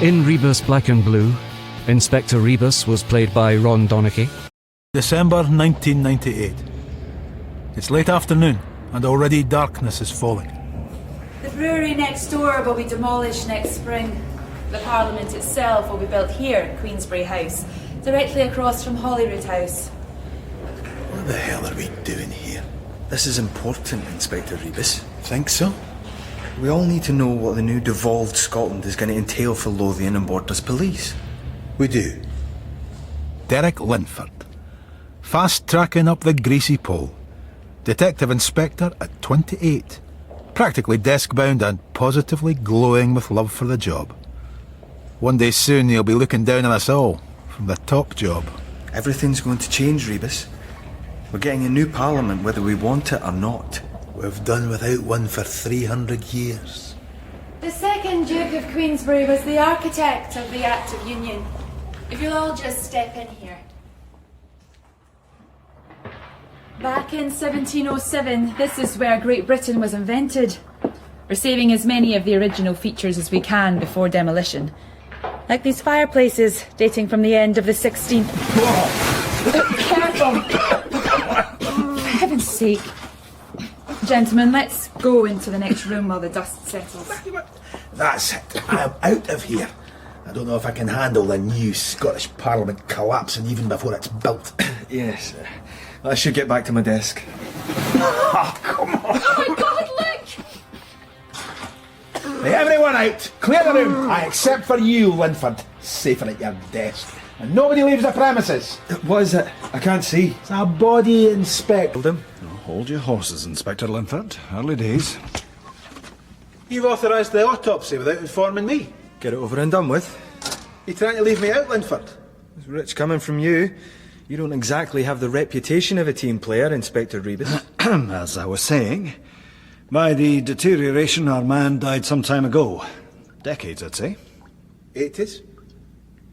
In Rebus Black and Blue, Inspector Rebus was played by Ron Donachie. December 1998. It's late afternoon, and already darkness is falling. The brewery next door will be demolished next spring. The Parliament itself will be built here at Queensberry House, directly across from Holyrood House. What the hell are we doing here? This is important, Inspector Rebus. Think so? We all need to know what the new devolved Scotland is going to entail for Lothian and Borders Police. We do. Derek Linford. Fast-tracking up the greasy pole. Detective Inspector at 28. Practically desk-bound and positively glowing with love for the job. One day soon he'll be looking down on us all, from the top job. Everything's going to change, Rebus. We're getting a new parliament whether we want it or not. We've done without one for 300 years. The second Duke of Queensberry was the architect of the Act of Union. If you'll all just step in here. Back in 1707, this is where Great Britain was invented. We're saving as many of the original features as we can before demolition. Like these fireplaces, dating from the end of the 16th... Careful! For heaven's sake. Gentlemen, let's go into the next room while the dust settles. That's it. I'm out of here. I don't know if I can handle the new Scottish Parliament collapsing even before it's built. Yes. I should get back to my desk. Oh, come on. Oh my God, look! Hey, everyone out! Clear the room! Except for you, Linford. Safer at your desk. And nobody leaves the premises. What is it? I can't see. It's a body inspect. Hold your horses, Inspector Linford. Early days. You've authorised the autopsy without informing me. Get it over and done with. You trying to leave me out, Linford? It's rich coming from you. You don't exactly have the reputation of a team player, Inspector Rebus. As I was saying, by the deterioration, our man died some time ago. Decades, I'd say. 80s?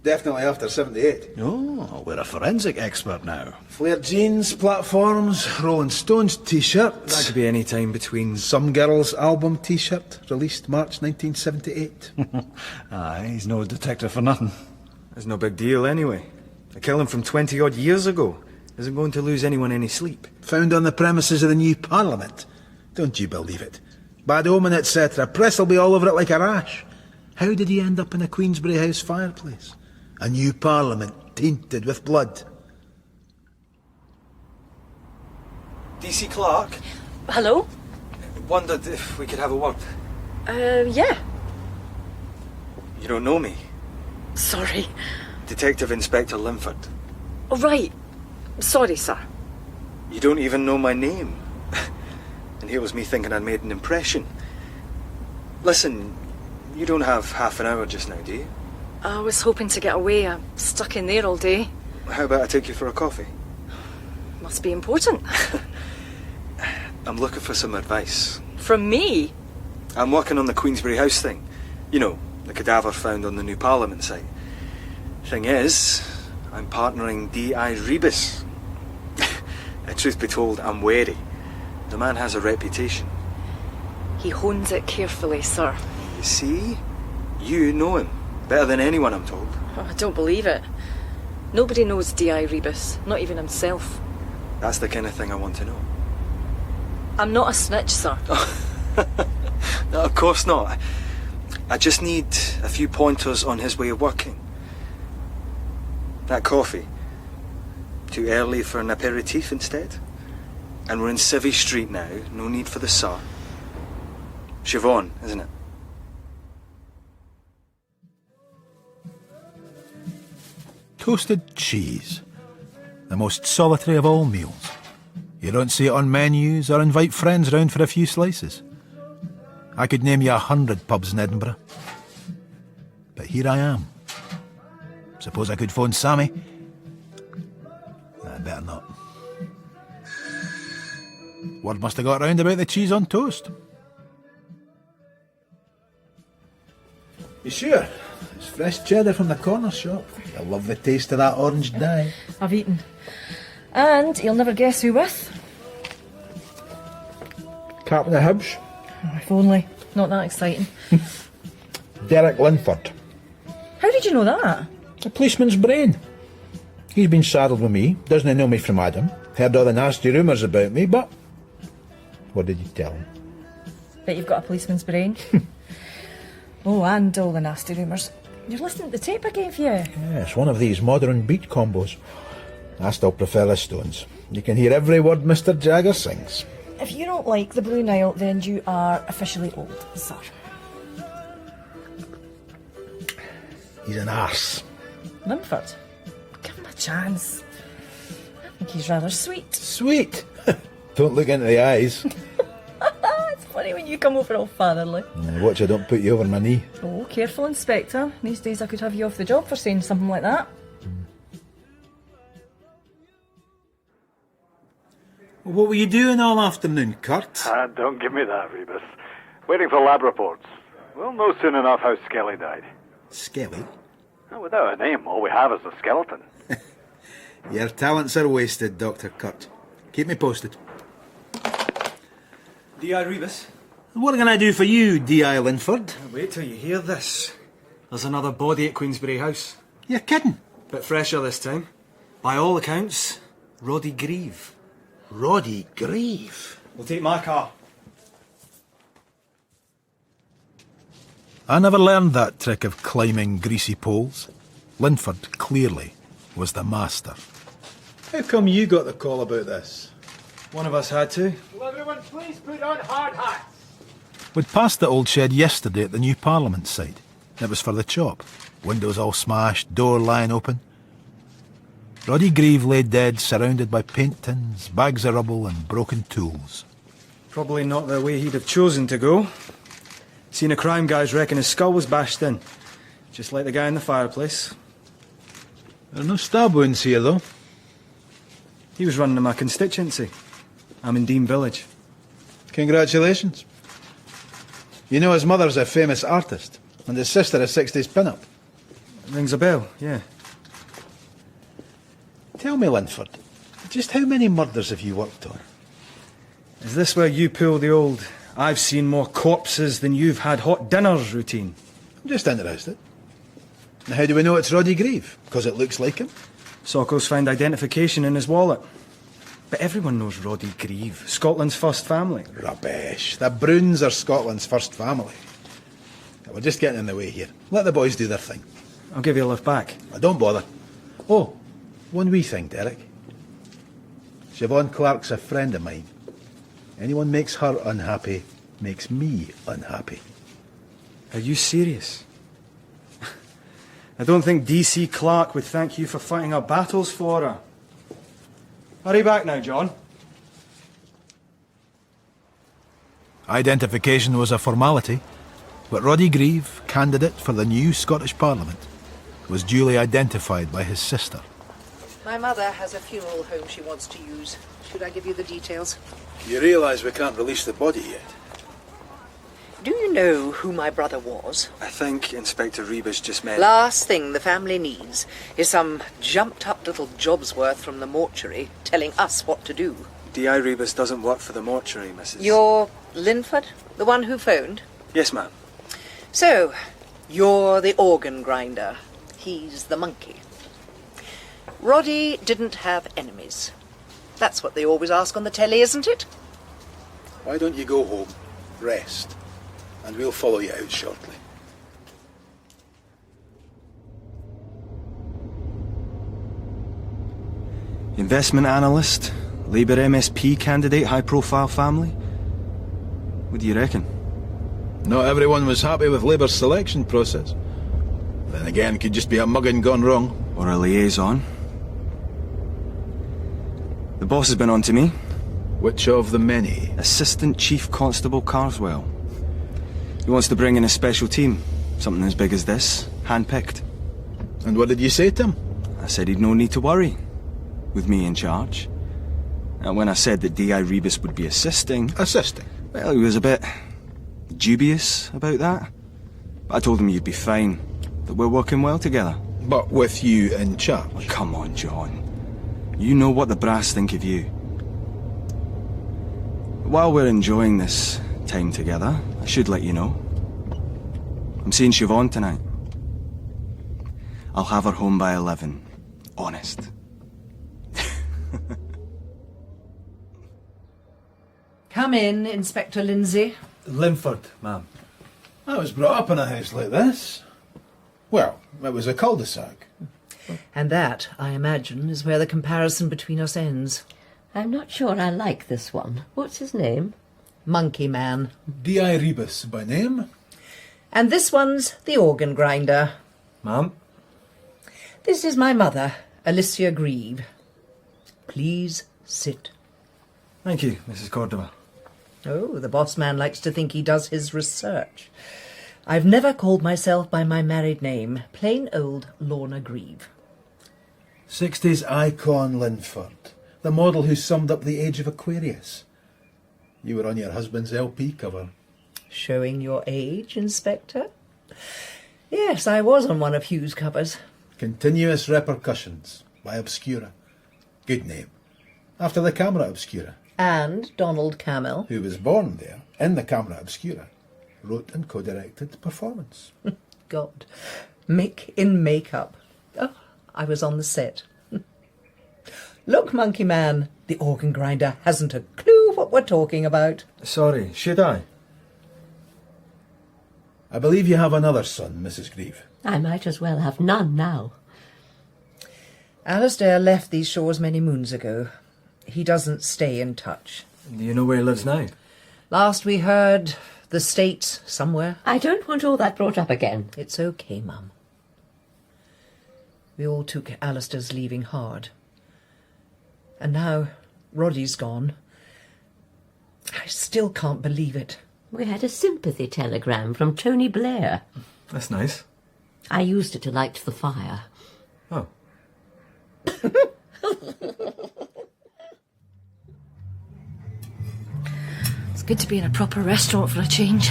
Definitely after 78. Oh, we're a forensic expert now. Flared jeans, platforms, Rolling Stones t-shirts. That could be any time between... Some Girl's album t-shirt, released March 1978. Aye, he's no detective for nothing. It's no big deal anyway. I killed him from 20-odd years ago. Isn't going to lose anyone any sleep. Found on the premises of the new Parliament. Don't you believe it? Bad omen, etc. Press will be all over it like a rash. How did he end up in a Queensberry House fireplace? A new Parliament tainted with blood. DC Clark? Hello? Wondered if we could have a word. Yeah. You don't know me. Sorry. Detective Inspector Linford. Oh, right. Sorry, sir. You don't even know my name. And here was me thinking I'd made an impression. Listen, you don't have half an hour just now, do you? I was hoping to get away. I'm stuck in there all day. How about I take you for a coffee? Must be important. I'm looking for some advice. From me? I'm working on the Queensberry House thing. You know, the cadaver found on the new Parliament site. Thing is, I'm partnering D.I. Rebus. Truth be told, I'm wary. The man has a reputation. He hones it carefully, sir. You see? You know him. Better than anyone, I'm told. Oh, I don't believe it. Nobody knows D.I. Rebus, not even himself. That's the kind of thing I want to know. I'm not a snitch, sir. No, of course not. I just need a few pointers on his way of working. That coffee. Too early for an aperitif instead? And we're in Civvy Street now, no need for the sir. Siobhan, isn't it? Toasted cheese. The most solitary of all meals. You don't see it on menus or invite friends round for a few slices. I could name you 100 pubs in Edinburgh. But here I am. Suppose I could phone Sammy? I better not. Word must have got round about the cheese on toast. You sure? It's fresh cheddar from the corner shop. You'll love the taste of that orange dye. I've eaten. And you'll never guess who with. Captain of Hibs. Oh, if only. Not that exciting. Derek Linford. How did you know that? A policeman's brain. He's been saddled with me, doesn't know me from Adam, heard all the nasty rumours about me, but... What did you tell him? Bet you've got a policeman's brain. Oh, and all the nasty rumours. You're listening to the tape I gave you. Yeah, it's one of these modern beat combos. I still prefer the Stones. You can hear every word Mr. Jagger sings. If you don't like the Blue Nile, then you are officially old, sir. He's an arse. Linford? Give him a chance. I think he's rather sweet. Sweet. Don't look into the eyes. It's funny when you come over all fatherly. Watch I don't put you over my knee. Oh, careful, Inspector. These days I could have you off the job for saying something like that. What were you doing all afternoon, Kurt? Don't give me that, Rebus. Waiting for lab reports. We'll know soon enough how Skelly died. Skelly? Well, without a name, all we have is a skeleton. Your talents are wasted, Dr. Kurt. Keep me posted. D.I. Rebus? What can I do for you, D.I. Linford? Wait till you hear this. There's another body at Queensberry House. You're kidding. Bit fresher this time. By all accounts, Roddy Grieve. Roddy Grieve? We'll take my car. I never learned that trick of climbing greasy poles. Linford, clearly, was the master. How come you got the call about this? One of us had to. Will everyone please put on hard hats? We'd passed the old shed yesterday at the new Parliament site. It was for the chop. Windows all smashed, door lying open. Roddy Grieve lay dead, surrounded by paint tins, bags of rubble and broken tools. Probably not the way he'd have chosen to go. Seen a crime guys reckon his skull was bashed in. Just like the guy in the fireplace. There are no stab wounds here, though. He was running in my constituency. I'm in Dean Village. Congratulations. You know his mother's a famous artist, and his sister a 60s pin-up. Rings a bell, yeah. Tell me, Linford, just how many murders have you worked on? Is this where you pull the old "I've seen more corpses than you've had hot dinners" routine? I'm just interested. Now, how do we know it's Roddy Grieve? Because it looks like him? Socko's found identification in his wallet. But everyone knows Roddy Grieve, Scotland's first family. Rubbish. The Bruins are Scotland's first family. We're just getting in the way here. Let the boys do their thing. I'll give you a lift back. Don't bother. Oh, one wee thing, Derek. Siobhan Clark's a friend of mine. Anyone makes her unhappy makes me unhappy. Are you serious? I don't think DC Clark would thank you for fighting our battles for her. Hurry back now, John. Identification was a formality, but Roddy Grieve, candidate for the new Scottish Parliament, was duly identified by his sister. My mother has a funeral home she wants to use. Should I give you the details? You realise we can't release the body yet? Do you know who my brother was? I think Inspector Rebus just meant... Last thing the family needs is some jumped-up little Jobsworth from the mortuary telling us what to do. D.I. Rebus doesn't work for the mortuary, Mrs... You're Linford? The one who phoned? Yes, ma'am. So, you're the organ grinder. He's the monkey. Roddy didn't have enemies. That's what they always ask on the telly, isn't it? Why don't you go home, rest, and we'll follow you out shortly. Investment analyst, Labour MSP candidate, high-profile family. What do you reckon? Not everyone was happy with Labour's selection process. Then again, could just be a mugging gone wrong. Or a liaison. The boss has been on to me. Which of the many? Assistant Chief Constable Carswell. He wants to bring in a special team. Something as big as this. Hand-picked. And what did you say to him? I said he'd no need to worry. With me in charge. And when I said that D.I. Rebus would be assisting... Assisting? Well, he was a bit... dubious about that. But I told him you'd be fine. That we're working well together. But with you in charge? Oh, come on, John. You know what the brass think of you. While we're enjoying this time together, I should let you know. I'm seeing Siobhan tonight. I'll have her home by 11. Honest. Come in, Inspector Lindsay. Linford, ma'am. I was brought up in a house like this. Well, it was a cul-de-sac. And that, I imagine, is where the comparison between us ends. I'm not sure I like this one. What's his name? Monkey Man. D.I. Rebus by name. And this one's the organ grinder. Ma'am? This is my mother, Alicia Grieve. Please sit. Thank you, Mrs. Cordova. Oh, the boss man likes to think he does his research. I've never called myself by my married name. Plain old Lorna Grieve. 60s icon Linford. The model who summed up the age of Aquarius. You were on your husband's LP cover. Showing your age, Inspector? Yes, I was on one of Hugh's covers. Continuous Repercussions by Obscura. Good name. After the Camera Obscura, And Donald Camel. who was born there in the Camera Obscura, wrote and co-directed Performance. God. Mick in makeup. Oh, I was on the set. Look, Monkey Man, the organ grinder hasn't a clue what we're talking about. Sorry, should I? I believe you have another son, Mrs. Grieve. I might as well have none now. Alistair left these shores many moons ago. He doesn't stay in touch. Do you know where he lives now? Last we heard, the States somewhere. I don't want all that brought up again. It's okay, Mum. We all took Alistair's leaving hard. And now Roddy's gone. I still can't believe it. We had a sympathy telegram from Tony Blair. That's nice. I used it to light the fire. Oh. It's good to be in a proper restaurant for a change.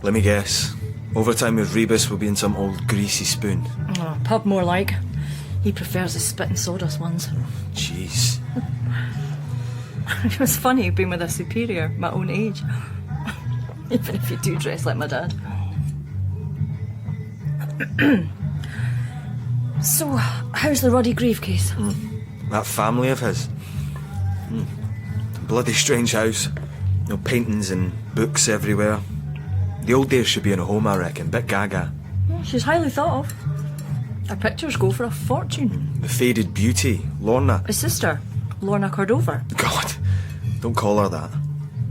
Let me guess. Overtime with Rebus will be in some old greasy spoon. Oh, pub more like. He prefers the spit and sawdust ones. Jeez. It was funny being with a superior my own age. Even if you do dress like my dad. So, how's the Roddy Grieve case? That family of his. Bloody strange house. No paintings and books everywhere. The old days should be in a home, I reckon. Bit gaga. Well, she's highly thought of. Her pictures go for a fortune. The faded beauty, Lorna. His sister, Lorna Cordova. God, don't call her that.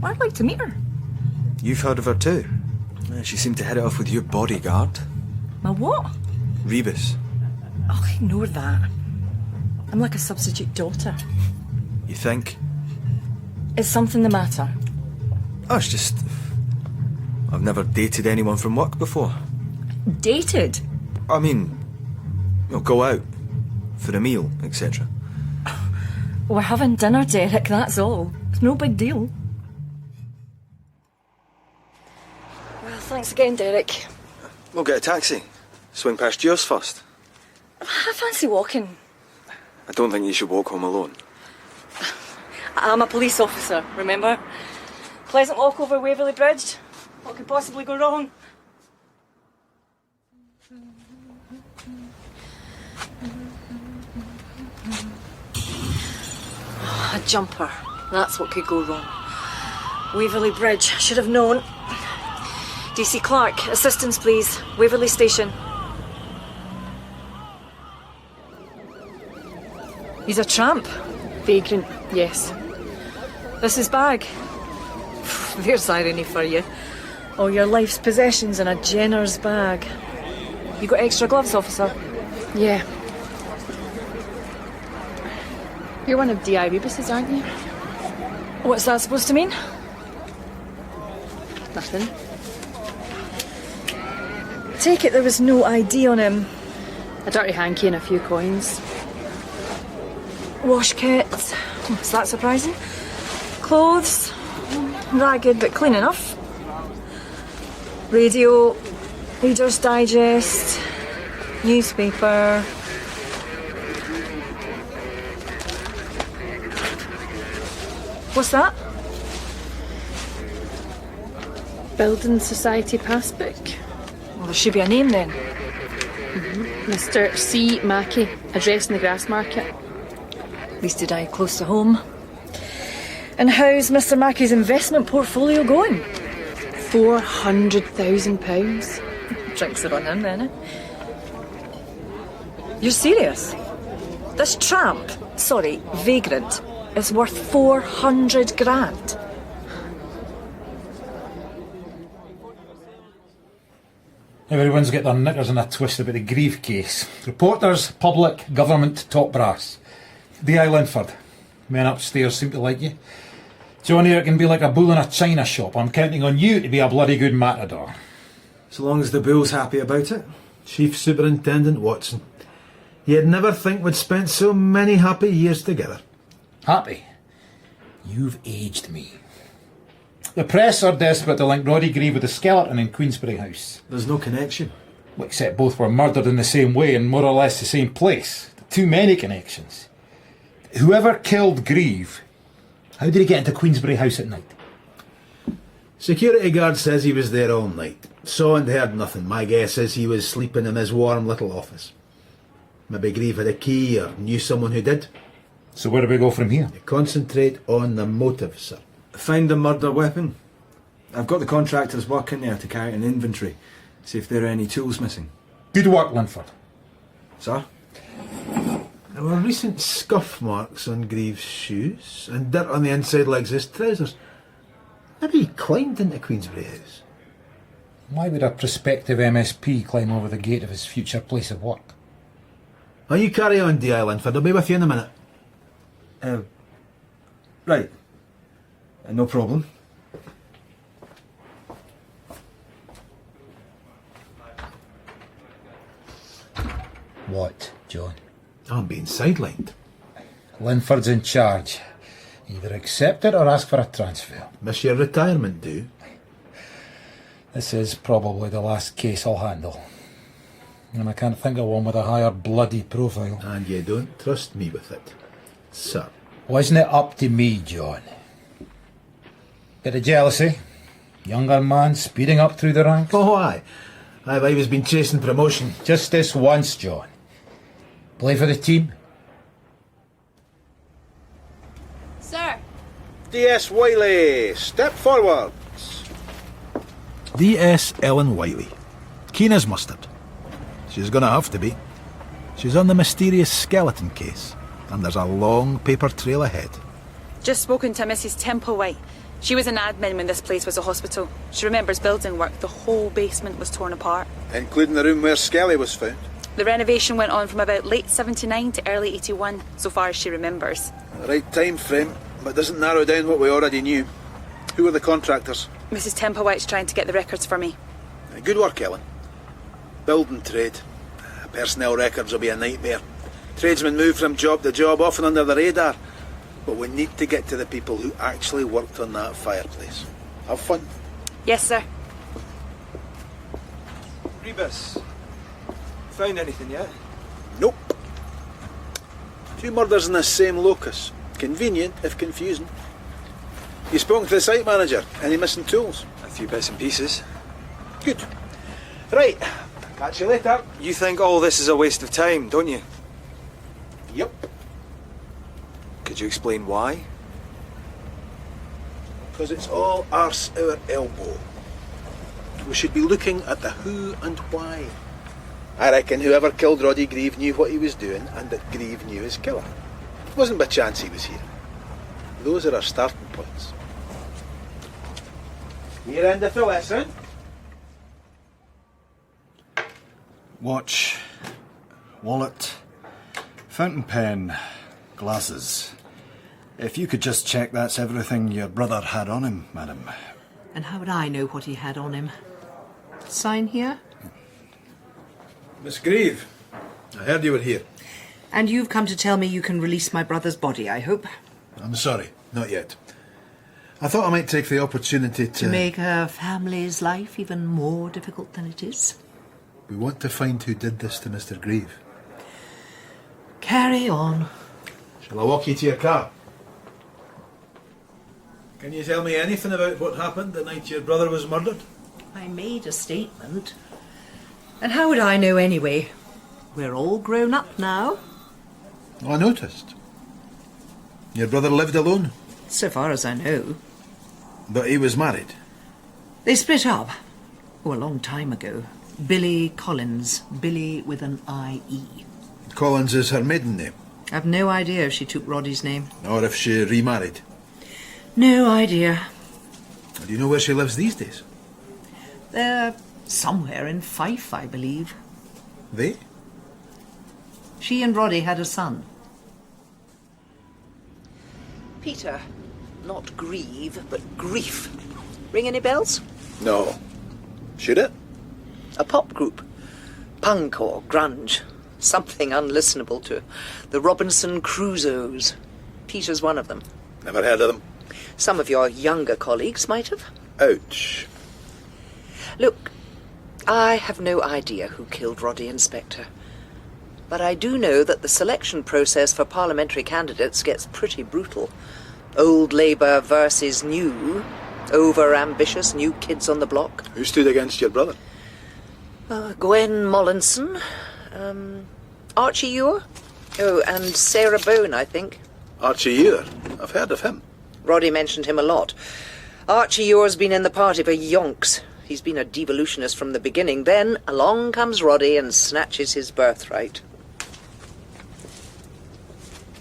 I'd like to meet her. You've heard of her too. She seemed to hit it off with your bodyguard. My what? Rebus. Oh, ignore that. I'm like a substitute daughter. You think? Is something the matter? Oh, it's just... I've never dated anyone from work before. Dated? I mean, go out, for a meal, etc. We're having dinner, Derek, that's all. It's no big deal. Well, thanks again, Derek. We'll get a taxi. Swing past yours first. I fancy walking. I don't think you should walk home alone. I'm a police officer, remember? Pleasant walk over Waverley Bridge. What could possibly go wrong? A jumper. That's what could go wrong. Waverley Bridge. I should have known. DC Clark, assistance please. Waverley Station. He's a tramp. Vagrant, yes. This is bag. There's irony for you. All your life's possessions in a Jenner's bag. You got extra gloves, officer? Yeah. You're one of D.I. Rebus's, aren't you? What's that supposed to mean? Nothing. Take it there was no ID on him. A dirty hanky and a few coins. Wash kit. Is that surprising? Clothes. Ragged but clean enough. Radio. Reader's Digest. Newspaper. What's that? Building Society passbook. Well, there should be a name then. Mr. C. Mackey, address in the Grass Market. At least he died close to home. And how's Mr. Mackey's investment portfolio going? £400,000. Drinks are on him then, eh? You're serious? This tramp, sorry, vagrant, is worth 400 grand. Everyone's got their knickers in a twist about the Grieve case. Reporters, public, government, top brass. D.I. Linford. Men upstairs seem to like you. John here can be like a bull in a china shop. I'm counting on you to be a bloody good matador. So long as the bull's happy about it. Chief Superintendent Watson. You'd never think we'd spent so many happy years together. Happy? You've aged me. The press are desperate to link Roddy Grieve with the skeleton in Queensberry House. There's no connection. Well, except both were murdered in the same way in more or less the same place. Too many connections. Whoever killed Grieve, how did he get into Queensberry House at night? Security guard says he was there all night. Saw and heard nothing. My guess is he was sleeping in his warm little office. Maybe Grieve had a key or knew someone who did. So where do we go from here? Concentrate on the motive, sir. Find the murder weapon. I've got the contractors working there to carry out an inventory. See if there are any tools missing. Good work, Linford. Sir? There were recent scuff marks on Grieve's shoes and dirt on the inside legs of his trousers. Maybe he climbed into Queensberry House. Why would a prospective MSP climb over the gate of his future place of work? Oh, you carry on, D.I. Linford. I'll be with you in a minute. Right. No problem. What, John? I'm being sidelined. Linford's in charge. Either accept it or ask for a transfer. Miss your retirement due? This is probably the last case I'll handle. And I can't think of one with a higher bloody profile. And you don't trust me with it, sir. Wasn't it up to me, John? Bit of jealousy. Younger man speeding up through the ranks. Oh, aye. I've always been chasing promotion. Just this once, John. Play for the team. Sir! D.S. Wiley, step forwards. D.S. Ellen Wiley. Keen as mustard. She's gonna have to be. She's on the mysterious skeleton case, and there's a long paper trail ahead. Just spoken to Mrs. Templewhite. She was an admin when this place was a hospital. She remembers building work. The whole basement was torn apart. Including the room where Skelly was found. The renovation went on from about late 79 to early 81, so far as she remembers. The right time frame, but doesn't narrow down what we already knew. Who were the contractors? Mrs. Templewhite's trying to get the records for me. Good work, Ellen. Building trade. Personnel records will be a nightmare. Tradesmen move from job to job, often under the radar. But we need to get to the people who actually worked on that fireplace. Have fun. Yes, sir. Rebus. Found anything yet? Nope. 2 murders in the same locus. Convenient, if confusing. You spoke to the site manager. Any missing tools? A few bits and pieces. Good. Right. Catch you later. You think all this is a waste of time, don't you? Yep. Could you explain why? Because it's all arse our elbow. We should be looking at the who and why. I reckon whoever killed Roddy Grieve knew what he was doing and that Grieve knew his killer. It wasn't by chance he was here. Those are our starting points. Here end of the lesson. Watch, wallet, fountain pen, glasses. If you could just check that's everything your brother had on him, madam. And how would I know what he had on him? Sign here? Miss Grieve, I heard you were here. And you've come to tell me you can release my brother's body, I hope. I'm sorry, not yet. I thought I might take the opportunity To make a family's life even more difficult than it is. We want to find who did this to Mr. Grieve. Carry on. Shall I walk you to your car? Can you tell me anything about what happened the night your brother was murdered? I made a statement. And how would I know anyway? We're all grown up now. I noticed. Your brother lived alone, So far as I know. but he was married. They split up. Oh, a long time ago. Billy Collins. Billy with an I-E. Collins is her maiden name, I've no idea if she took Roddy's name. or if she remarried. No idea. Do you know where she lives these days? They're somewhere in Fife, I believe. They? She and Roddy had a son. Peter. Not grieve, but grief. Ring any bells? No. Should it? A pop group. Punk or grunge. Something unlistenable to. The Robinson Crusoes. Peter's one of them. Never heard of them. Some of your younger colleagues might have. Ouch. Look, I have no idea who killed Roddy Inspector. But I do know that the selection process for parliamentary candidates gets pretty brutal. Old Labour versus new. Over-ambitious new kids on the block. Who stood against your brother? Gwen Mollinson. Archie Ure. Oh, and Sarah Bone, I think. Archie Ure. I've heard of him. Roddy mentioned him a lot. Archie Ure's been in the party for yonks. He's been a devolutionist from the beginning. Then along comes Roddy and snatches his birthright.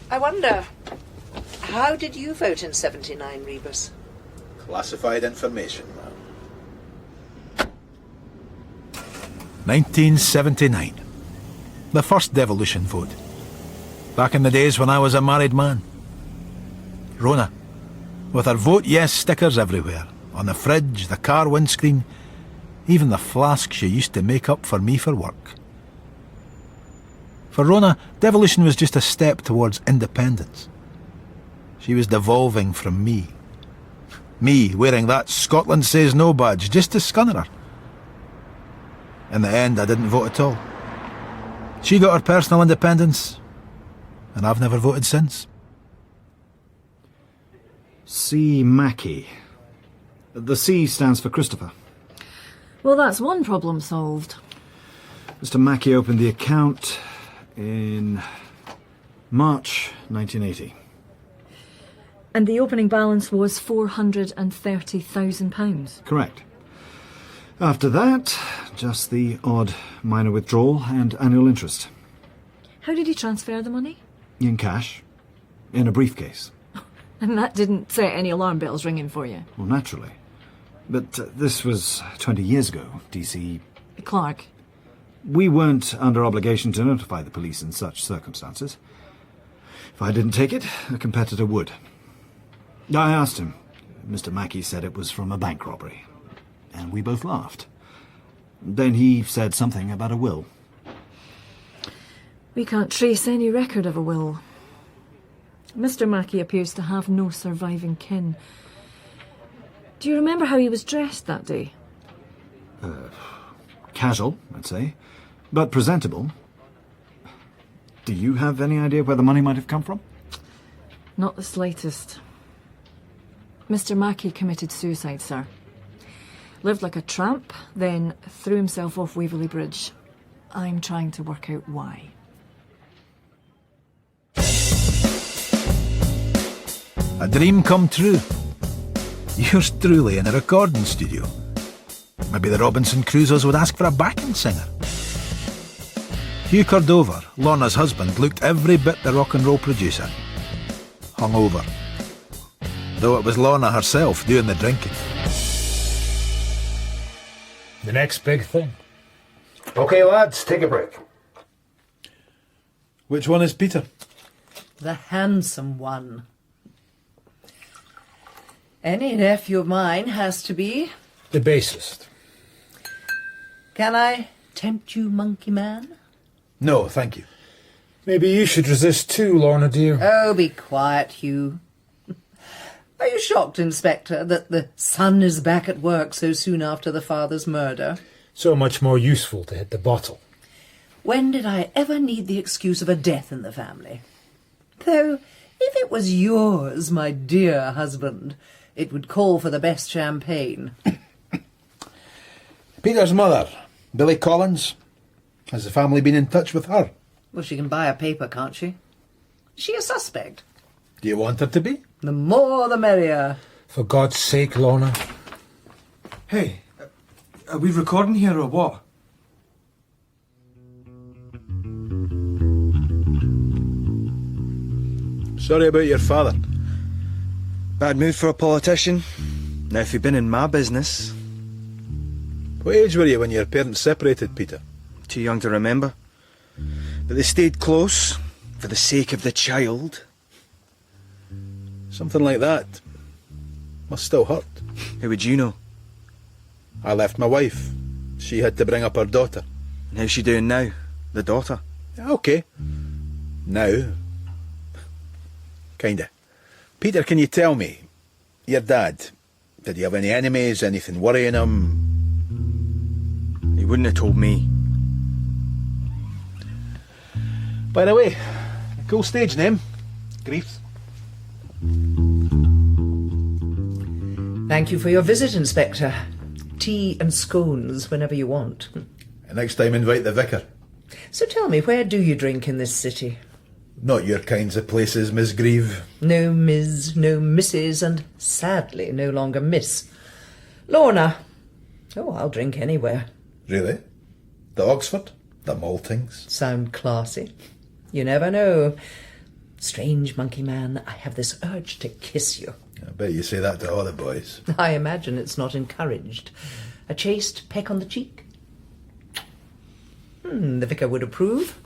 I wonder, how did you vote in 79, Rebus? Classified information, ma'am. 1979. The first devolution vote. Back in the days when I was a married man. Rona, with her vote yes stickers everywhere. On the fridge, the car windscreen, even the flask she used to make up for me for work. For Rona, devolution was just a step towards independence. She was devolving from me. Me wearing that Scotland Says No badge just to scunner her. In the end, I didn't vote at all. She got her personal independence, and I've never voted since. C. Mackey. The C stands for Christopher. Well, that's one problem solved. Mr. Mackey opened the account in March 1980. And the opening balance was £430,000. Correct. After that, just the odd minor withdrawal and annual interest. How did he transfer the money? In cash. In a briefcase. And that didn't set any alarm bells ringing for you? Well, naturally. But this was 20 years ago, DC. Clark. We weren't under obligation to notify the police in such circumstances. If I didn't take it, a competitor would. I asked him. Mr. Mackey said it was from a bank robbery. And we both laughed. Then he said something about a will. We can't trace any record of a will. Mr. Mackey appears to have no surviving kin. Do you remember how he was dressed that day? Casual, I'd say. But presentable. Do you have any idea where the money might have come from? Not the slightest. Mr. Mackey committed suicide, sir. Lived like a tramp, then threw himself off Waverley Bridge. I'm trying to work out why. A dream come true. Yours truly in a recording studio. Maybe the Robinson Crusoes would ask for a backing singer. Hugh Cordover, Lorna's husband, looked every bit the rock and roll producer. Hungover. Though it was Lorna herself doing the drinking. The next big thing. OK, lads, take a break. Which one is Peter? The handsome one. Any nephew of mine has to be. The bassist. Can I tempt you, monkey man? No, thank you. Maybe you should resist too, Lorna dear. Oh, be quiet, Hugh. Are you shocked, Inspector, that the son is back at work so soon after the father's murder? So much more useful to hit the bottle. When did I ever need the excuse of a death in the family? Though, if it was yours, my dear husband, it would call for the best champagne. Peter's mother, Billy Collins. Has the family been in touch with her? Well, she can buy a paper, can't she? Is she a suspect? Do you want her to be? The more the merrier. For God's sake, Lorna. Hey, are we recording here or what? Sorry about your father. Bad mood for a politician. Now, if you'd been in my business... What age were you when your parents separated, Peter? Too young to remember. But they stayed close, for the sake of the child. Something like that must still hurt. How would you know? I left my wife. She had to bring up her daughter. And how's she doing now? The daughter? Okay. Now. Kinda. Peter, can you tell me, your dad, did he have any enemies, anything worrying him? He wouldn't have told me. By the way, a cool stage name. Griefs. Thank you for your visit, Inspector. Tea and scones whenever you want. Next time invite the vicar. So tell me, where do you drink in this city? Not your kinds of places, Miss Grieve. No Ms., no Mrs., and sadly no longer Miss. Lorna. Oh, I'll drink anywhere. Really? The Oxford? The Maltings? Sound classy. You never know. Strange monkey man, I have this urge to kiss you. I bet you say that to all the boys. I imagine it's not encouraged. A chaste peck on the cheek? The vicar would approve.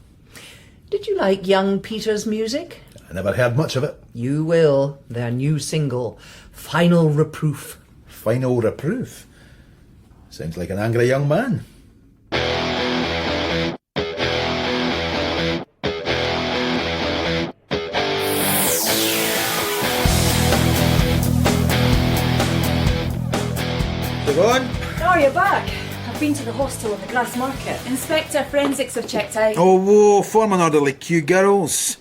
Did you like young Peter's music? I never heard much of it. You will. Their new single, Final Reproof. Final reproof? Sounds like an angry young man. Siobhan? Oh, you're back. I've been to the hostel in the Grass Market. Inspector, forensics have checked out. Oh, whoa, form an orderly queue, girls.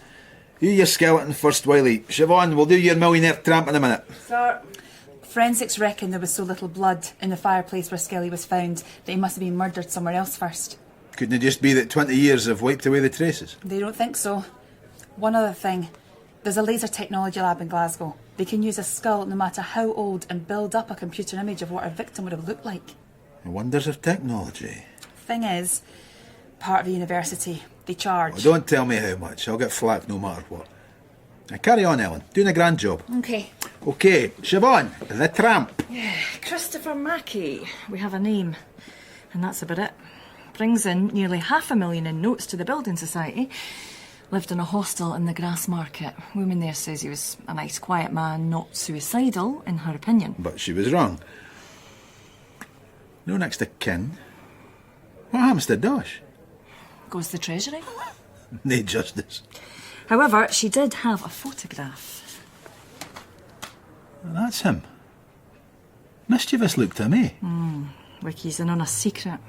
You your skeleton first, Wiley. Siobhan, we'll do your millionaire tramp in a minute. Sir, forensics reckon there was so little blood in the fireplace where Skelly was found that he must have been murdered somewhere else first. Couldn't it just be that 20 years have wiped away the traces? They don't think so. One other thing. There's a laser technology lab in Glasgow. They can use a skull no matter how old and build up a computer image of what a victim would have looked like. Wonders of technology. Thing is, part of the university, they charge. Oh, don't tell me how much. I'll get flack no matter what. Now carry on, Ellen. Doing a grand job. Okay. Okay, Siobhan, the tramp. Christopher Mackey. We have a name. And that's about it. Brings in nearly $500,000 in notes to the Building Society. Lived in a hostel in the Grass Market. Woman there says he was a nice, quiet man, not suicidal, in her opinion. But she was wrong. No next to kin. What happens to Dosh? Goes to the Treasury. No justice. However, she did have a photograph. That's him. Mischievous look to me. Like he's in on a secret.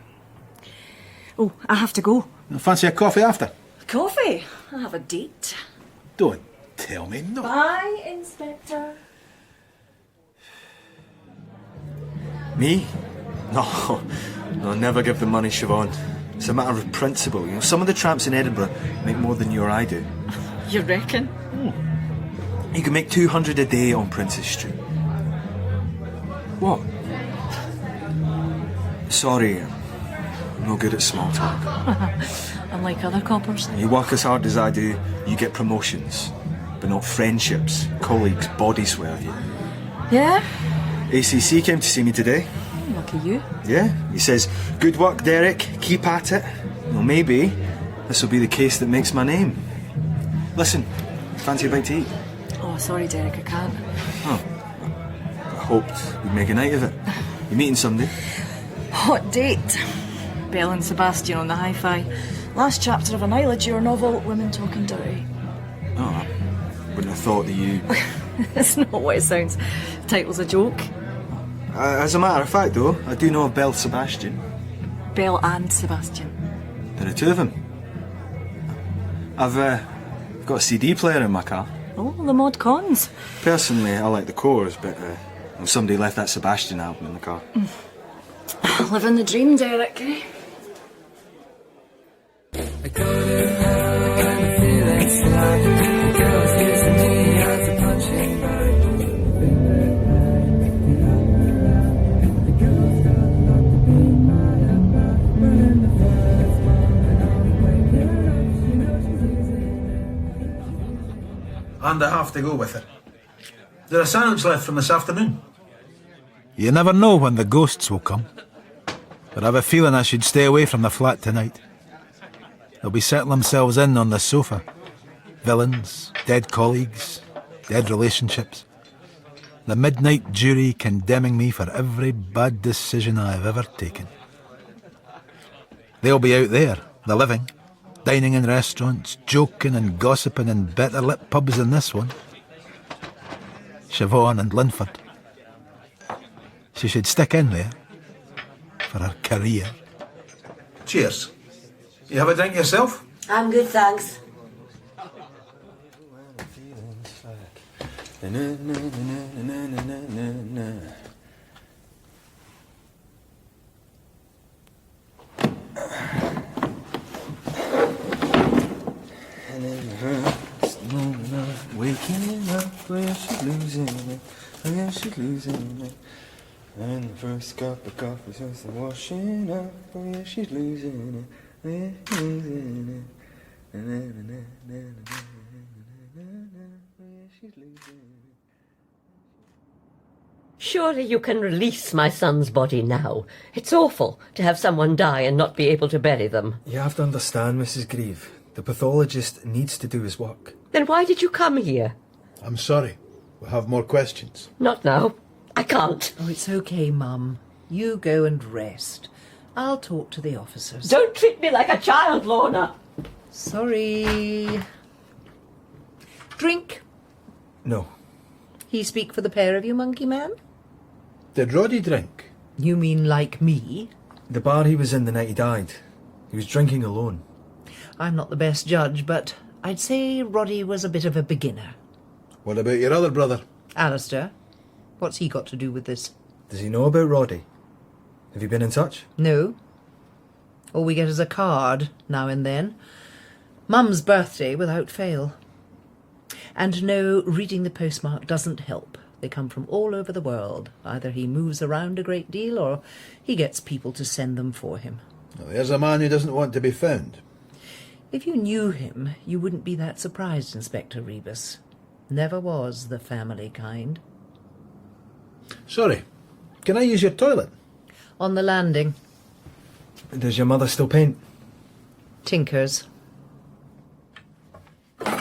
Oh, I have to go. Fancy a coffee after? Coffee? I have a date. Don't tell me no. Bye, Inspector. Me? No, never give them money, Siobhan. It's a matter of principle. You know, some of the tramps in Edinburgh make more than you or I do. You reckon? You can make 200 a day on Princess Street. What? Sorry, I'm no good at small talk. Unlike other coppers. You work as hard as I do, you get promotions. But not friendships, colleagues, body swerve you. Yeah? ACC came to see me today. Lucky you. Yeah, he says, good work, Derek, keep at it. Well, maybe this will be the case that makes my name. Listen, fancy a bite to eat? Oh, sorry, Derek, I can't. Oh, I hoped we'd make a night of it. You meeting somebody? Hot date. Belle and Sebastian on the hi-fi. Last chapter of an Eyledure novel, Women Talking Dirty. Oh, I wouldn't have thought that you... It's not what it sounds. The title's a joke. As a matter of fact, though, I do know of Belle Sebastian. Belle and Sebastian. There are two of them. I've got a CD player in my car. Oh, the mod cons. Personally, I like the cores, but somebody left that Sebastian album in the car. Living the dream, Derek, eh? And I have to go with her. There's a sandwich left from this afternoon. You never know when the ghosts will come. But I've a feeling I should stay away from the flat tonight. They'll be settling themselves in on the sofa. Villains, dead colleagues, dead relationships. The midnight jury condemning me for every bad decision I've ever taken. They'll be out there, the living, dining in restaurants, joking and gossiping in better lit pubs than this one. Siobhan and Linford. She should stick in there for her career. Cheers. You have a drink yourself? I'm good, thanks. Waking up where she's losing it, where she's losing it. And the first cup of coffee since the washing up where she's losing it, where she's losing it. Where she's losing it. Surely you can release my son's body now. It's awful to have someone die and not be able to bury them. You have to understand, Mrs. Grieve. The pathologist needs to do his work. Then why did you come here? I'm sorry. We'll have more questions. Not now. I can't. Oh, it's okay, Mum. You go and rest. I'll talk to the officers. Don't treat me like a child, Lorna. Sorry. Drink. No. He speak for the pair of you, monkey man? Did Roddy drink? You mean like me? The bar he was in the night he died. He was drinking alone. I'm not the best judge, but I'd say Roddy was a bit of a beginner. What about your other brother? Alistair, what's he got to do with this? Does he know about Roddy? Have you been in touch? No. All we get is a card now and then. Mum's birthday without fail. And no, reading the postmark doesn't help. They come from all over the world. Either he moves around a great deal or he gets people to send them for him. Well, there's a man who doesn't want to be found. If you knew him, you wouldn't be that surprised, Inspector Rebus. Never was the family kind. Sorry, can I use your toilet? On the landing. Does your mother still paint? Tinkers. Where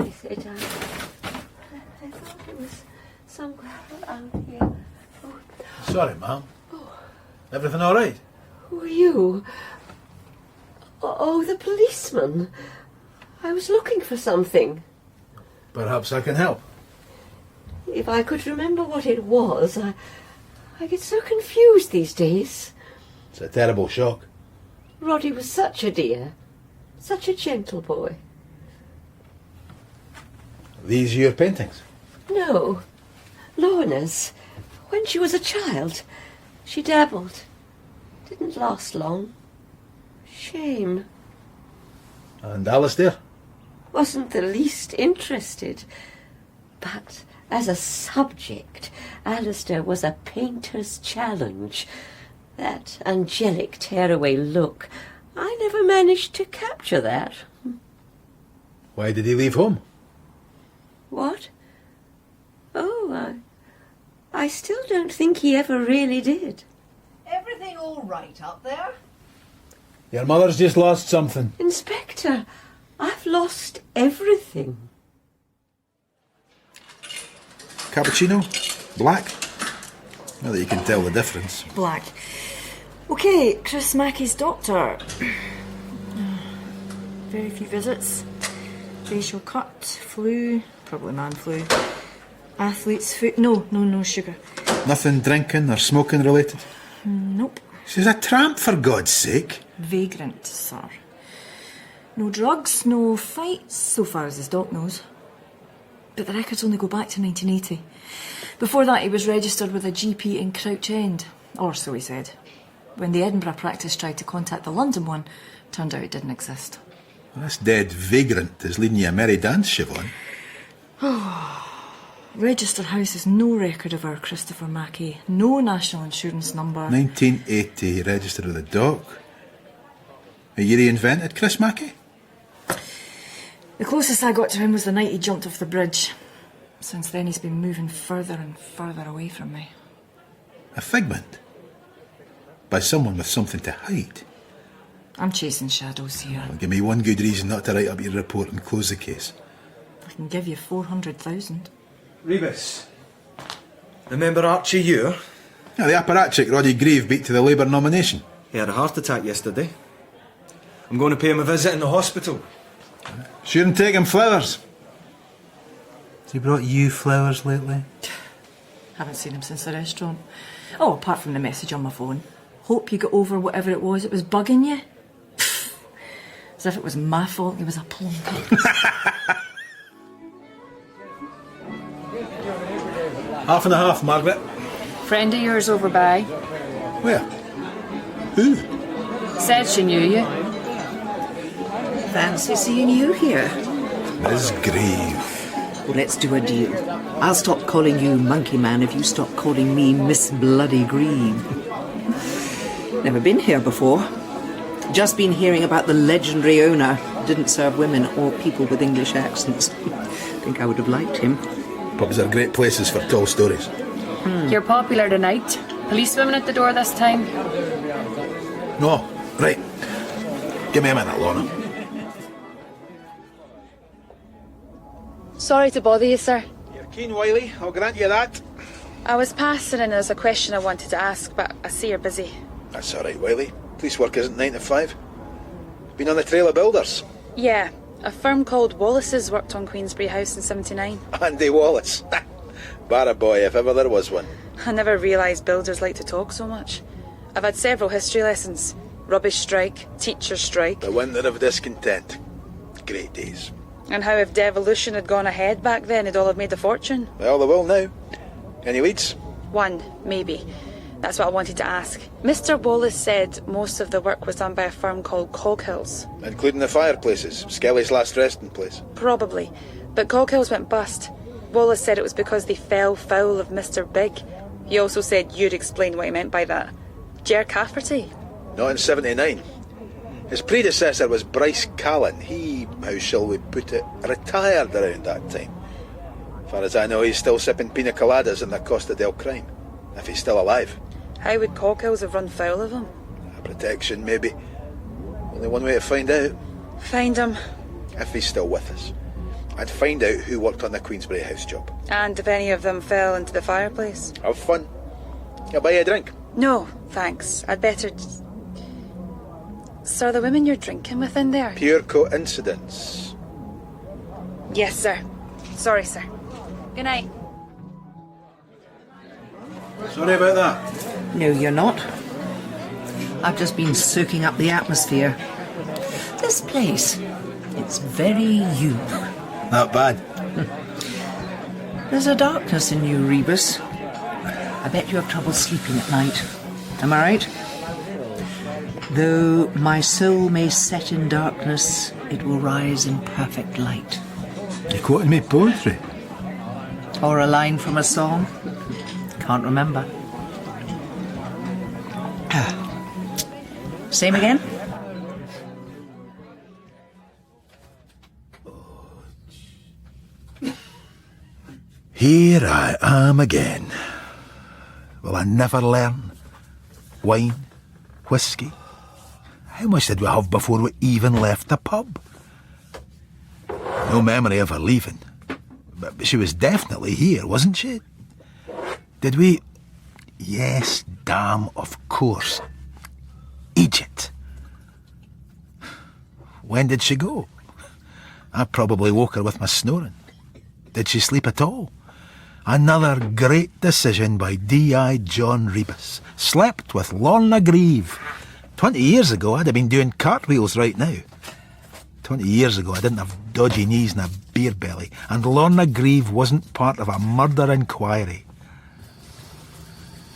is it? I thought it was somewhere around here. Oh. Sorry, ma'am. Everything all right? Who are you? Oh, the policeman. I was looking for something. Perhaps I can help. If I could remember what it was, I get so confused these days. It's a terrible shock. Roddy was such a dear, such a gentle boy. These are your paintings? No, Lorna's. When she was a child, she dabbled. Didn't last long. Shame. And Alistair? Wasn't the least interested. But as a subject, Alistair was a painter's challenge. That angelic tearaway look, I never managed to capture that. Why did he leave home? What? Oh, I still don't think he ever really did. Everything all right up there? Your mother's just lost something. Inspector, I've lost everything. Cappuccino? Black? Not that you can tell the difference. Black. Okay, Chris Mackey's doctor. Very few visits. Facial cut, flu, probably man flu. Athlete's foot, no sugar. Nothing drinking or smoking related? Nope. She's a tramp, for God's sake. Vagrant, sir. No drugs, no fights, so far as his doc knows. But the records only go back to 1980. Before that, he was registered with a GP in Crouch End, or so he said. When the Edinburgh practice tried to contact the London one, turned out it didn't exist. This dead vagrant is leading you a merry dance, Siobhan. Register House has no record of our Christopher Mackey, no national insurance number. 1980, he registered with a doc. A year he invented Chris Mackey? The closest I got to him was the night he jumped off the bridge. Since then he's been moving further and further away from me. A figment? By someone with something to hide? I'm chasing shadows here. Well, give me one good reason not to write up your report and close the case. I can give you 400,000. Rebus. Remember Archie Ure? Yeah, the apparatchik Roddy Grieve beat to the Labour nomination. He had a heart attack yesterday. I'm going to pay him a visit in the hospital. Shouldn't take him flowers. Has he brought you flowers lately? Haven't seen him since the restaurant. Oh, apart from the message on my phone. Hope you got over whatever it was bugging you. Pfft. As if it was my fault he was a plunker. Half and a half, Margaret. Friend of yours over by. Where? Who? Said she knew you. Fancy seeing you here. Miss Grieve. Well, let's do a deal. I'll stop calling you Monkey Man if you stop calling me Miss Bloody Grieve. Never been here before. Just been hearing about the legendary owner. Didn't serve women or people with English accents. Think I would have liked him. Pubs are great places for tall stories. You're popular tonight. Policewomen at the door this time. No, right. Give me a minute, Lorna. Sorry to bother you, sir. You're keen, Wiley. I'll grant you that. I was passing and there's a question I wanted to ask, but I see you're busy. That's all right, Wiley. Police work isn't 9 to 5. Been on the trail of builders. Yeah, a firm called Wallace's worked on Queensberry House in 79. Andy Wallace. Barra boy, if ever there was one. I never realised builders like to talk so much. I've had several history lessons. Rubbish strike, teacher strike. The winter of discontent. Great days. And how if devolution had gone ahead back then, they'd all have made a fortune. Well, they will now. Any leads? One, maybe. That's what I wanted to ask. Mr. Wallace said most of the work was done by a firm called Coghills. Including the fireplaces. Skelly's last resting place. Probably. But Coghills went bust. Wallace said it was because they fell foul of Mr. Big. He also said you'd explain what he meant by that. Ger Cafferty. Not in 79. His predecessor was Bryce Callan. He, how shall we put it, retired around that time. As far as I know, he's still sipping pina coladas in the Costa del Crime. If he's still alive. How would Coghills have run foul of him? Protection, maybe. Only one way to find out. Find him. If he's still with us. I'd find out who worked on the Queensberry House job. And if any of them fell into the fireplace. Have fun. I'll buy you a drink. No, thanks. I'd better... Sir, the women you're drinking with in there? Pure coincidence. Yes, sir. Sorry, sir. Good night. Sorry about that. No, you're not. I've just been soaking up the atmosphere. This place, it's very you. Not bad. There's a darkness in you, Rebus. I bet you have trouble sleeping at night. Am I right? Though my soul may set in darkness, it will rise in perfect light. You quoting me poetry? Or a line from a song? Can't remember. Same again? Here I am again. Will I never learn? Wine? Whiskey? How much did we have before we even left the pub? No memory of her leaving. But she was definitely here, wasn't she? Did we... Yes, damn, of course. Egypt. When did she go? I probably woke her with my snoring. Did she sleep at all? Another great decision by D.I. John Rebus. Slept with Lorna Grieve. 20 years ago, I'd have been doing cartwheels right now. 20 years ago, I didn't have dodgy knees and a beer belly, and Lorna Grieve wasn't part of a murder inquiry.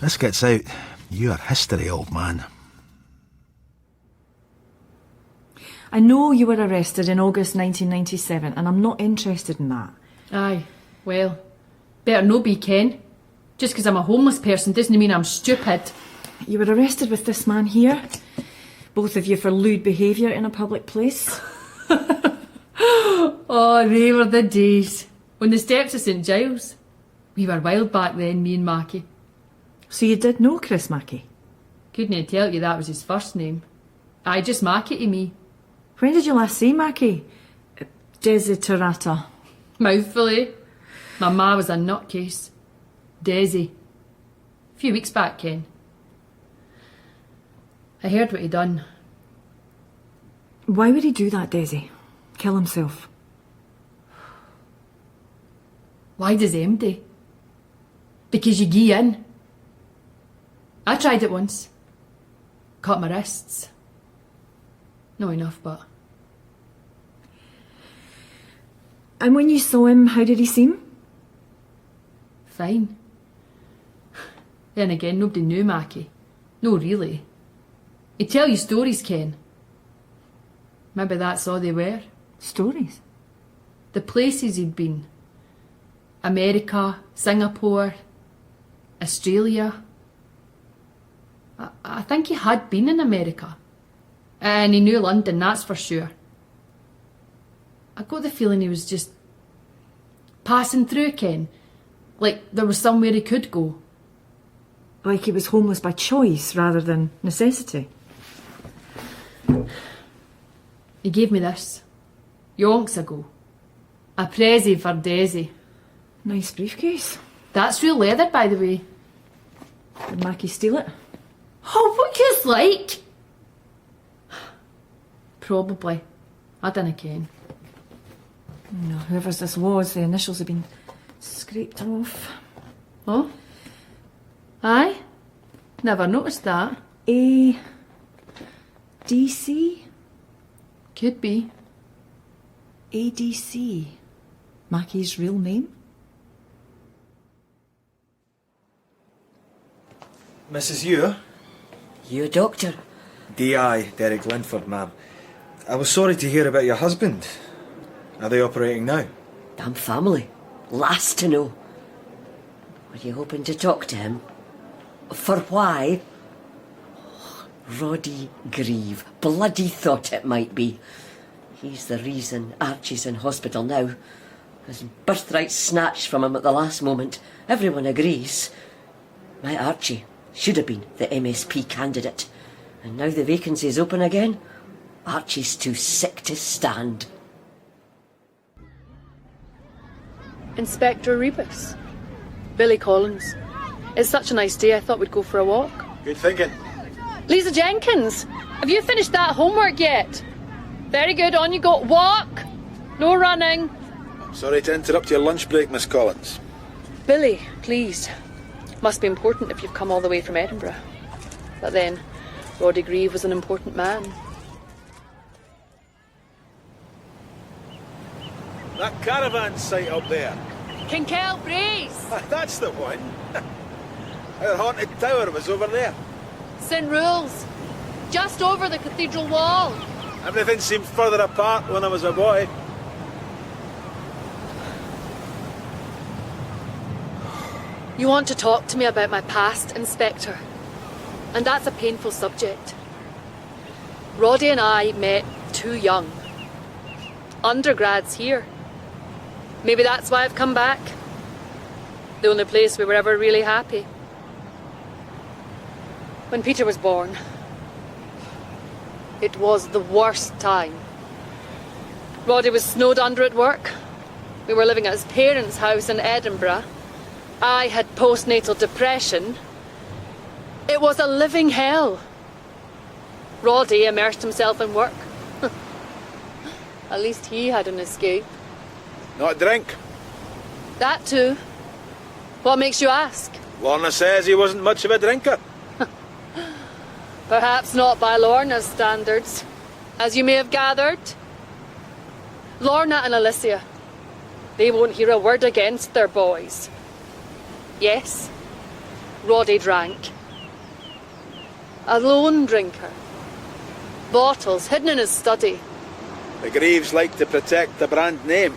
This gets out. You are history, old man. I know you were arrested in August 1997, and I'm not interested in that. Aye, well, better no be, Ken. Just because I'm a homeless person doesn't mean I'm stupid. You were arrested with this man here. Both of you for lewd behaviour in a public place. Oh, they were the days. On the steps of St Giles. We were wild back then, me and Mackie. So you did know Chris Mackie? Couldn't tell you that was his first name. I just Mackie to me. When did you last see Mackie? Desiderata. Mouthful, eh? My ma was a nutcase. Desi. A few weeks back, Ken. I heard what he done. Why would he do that, Desi? Kill himself? Why does empty? Because you gie in. I tried it once. Cut my wrists. No enough, but... And when you saw him, how did he seem? Fine. Then again, nobody knew Mackie. No, really. He'd tell you stories, Ken. Maybe that's all they were. Stories? The places he'd been. America, Singapore, Australia. I think he had been in America. And he knew London, that's for sure. I got the feeling he was just passing through, Ken. Like there was somewhere he could go. Like he was homeless by choice rather than necessity. He gave me this, yonks ago. A prezi for Daisy. Nice briefcase. That's real leather, by the way. Did Mackie steal it? Oh, what you's like? Probably. I dunno ken. No, whoever's this was, the initials have been scraped off. Oh? Aye? Never noticed that. A... DC? Could be. ADC. Mackie's real name? Mrs. Ure? You, Doctor? D.I. Derek Linford, ma'am. I was sorry to hear about your husband. Are they operating now? Damn family. Last to know. Were you hoping to talk to him? For why? Oh, Roddy Grieve. Bloody thought it might be. He's the reason Archie's in hospital now. His birthright snatched from him at the last moment. Everyone agrees. My Archie should have been the MSP candidate. And now the vacancy's open again. Archie's too sick to stand. Inspector Rebus. Billy Collins. It's such a nice day, I thought we'd go for a walk. Good thinking. Lisa Jenkins, have you finished that homework yet? Very good, on you go. Walk! No running. Sorry to interrupt your lunch break, Miss Collins. Billy, please. Must be important if you've come all the way from Edinburgh. But then, Roddy Grieve was an important man. That caravan site up there. Kinkell Braes! That's the one. Our haunted tower was over there. St Rules. Just over the cathedral wall. Everything seemed further apart when I was a boy. You want to talk to me about my past, Inspector? And that's a painful subject. Roddy and I met too young. Undergrads here. Maybe that's why I've come back. The only place we were ever really happy. When Peter was born, it was the worst time. Roddy was snowed under at work. We were living at his parents' house in Edinburgh. I had postnatal depression. It was a living hell. Roddy immersed himself in work. At least he had an escape. Not drink. That too. What makes you ask? Lorna says he wasn't much of a drinker. Perhaps not by Lorna's standards, as you may have gathered. Lorna and Alicia, they won't hear a word against their boys. Yes, Roddy drank. A lone drinker. Bottles hidden in his study. The Greaves like to protect the brand name.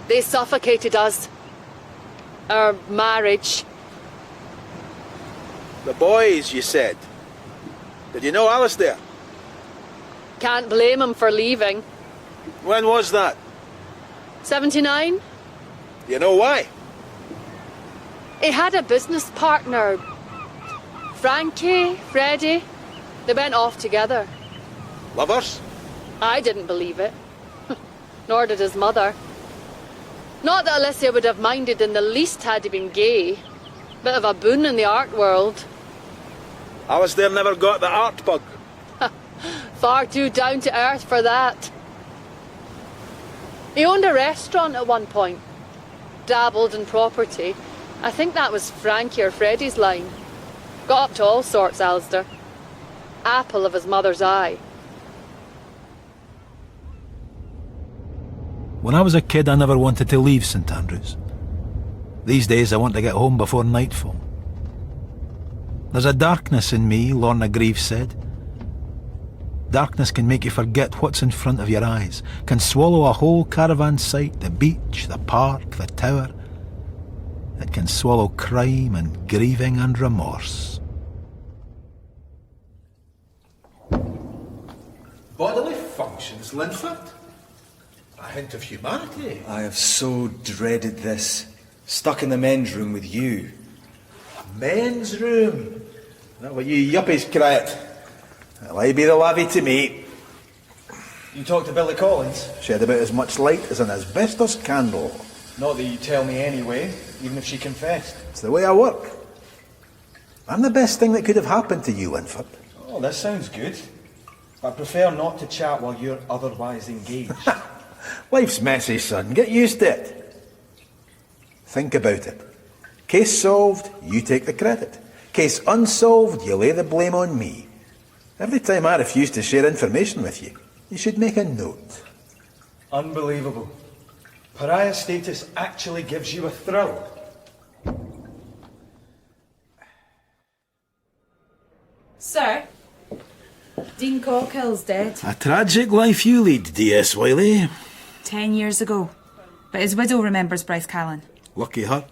They suffocated us. Our marriage. The boys, you said. Did you know Alistair? Can't blame him for leaving. When was that? 79. You know why? He had a business partner. Frankie, Freddie. They went off together. Lovers? I didn't believe it. Nor did his mother. Not that Alicia would have minded in the least had he been gay. Bit of a boon in the art world. Alistair never got the art bug. Far too down to earth for that. He owned a restaurant at one point. Dabbled in property. I think that was Frankie or Freddie's line. Got up to all sorts, Alistair. Apple of his mother's eye. When I was a kid, I never wanted to leave St Andrews. These days, I want to get home before nightfall. There's a darkness in me, Lorna Grieve said. Darkness can make you forget what's in front of your eyes, can swallow a whole caravan site, the beach, the park, the tower. It can swallow crime and grieving and remorse. Bodily functions, Linford. A hint of humanity. I have so dreaded this. Stuck in the men's room with you. Men's room. That what you yuppies cry it. Well, I be the lavvy to me. You talked to Billy Collins? Shed about as much light as an asbestos candle. Not that you tell me anyway, even if she confessed. It's the way I work. I'm the best thing that could have happened to you, Linford. Oh, this sounds good. I prefer not to chat while you're otherwise engaged. Life's messy, son. Get used to it. Think about it. Case solved, you take the credit. Case unsolved, you lay the blame on me. Every time I refuse to share information with you, you should make a note. Unbelievable. Pariah status actually gives you a thrill. Sir, Dean Cockill's dead. A tragic life you lead, D.S. Wiley. 10 years ago. But his widow remembers Bryce Callan. Lucky her.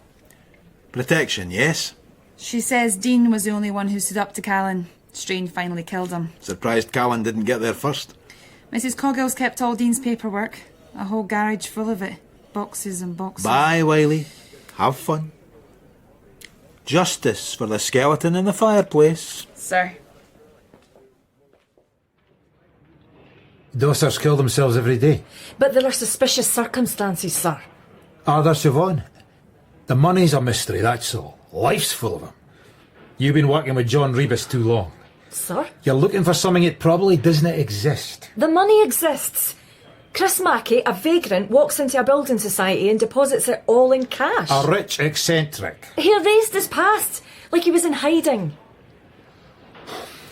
Protection, yes? She says Dean was the only one who stood up to Callan. Strain finally killed him. Surprised Callan didn't get there first. Mrs. Coggill's kept all Dean's paperwork. A whole garage full of it. Boxes and boxes. Bye, Wiley. Have fun. Justice for the skeleton in the fireplace. Sir. Doctors kill themselves every day. But there are suspicious circumstances, sir. Are there, Siobhan? The money's a mystery, that's all. Life's full of them. You've been working with John Rebus too long. Sir? You're looking for something that probably doesn't exist. The money exists. Chris Mackey, a vagrant, walks into a building society and deposits it all in cash. A rich eccentric. He erased his past, like he was in hiding.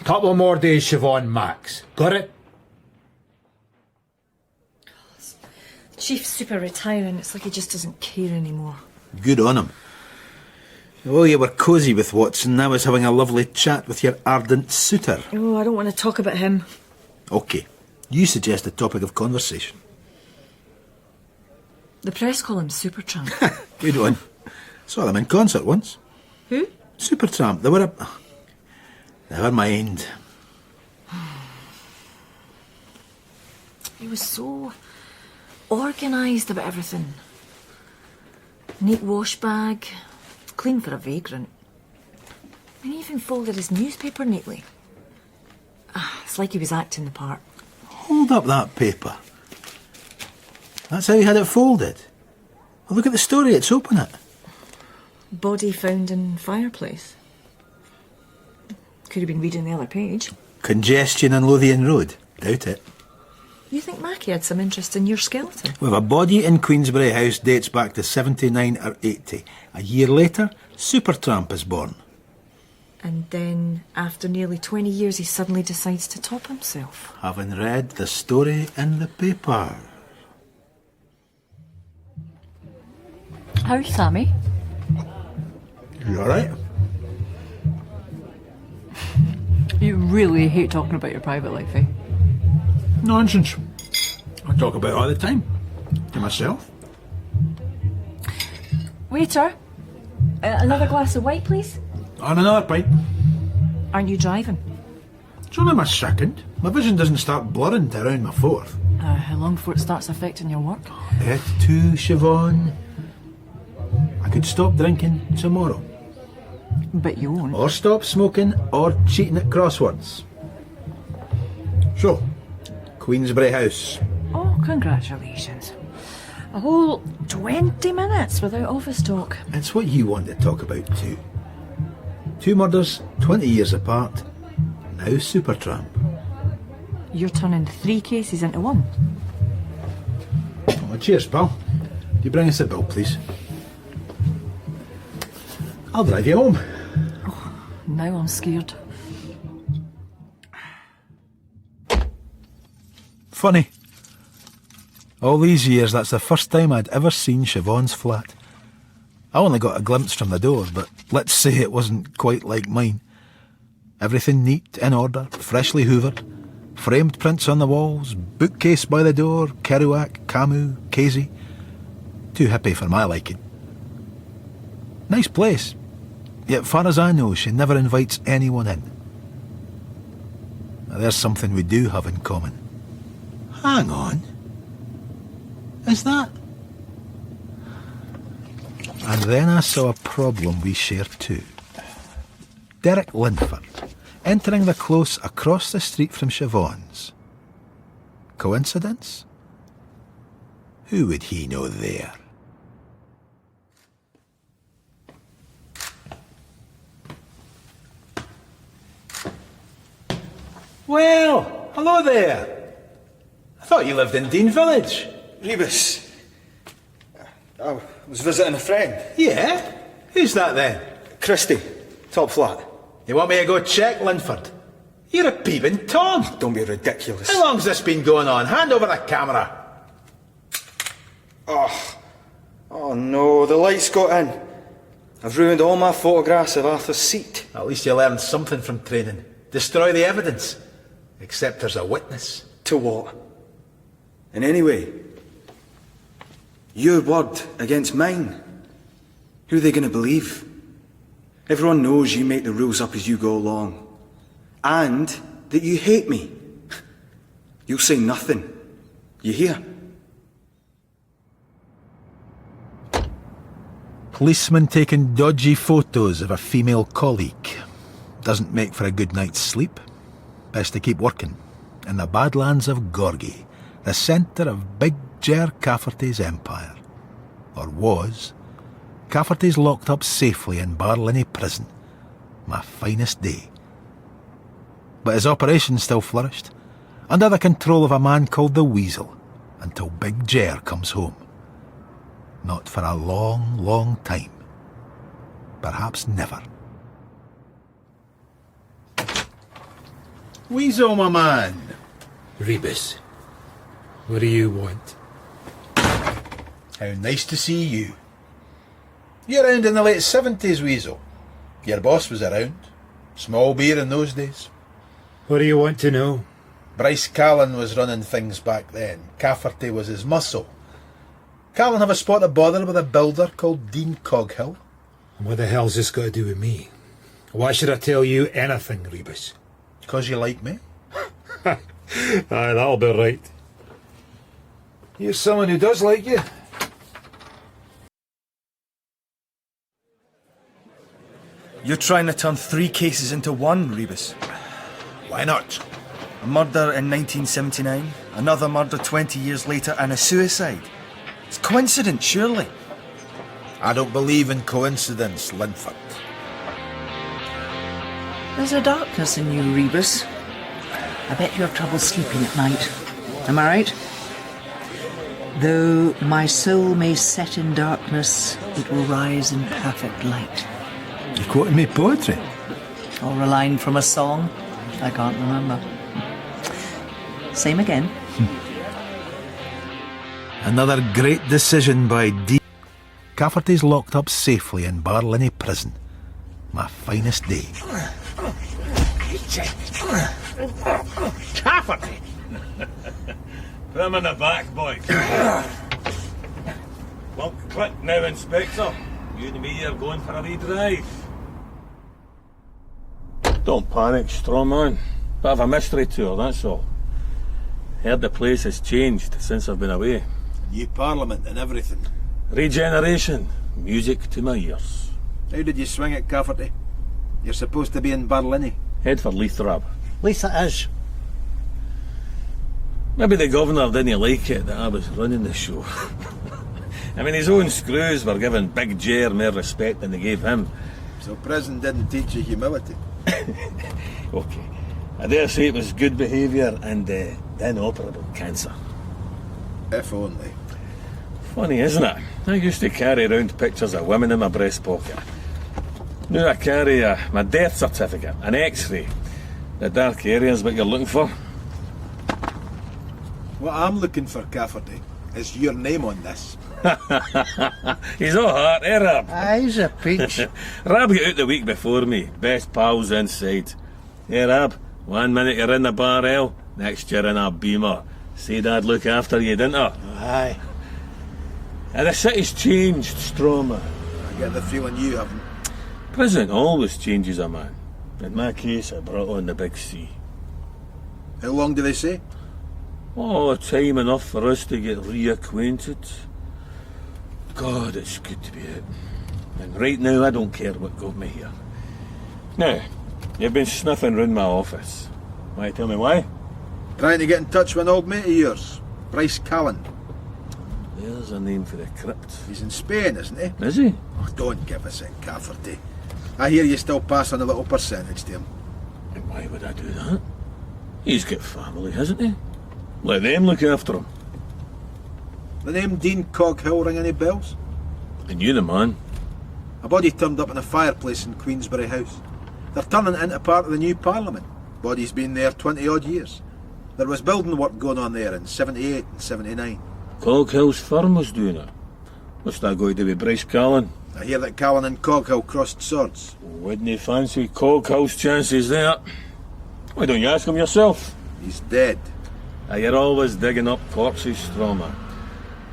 Couple more days, Siobhan, max. Got it? The chief's super retiring. It's like he just doesn't care anymore. Good on him. Oh, you were cosy with Watson. I was having a lovely chat with your ardent suitor. Oh, I don't want to talk about him. OK. You suggest a topic of conversation. The press call him Supertramp. Good one. Saw them in concert once. Who? Supertramp. They were a... Never mind. He was so organised about everything. Neat wash bag. Clean for a vagrant. And he even folded his newspaper neatly. It's like he was acting the part. Hold up that paper. That's how you had it folded. Well, look at the story, it's open it. Body found in fireplace. Could have been reading the other page. Congestion on Lothian Road. Doubt it. You think Mackey had some interest in your skeleton? With a body in Queensbury House dates back to 79 or 80. A year later, Supertramp is born. And then, after nearly 20 years, he suddenly decides to top himself. Having read the story in the paper. How's Sammy? You alright? You really hate talking about your private life, eh? Nonsense. I talk about it all the time. To myself. Waiter, another glass of white, please. On another pint. Aren't you driving? It's only my second. My vision doesn't start blurring to around my fourth. How long before it starts affecting your work? It too, Siobhan. I could stop drinking tomorrow. But you won't. Or stop smoking or cheating at crosswords. So, Queensbury House. Oh, congratulations. A whole 20 minutes without office talk. It's what you want to talk about too. 2 murders, 20 years apart. Now Supertramp. You're turning 3 cases into 1. Oh, cheers, pal. Do you bring us a bill, please? I'll drive you home. Oh, now I'm scared. Funny. All these years, that's the first time I'd ever seen Siobhan's flat. I only got a glimpse from the door, but let's say it wasn't quite like mine. Everything neat, in order, freshly hoovered. Framed prints on the walls, bookcase by the door, Kerouac, Camus, Casey. Too hippie for my liking. Nice place. Yet far as I know, she never invites anyone in. Now, there's something we do have in common. Hang on. Is that? And then I saw a problem we share too. Derek Linford, entering the close across the street from Siobhan's. Coincidence? Who would he know there? Well, hello there. I thought you lived in Dean Village. Rebus. I was visiting a friend. Yeah? Who's that then? Christie, top flat. You want me to go check, Linford? You're a peeping Tom. Don't be ridiculous. How long's this been going on? Hand over the camera. Oh no, the lights got in. I've ruined all my photographs of Arthur's seat. At least you learned something from training. Destroy the evidence. Except there's a witness. To what? And anyway, your word against mine. Who are they going to believe? Everyone knows you make the rules up as you go along. And that you hate me. You'll say nothing. You hear? Policeman taking dodgy photos of a female colleague. Doesn't make for a good night's sleep. Best to keep working. In the Badlands of Gorgie, the centre of Big Ger Cafferty's empire. Or was. Cafferty's locked up safely in Barlinnie prison. My finest day. But his operation still flourished, under the control of a man called the Weasel, until Big Ger comes home. Not for a long, long time. Perhaps never. Weasel, my man. Rebus, what do you want? How nice to see you. You're around in the late 70s, Weasel. Your boss was around. Small beer in those days. What do you want to know? Bryce Callan was running things back then. Cafferty was his muscle. Callan have a spot of bother with a builder called Dean Coghill. What the hell's this got to do with me? Why should I tell you anything, Rebus? 'Cause you like me. Aye, that'll be right. You're someone who does like you. You're trying to turn 3 cases into 1, Rebus. Why not? A murder in 1979, another murder 20 years later, and a suicide. It's coincidence, surely. I don't believe in coincidence, Linford. There's a darkness in you, Rebus. I bet you have trouble sleeping at night. Am I right? Though my soul may set in darkness, it will rise in perfect light. You're quoting me poetry. Or a line from a song. I can't remember. Same again. Another great decision by D. Cafferty's locked up safely in Barlinnie prison. My finest day. Cafferty! Put him in the back, boys. Well, quick now, Inspector. You and me are going for a wee drive. Don't panic, straw man. Bit of a mystery tour, that's all. Heard the place has changed since I've been away. New parliament and everything. Regeneration. Music to my ears. How did you swing it, Cafferty? You're supposed to be in Barlinnie. Head for Leith, Rab. Leith it is. Maybe the governor didn't like it that I was running the show. I mean, his own screws were giving Big Jer more respect than they gave him. So prison didn't teach you humility. Okay. I dare say it was good behaviour and inoperable cancer. If only. Funny, isn't it? I used to carry around pictures of women in my breast pocket. Now I carry my death certificate, an X-ray. The dark area is what you're looking for. What I'm looking for, Cafferty, is your name on this. He's all heart, eh, Rab? Aye, he's a peach. Rab got out the week before me. Best pals inside. Hey, Rab, 1 minute you're in the bar L, next you're in a beamer. Said I'd look after you, didn't I? Aye. And the city's changed, Stroma. I get the feeling you haven't. Prison always changes a man. In my case, I brought on the big C. How long do they say? Oh, time enough for us to get reacquainted. God, it's good to be out. And right now, I don't care what got me here. Now, you've been sniffing round my office. Why, tell me why? Trying to get in touch with an old mate of yours, Bryce Callan. There's a name for the crypt. He's in Spain, isn't he? Is he? Oh, don't give us it, Cafferty. I hear you still pass on a little percentage to him. And why would I do that? He's got family, hasn't he? Let them look after him. The name Dean Coghill ring any bells? And you the man. A body turned up in a fireplace in Queensberry House. They're turning it into part of the new parliament. Body's been there 20-odd years. There was building work going on there in 78 and 79. Coghill's firm was doing it. What's that going to do with Bryce Callan? I hear that Callan and Coghill crossed swords. Wouldn't you fancy Coghill's chances there? Why don't you ask him yourself? He's dead. You're always digging up corpses, Stroma.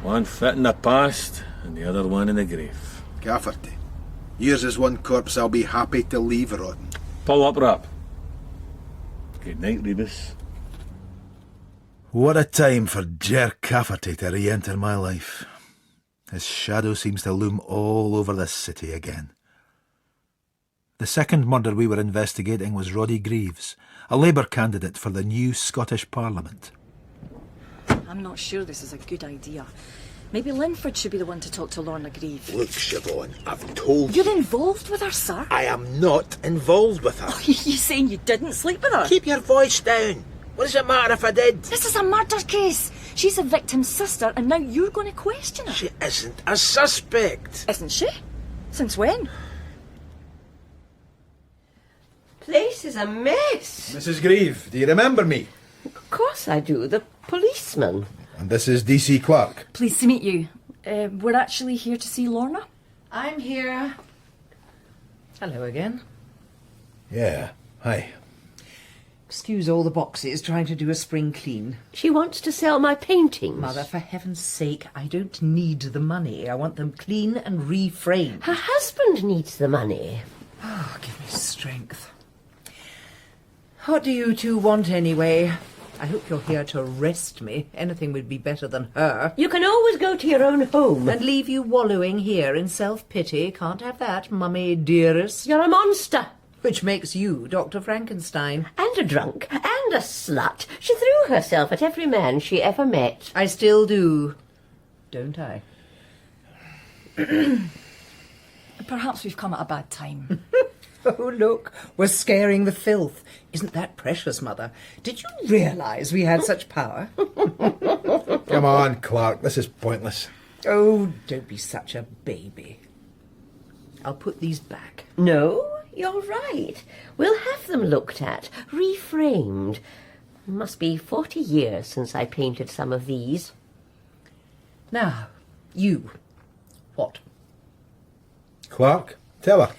One fit in the past and the other one in the grave. Cafferty, yours is one corpse I'll be happy to leave rotten. Pull up, Rap. Good night, Rebus. What a time for Jer Cafferty to re-enter my life. His shadow seems to loom all over this city again. The second murder we were investigating was Roddy Greaves, a Labour candidate for the new Scottish Parliament. I'm not sure this is a good idea. Maybe Linford should be the one to talk to Lorna Grieve. Look, Siobhan, I've told you. You're involved with her, sir? I am not involved with her. You saying you didn't sleep with her? Keep your voice down. What does it matter if I did? This is a murder case. She's a victim's sister, and now you're going to question her. She isn't a suspect. Isn't she? Since when? Place is a mess. Mrs. Grieve, do you remember me? Of course I do. The policeman. And this is DC Clark. Pleased to meet you. We're actually here to see Lorna. I'm here. Hello again. Yeah, hi. Excuse all the boxes, trying to do a spring clean. She wants to sell my paintings. Mother, for heaven's sake, I don't need the money. I want them clean and reframed. Her husband needs the money. Oh, give me strength. What do you two want anyway? I hope you're here to arrest me. Anything would be better than her. You can always go to your own home. And leave you wallowing here in self-pity. Can't have that, mummy dearest. You're a monster. Which makes you Dr. Frankenstein. And a drunk. And a slut. She threw herself at every man she ever met. I still do. Don't I? Perhaps we've come at a bad time. Oh, look, we're scaring the filth. Isn't that precious, Mother? Did you realise we had such power? Come on, Clark, this is pointless. Oh, don't be such a baby. I'll put these back. No, you're right. We'll have them looked at, reframed. Must be 40 years since I painted some of these. Now, you. What? Clark, tell her.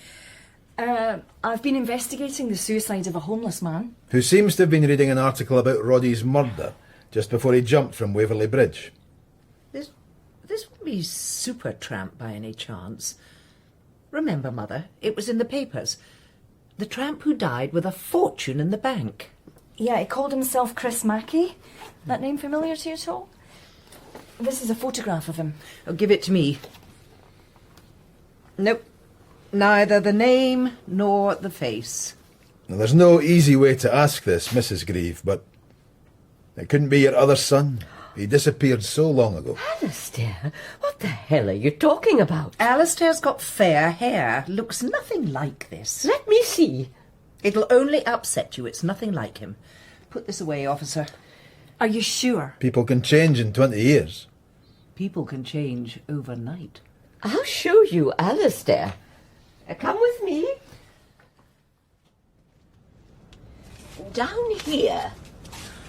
I've been investigating the suicide of a homeless man. Who seems to have been reading an article about Roddy's murder just before he jumped from Waverley Bridge. This wouldn't be Supertramp by any chance. Remember, Mother, it was in the papers. The tramp who died with a fortune in the bank. Yeah, he called himself Chris Mackey. That name familiar to you at all? This is a photograph of him. Oh, give it to me. Nope. Neither the name nor the face. Now, there's no easy way to ask this, Mrs. Grieve, but it couldn't be your other son. He disappeared so long ago. Alistair, what the hell are you talking about? Alistair's got fair hair. Looks nothing like this. Let me see. It'll only upset you. It's nothing like him. Put this away, officer. Are you sure? People can change in 20 years. People can change overnight. I'll show you, Alistair. Come with me. Down here.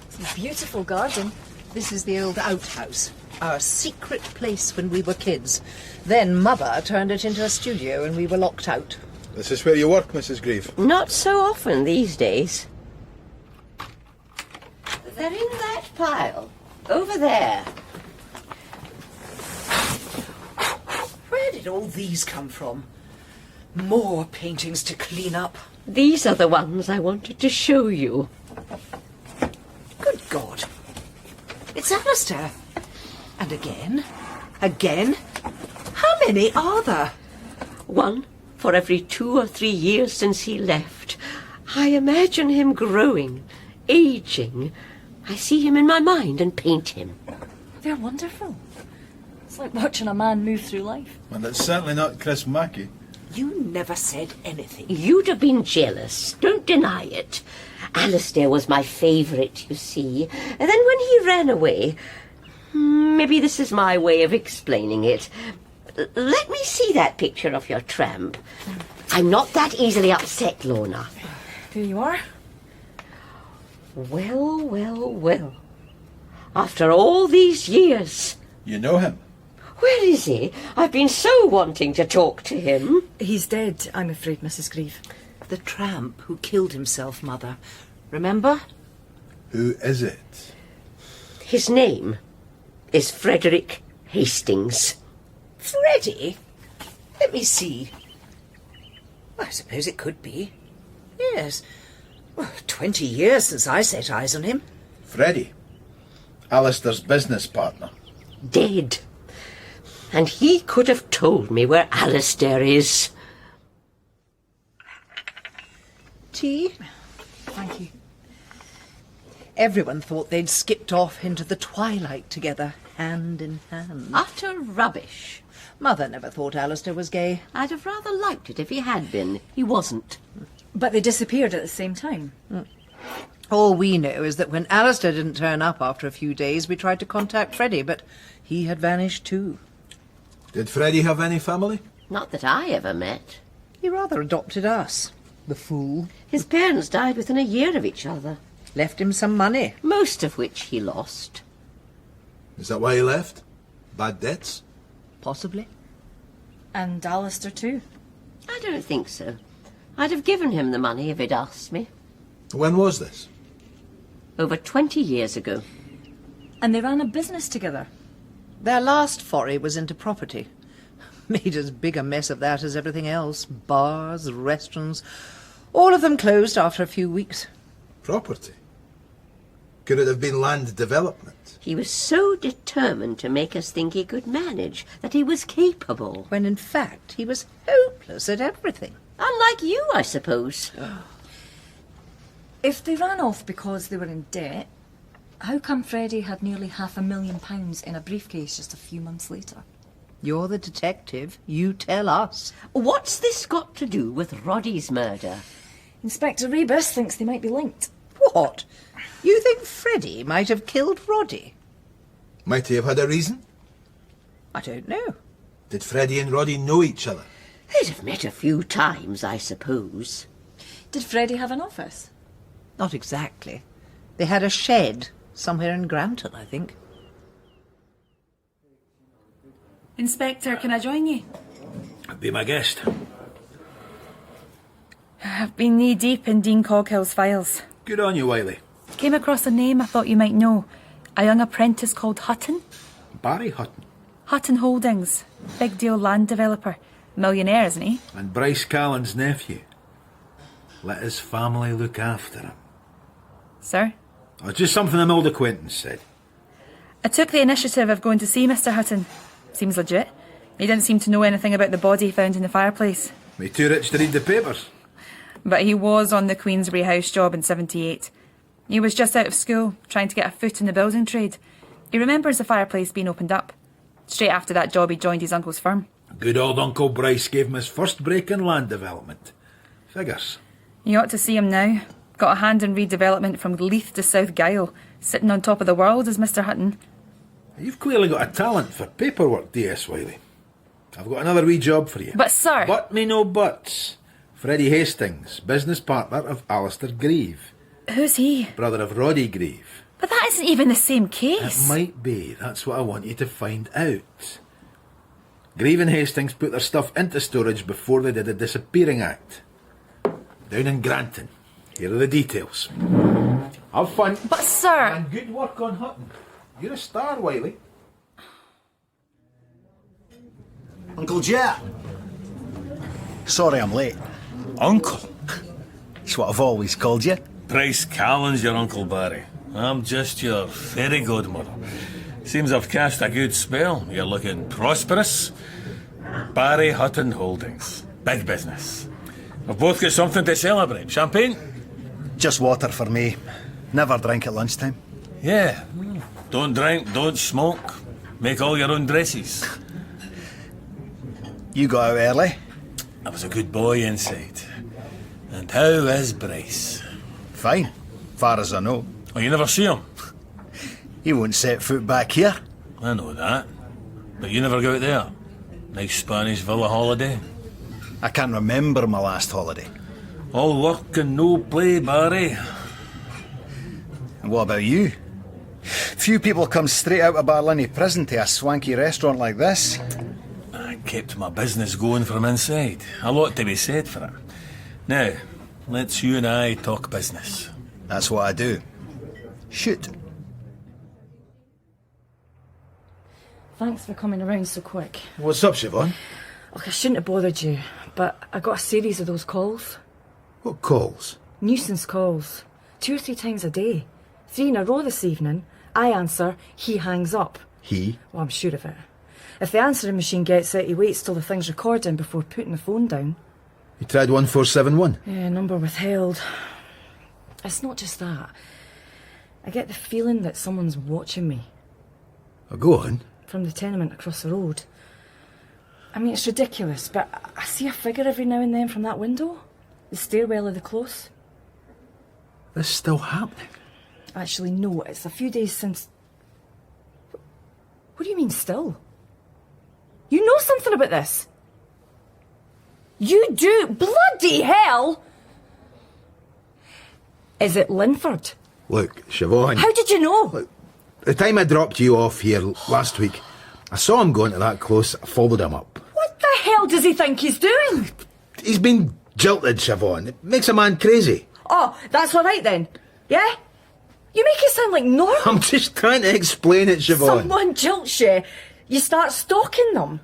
It's a beautiful garden. This is the old outhouse, our secret place when we were kids. Then Mother turned it into a studio and we were locked out. This is where you work, Mrs. Grieve. Not so often these days. They're in that pile, over there. Where did all these come from? More paintings to clean up. These are the ones I wanted to show you. Good God. It's Alistair. And again. Again. How many are there? One for every 2 or 3 years since he left. I imagine him growing, aging. I see him in my mind and paint him. They're wonderful. It's like watching a man move through life. And it's certainly not Chris Mackey. You never said anything. You'd have been jealous. Don't deny it. Alistair was my favourite, you see. And then when he ran away... Maybe this is my way of explaining it. Let me see that picture of your tramp. I'm not that easily upset, Lorna. There you are. Well, well, well. After all these years... You know him? Where is he? I've been so wanting to talk to him. He's dead, I'm afraid, Mrs. Grieve. The tramp who killed himself, Mother. Remember? Who is it? His name is Frederick Hastings. Freddie? Let me see. I suppose it could be. Yes. Well, 20 years since I set eyes on him. Freddie. Alistair's business partner. Dead. And he could have told me where Alistair is. Tea? Thank you. Everyone thought they'd skipped off into the twilight together, hand in hand. Utter rubbish. Mother never thought Alistair was gay. I'd have rather liked it if he had been. He wasn't. But they disappeared at the same time. All we know is that when Alistair didn't turn up after a few days, we tried to contact Freddie, but he had vanished too. Did Freddie have any family? Not that I ever met. He rather adopted us. The fool. His parents died within a year of each other. Left him some money. Most of which he lost. Is that why he left? Bad debts? Possibly. And Alistair too. I don't think so. I'd have given him the money if he'd asked me. When was this? Over 20 years ago. And they ran a business together. Their last foray was into property. Made as big a mess of that as everything else. Bars, restaurants, all of them closed after a few weeks. Property? Could it have been land development? He was so determined to make us think he could manage, that he was capable. When in fact he was hopeless at everything. Unlike you, I suppose. If they ran off because they were in debt, how come Freddie had nearly £500,000 in a briefcase just a few months later? You're the detective. You tell us. What's this got to do with Roddy's murder? Inspector Rebus thinks they might be linked. What? You think Freddie might have killed Roddy? Might he have had a reason? I don't know. Did Freddie and Roddy know each other? They'd have met a few times, I suppose. Did Freddie have an office? Not exactly. They had a shed somewhere in Granton, I think. Inspector, can I join you? Be my guest. I've been knee-deep in Dean Coghill's files. Good on you, Wiley. Came across a name I thought you might know. A young apprentice called Hutton. Barry Hutton. Hutton Holdings. Big deal land developer. Millionaire, isn't he? And Bryce Callan's nephew. Let his family look after him. Sir? Oh, just something an old acquaintance said. I took the initiative of going to see Mr. Hutton. Seems legit. He didn't seem to know anything about the body found in the fireplace. Me too rich to read the papers. But he was on the Queensbury House job in 78. He was just out of school, trying to get a foot in the building trade. He remembers the fireplace being opened up. Straight after that job, he joined his uncle's firm. Good old Uncle Bryce gave him his first break in land development. Figures. You ought to see him now. Got a hand in redevelopment from Leith to South Gyle. Sitting on top of the world is Mr. Hutton. You've clearly got a talent for paperwork, D.S. Wiley. I've got another wee job for you. But, sir... But me no buts. Freddie Hastings, business partner of Alistair Grieve. Who's he? Brother of Roddy Grieve. But that isn't even the same case. It might be. That's what I want you to find out. Grieve and Hastings put their stuff into storage before they did the disappearing act. Down in Granton. Here are the details. Have fun. But, sir... And good work on Hutton. You're a star, Wiley. Uncle Jet. Sorry I'm late. Uncle? It's what I've always called you. Bryce Callan's your Uncle Barry. I'm just your fairy godmother. Seems I've cast a good spell. You're looking prosperous. Barry Hutton Holdings. Big business. We've both got something to celebrate. Champagne? Just water for me. Never drink at lunchtime. Yeah. Don't drink, don't smoke. Make all your own dresses. You got out early? I was a good boy inside. And how is Bryce? Fine, far as I know. Oh, you never see him? He won't set foot back here. I know that. But you never go out there? Nice Spanish villa holiday? I can't remember my last holiday. All work and no play, Barry. And what about you? Few people come straight out of Barlinnie prison to a swanky restaurant like this. I kept my business going from inside. A lot to be said for it. Now, let's you and I talk business. That's what I do. Shoot. Thanks for coming around so quick. What's up, Siobhan? Look, I shouldn't have bothered you, but I got a series of those calls. What calls? Nuisance calls. 2 or 3 times a day. 3 in a row this evening. I answer, he hangs up. He? Well, I'm sure of it. If the answering machine gets it, he waits till the thing's recording before putting the phone down. You tried 1471? Yeah, number withheld. It's not just that. I get the feeling that someone's watching me. Oh, go on. From the tenement across the road. I mean, it's ridiculous, but I see a figure every now and then from that window. The stairwell of the close. This is still happening? Actually, no, it's a few days since... What do you mean, still? You know something about this? You do? Bloody hell! Is it Linford? Look, Siobhan... How did you know? Look, the time I dropped you off here last week, I saw him going to that close, I followed him up. What the hell does he think he's doing? He's been jilted, Siobhan. It makes a man crazy. Oh, that's all right then. Yeah? You make it sound like normal. I'm just trying to explain it, Siobhan. Someone jilts you, you start stalking them.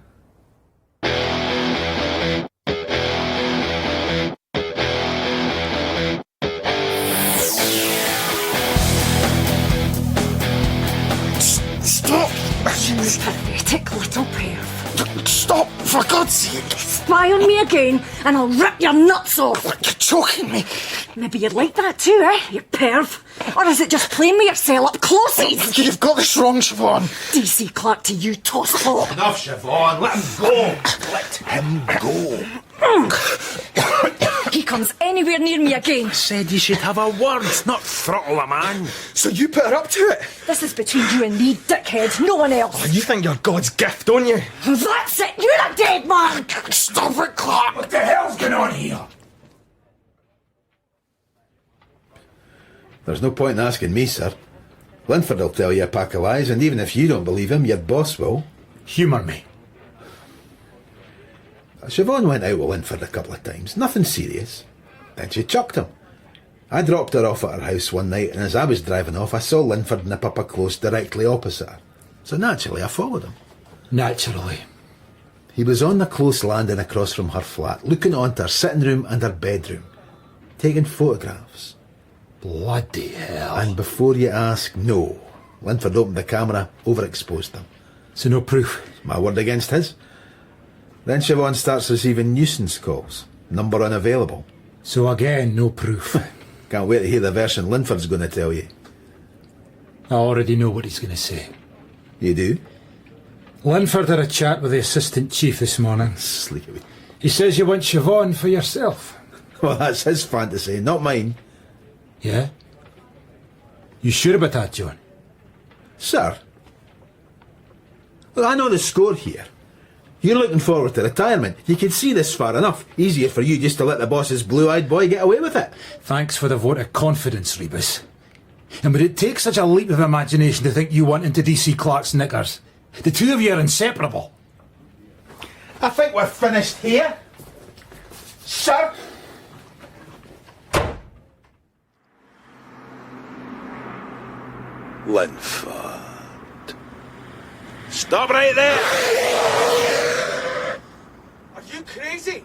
Stop! You pathetic little perv. Stop, for God's sake! Spy on me again, and I'll rip your nuts off! You're choking me! Maybe you'd like that too, eh, you perv? Or is it just playing with yourself up closes? You've got this wrong, Siobhan. DC Clark to you, tosspot. Enough, Siobhan. Let him go. Let him go. He comes anywhere near me again. I said you should have a word, not throttle a man. So you put her up to it? This is between you and me, dickhead, no one else. Oh, you think you're God's gift, don't you? That's it, you're a dead man! Stop it, Clark! What the hell's going on here? There's no point in asking me, sir. Linford will tell you a pack of lies, and even if you don't believe him, your boss will. Humour me. Siobhan went out with Linford a couple of times. Nothing serious. Then she chucked him. I dropped her off at her house one night, and as I was driving off, I saw Linford nip up a close directly opposite her. So naturally, I followed him. Naturally. He was on the close landing across from her flat, looking onto her sitting room and her bedroom, taking photographs. Bloody hell. And before you ask, no. Linford opened the camera, overexposed them. So no proof? My word against his. Then Siobhan starts receiving nuisance calls. Number unavailable. So again, no proof. Can't wait to hear the version Linford's going to tell you. I already know what he's going to say. You do? Linford had a chat with the assistant chief this morning. Sleepy. He says you want Siobhan for yourself. Well, that's his fantasy, not mine. Yeah? You sure about that, John? Sir? Well, I know the score here. You're looking forward to retirement. You can see this far enough. Easier for you just to let the boss's blue-eyed boy get away with it. Thanks for the vote of confidence, Rebus. And would it take such a leap of imagination to think you want into DC Clark's knickers? The two of you are inseparable. I think we're finished here. Sir? Linford. Stop right there! Are you crazy?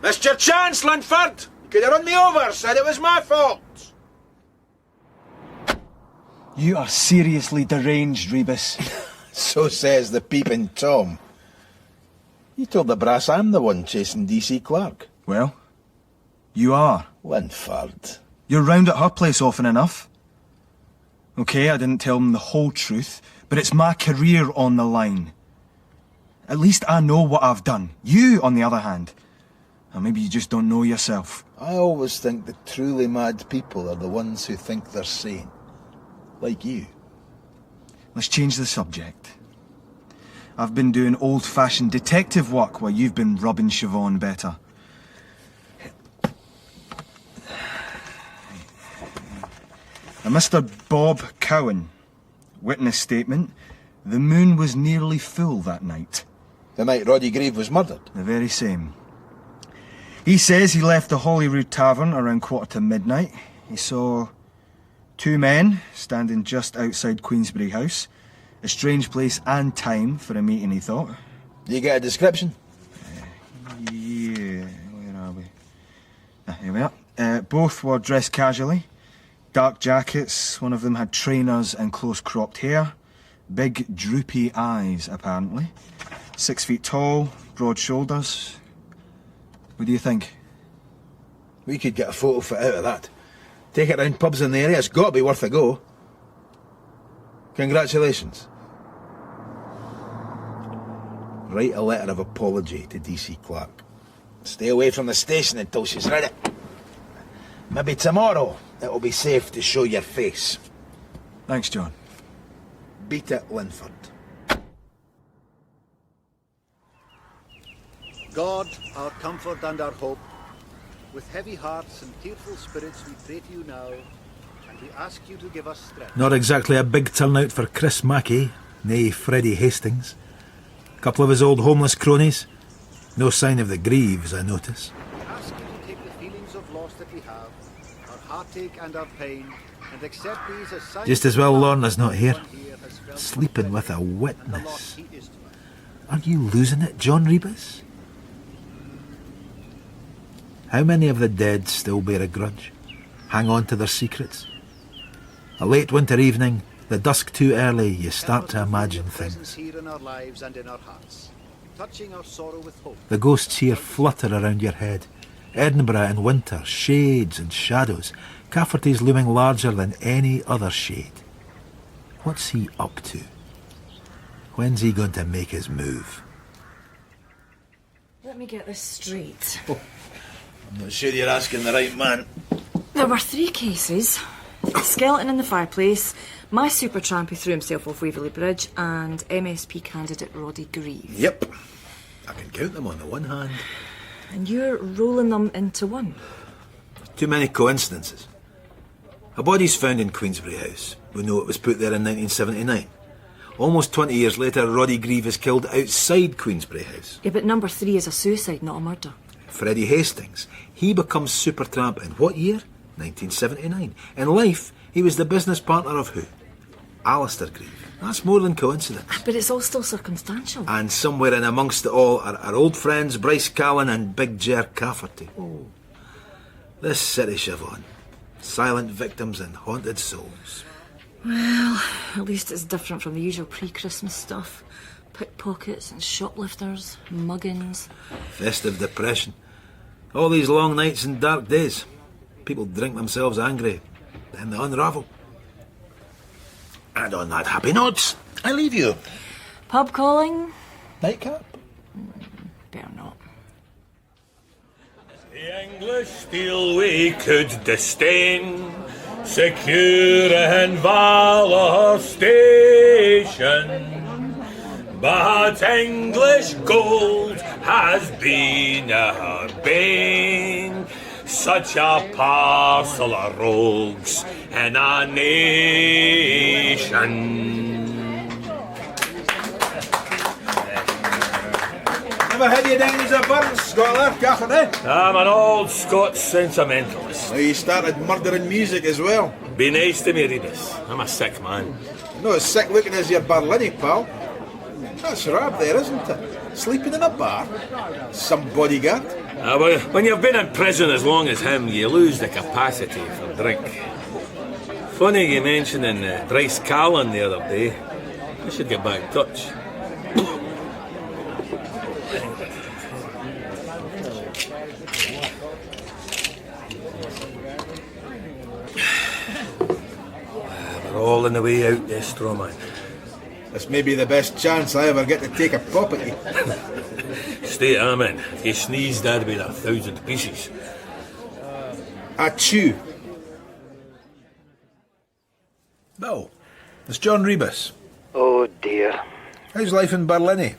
Missed your chance, Linford! You could have run me over, said it was my fault. You are seriously deranged, Rebus. So says the peeping Tom. You told the brass I'm the one chasing DC Clark. Well, you are. Linford. You're round at her place often enough. Okay, I didn't tell them the whole truth, but it's my career on the line. At least I know what I've done. You, on the other hand, or maybe you just don't know yourself. I always think the truly mad people are the ones who think they're sane. Like you. Let's change the subject. I've been doing old-fashioned detective work while you've been rubbing Siobhan better. Now, Mr. Bob Cowan. Witness statement. The moon was nearly full that night. The night Roddy Grieve was murdered? The very same. He says he left the Holyrood Tavern around midnight. He saw two men standing just outside Queensberry House. A strange place and time for a meeting, he thought. Do you get a description? Yeah, where are we? Here we are. Both were dressed casually. Dark jackets, one of them had trainers and close-cropped hair. Big, droopy eyes, apparently. 6 feet tall, broad shoulders. What do you think? We could get a photo fit out of that. Take it round pubs in the area, it's got to be worth a go. Congratulations. Write a letter of apology to DC Clark. Stay away from the station until she's read it. Maybe tomorrow it'll be safe to show your face. Thanks, John. Beat it, Linford. God, our comfort and our hope, with heavy hearts and tearful spirits we pray to you now, and we ask you to give us strength. Not exactly a big turnout for Chris Mackey, nay Freddie Hastings. Couple of his old homeless cronies. No sign of the Greaves, I notice. We ask you to take the feelings of loss that we have, our heartache and our pain, and accept these as signs. Just as well Lorna's not here. Sleeping with a witness. Are you losing it, John Rebus? How many of the dead still bear a grudge? Hang on to their secrets? A late winter evening, the dusk too early, you start to imagine things. Here in our lives and in our hearts, touching our sorrow with hope. The ghosts here flutter around your head. Edinburgh in winter, shades and shadows. Cafferty's looming larger than any other shade. What's he up to? When's he going to make his move? Let me get this straight. Oh, I'm not sure you're asking the right man. There were 3 cases. The skeleton in the fireplace, my super tramp who threw himself off Waverley Bridge, and MSP candidate Roddy Grieve. Yep. I can count them on the one hand. And you're rolling them into one. Too many coincidences. A body's found in Queensberry House. We know it was put there in 1979. Almost 20 years later, Roddy Grieve is killed outside Queensberry House. Yeah, but number 3 is a suicide, not a murder. Freddie Hastings. He becomes Supertramp in what year? 1979. In life, he was the business partner of who? Alistair Grieve. That's more than coincidence. But it's all still circumstantial. And somewhere in amongst it all are our old friends Bryce Callan and Big Jer Cafferty. Oh. This city, Siobhan. Silent victims and haunted souls. Well, at least it's different from the usual pre-Christmas stuff. Pickpockets and shoplifters, muggings. Festive depression. All these long nights and dark days. People drink themselves angry, then they unravel. And on that happy note, I leave you. Pub calling? Nightcap? Better not. The English steel we could disdain, secure in Valor Station, but English gold has been our bane. Such a parcel of rogues in a nation. Never had you down as a bird scholar, Cafferty? I'm an old Scots sentimentalist. Oh, you started murdering music as well. Be nice to me, Rebus. I'm a sick man. Not as sick looking as your Berlini, pal. That's Rab there, isn't it? Sleeping in a bar? Some bodyguard? Well, when you've been in prison as long as him, you lose the capacity for drink. Funny you mentioning Bryce Callan the other day. I should get back in touch. We're all on the way out, yes, Stroman. This may be the best chance I ever get to take a pop at you. State I'm in. If you sneeze, that'd be 1,000 pieces. Achoo. Bill, it's John Rebus. Oh dear. How's life in Berlin?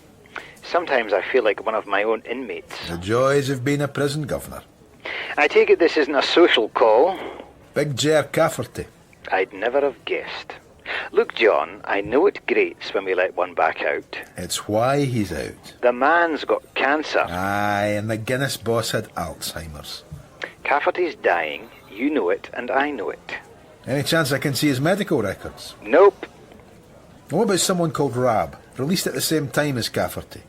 Sometimes I feel like one of my own inmates. The joys of being a prison governor. I take it this isn't a social call? Big Ger Cafferty. I'd never have guessed. Look, John, I know it grates when we let one back out. It's why he's out. The man's got cancer. Aye, and the Guinness boss had Alzheimer's. Cafferty's dying, you know it, and I know it. Any chance I can see his medical records? Nope. What about someone called Rab, released at the same time as Cafferty?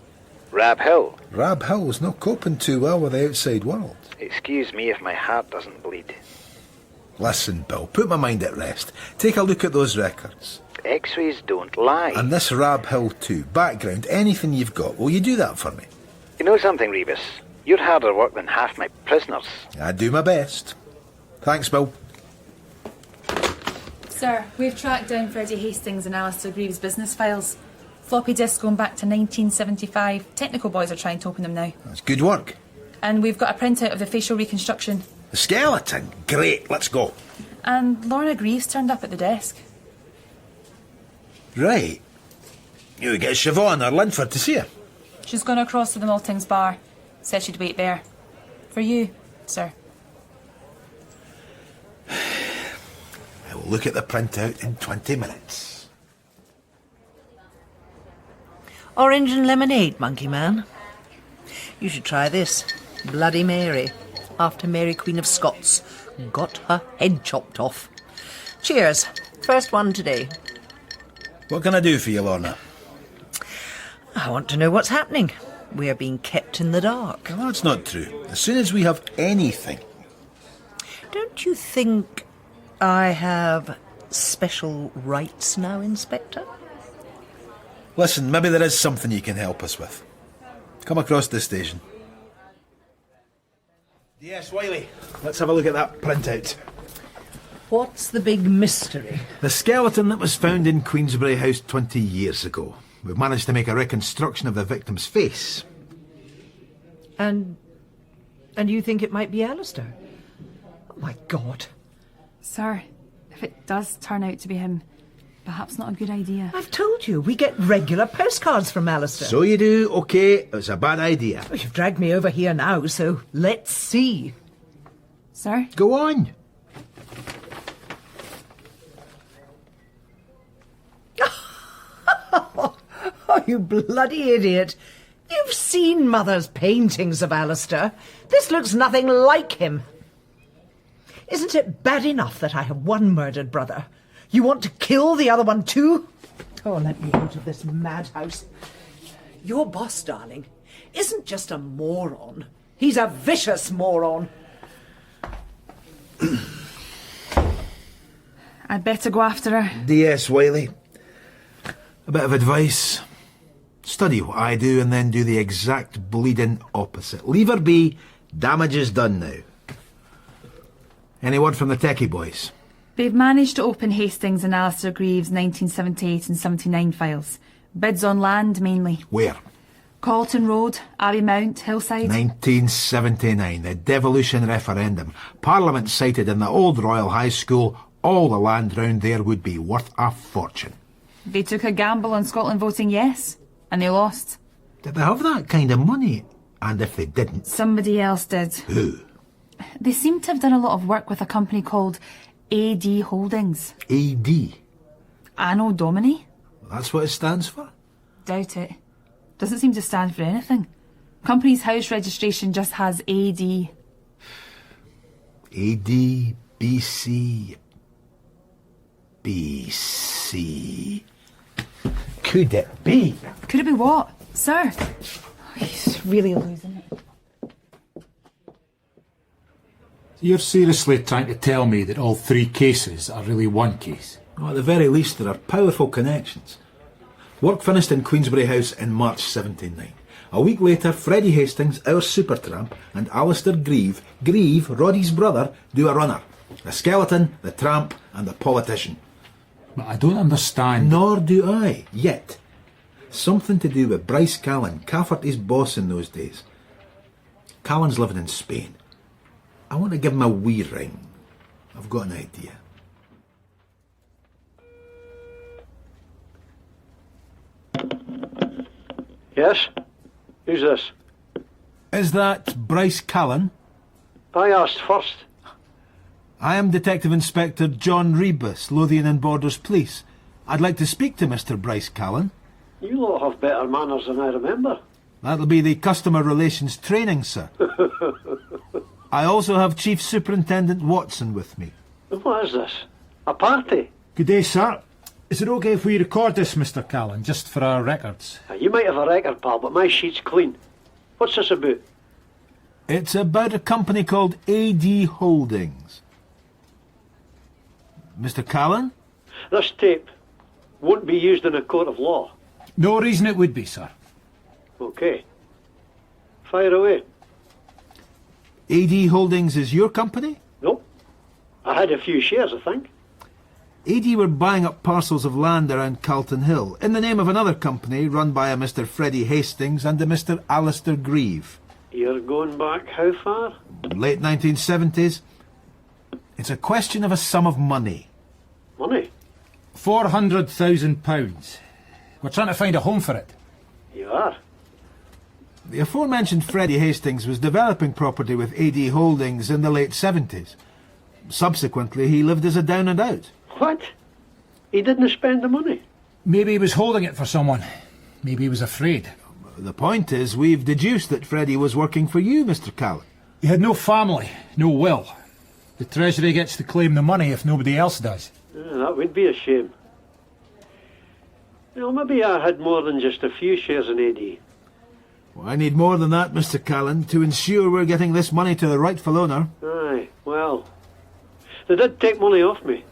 Rab Hill. Rab Hill's not coping too well with the outside world. Excuse me if my heart doesn't bleed. Listen, Bill, put my mind at rest. Take a look at those records. X-rays don't lie. And this Rab Hill too. Background, anything you've got. Will you do that for me? You know something, Rebus? You're harder work than half my prisoners. I do my best. Thanks, Bill. Sir, we've tracked down Freddie Hastings and Alistair Greaves' business files. Floppy disks going back to 1975. Technical boys are trying to open them now. That's good work. And we've got a printout of the facial reconstruction. The skeleton? Great, let's go. And Lorna Greaves turned up at the desk. Right. You get Siobhan or Linford to see her. She's gone across to the Maltings bar. Said she'd wait there. For you, sir. I will look at the printout in 20 minutes. Orange and lemonade, monkey man. You should try this. Bloody Mary. After Mary Queen of Scots got her head chopped off. Cheers. First one today. What can I do for you, Lorna? I want to know what's happening. We are being kept in the dark. Well, that's not true. As soon as we have anything... Don't you think I have special rights now, Inspector? Listen, maybe there is something you can help us with. Come across the station. Yes, Wiley. Let's have a look at that printout. What's the big mystery? The skeleton that was found in Queensberry House 20 years ago. We've managed to make a reconstruction of the victim's face. And you think it might be Alistair? Oh, my God. Sir, if it does turn out to be him, perhaps not a good idea. I've told you, we get regular postcards from Alistair. So you do, OK. It's a bad idea. Well, you've dragged me over here now, so let's see. Sir? Go on. Oh, you bloody idiot. You've seen Mother's paintings of Alistair. This looks nothing like him. Isn't it bad enough that I have one murdered brother? You want to kill the other one too? Oh, let me out of this madhouse. Your boss, darling, isn't just a moron. He's a vicious moron. I'd better go after her. DS Wiley. A bit of advice. Study what I do and then do the exact bleeding opposite. Leave her be. Damage is done now. Any word from the techie boys? They've managed to open Hastings and Alistair Greaves' 1978 and 79 files. Bids on land, mainly. Where? Calton Road, Abbey Mount, Hillside. 1979, the devolution referendum. Parliament cited in the old Royal High School, all the land round there would be worth a fortune. They took a gamble on Scotland voting yes, and they lost. Did they have that kind of money? And if they didn't? Somebody else did. Who? They seem to have done a lot of work with a company called AD Holdings. AD? Anno Domini? That's what it stands for? Doubt it. Doesn't seem to stand for anything. Company's house registration just has AD. AD, BC... BC... Could it be? Could it be what? Sir? He's really losing it. You're seriously trying to tell me that all three cases are really one case? Well, at the very least, there are powerful connections. Work finished in Queensberry House in March 79. A week later, Freddie Hastings, our super tramp, and Alistair Grieve, Roddy's brother, do a runner. The skeleton, the tramp, and the politician. But I don't understand. Nor do I, yet. Something to do with Bryce Callan, Cafferty's boss in those days. Callan's living in Spain. I want to give him a wee ring. I've got an idea. Yes? Who's this? Is that Bryce Callan? I asked first. I am Detective Inspector John Rebus, Lothian and Borders Police. I'd like to speak to Mr. Bryce Callan. You lot have better manners than I remember. That'll be the Customer Relations Training, sir. I also have Chief Superintendent Watson with me. What is this? A party? Good day, sir. Is it okay if we record this, Mr. Callan, just for our records? You might have a record, pal, but my sheet's clean. What's this about? It's about a company called AD Holdings. Mr. Callan? This tape won't be used in a court of law. No reason it would be, sir. Okay. Fire away. AD Holdings is your company? Nope. I had a few shares, I think. AD were buying up parcels of land around Calton Hill in the name of another company run by a Mr. Freddie Hastings and a Mr. Alistair Grieve. You're going back how far? Late 1970s. It's a question of a sum of money. Money? £400,000. We're trying to find a home for it. You are? The aforementioned Freddie Hastings was developing property with AD Holdings in the late 70s. Subsequently, he lived as a down and out. What? He didn't spend the money? Maybe he was holding it for someone. Maybe he was afraid. The point is, we've deduced that Freddie was working for you, Mr. Callan. He had no family, no will. The Treasury gets to claim the money if nobody else does. That would be a shame. Well, maybe I had more than just a few shares in AD. Well, I need more than that, Mr. Callan, to ensure we're getting this money to the rightful owner. Aye, well, they did take money off me.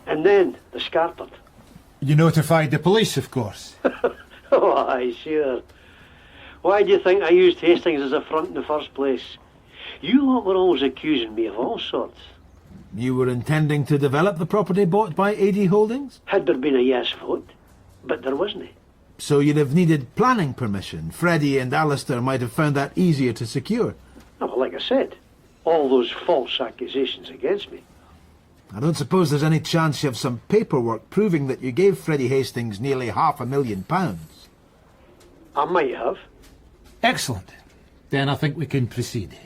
And then they scarpered. You notified the police, of course. Oh, aye, sure. Why do you think I used Hastings as a front in the first place? You lot were always accusing me of all sorts. You were intending to develop the property bought by AD Holdings? Had there been a yes vote, but there wasn't. So you'd have needed planning permission. Freddie and Alistair might have found that easier to secure. Oh, well, like I said, all those false accusations against me. I don't suppose there's any chance you have some paperwork proving that you gave Freddie Hastings nearly £500,000. I might have. Excellent. Then I think we can proceed.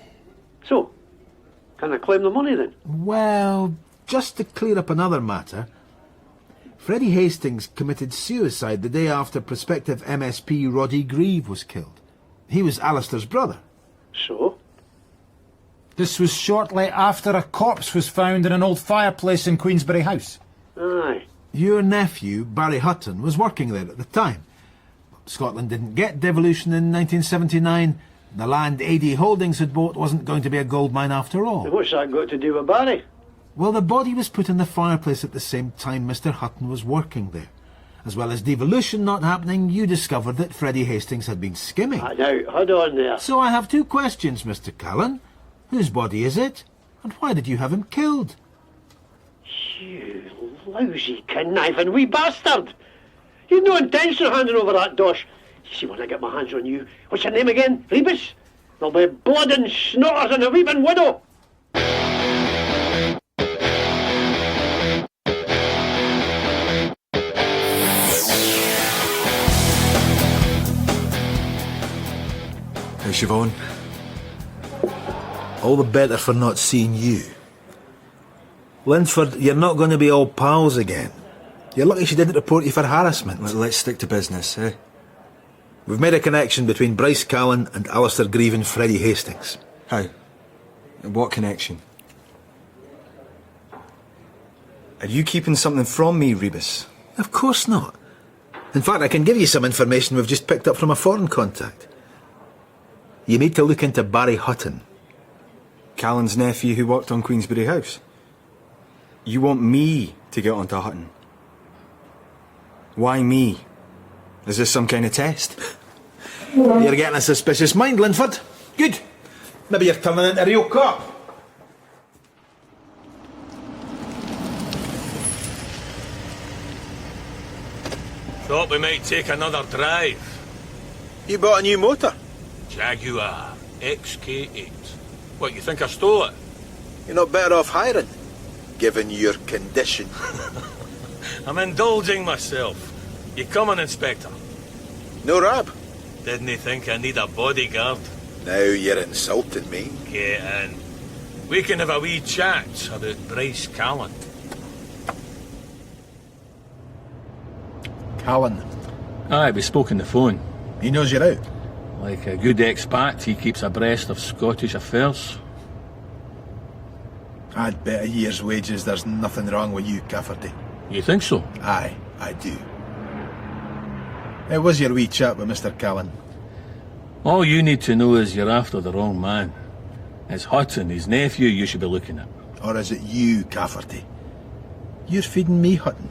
So, can I claim the money then? Well, just to clear up another matter, Freddie Hastings committed suicide the day after prospective MSP Roddy Grieve was killed. He was Alistair's brother. So? This was shortly after a corpse was found in an old fireplace in Queensberry House. Aye. Your nephew, Barry Hutton, was working there at the time. Scotland didn't get devolution in 1979. The land AD Holdings had bought wasn't going to be a gold mine after all. What's that got to do with Barry? Well, the body was put in the fireplace at the same time Mr. Hutton was working there. As well as devolution not happening, you discovered that Freddie Hastings had been skimming. Now, hold on there. So I have two questions, Mr. Callan. Whose body is it? And why did you have him killed? You lousy conniving wee bastard! You'd no intention of handing over that dosh. You see, when I get my hands on you, what's your name again? Rebus? There'll be blood and snotters and a weeping widow. Hey, Siobhan. All the better for not seeing you. Linford, you're not going to be all pals again. You're lucky she didn't report you for harassment. Let's stick to business, eh? We've made a connection between Bryce Callan and Alistair Grieve and Freddie Hastings. How? What connection? Are you keeping something from me, Rebus? Of course not. In fact, I can give you some information we've just picked up from a foreign contact. You need to look into Barry Hutton. Callan's nephew who worked on Queensberry House. You want me to get onto Hutton? Why me? Is this some kind of test? You're getting a suspicious mind, Linford. Good. Maybe you're turning into a real cop. Thought we might take another drive. You bought a new motor? Jaguar XK8. What, you think I stole it? You're not better off hiring, given your condition. I'm indulging myself. You coming, Inspector? No rab. Didn't he think I need a bodyguard? Now you're insulting me. Get in. We can have a wee chat about Bryce Callan. Callan. Aye, we spoke on the phone. He knows you're out. Like a good expat, he keeps abreast of Scottish affairs. I'd bet a year's wages there's nothing wrong with you, Cafferty. You think so? Aye, I do. How was your wee chat with Mr. Callan? All you need to know is you're after the wrong man. It's Hutton, his nephew, you should be looking at. Or is it you, Cafferty? You're feeding me Hutton.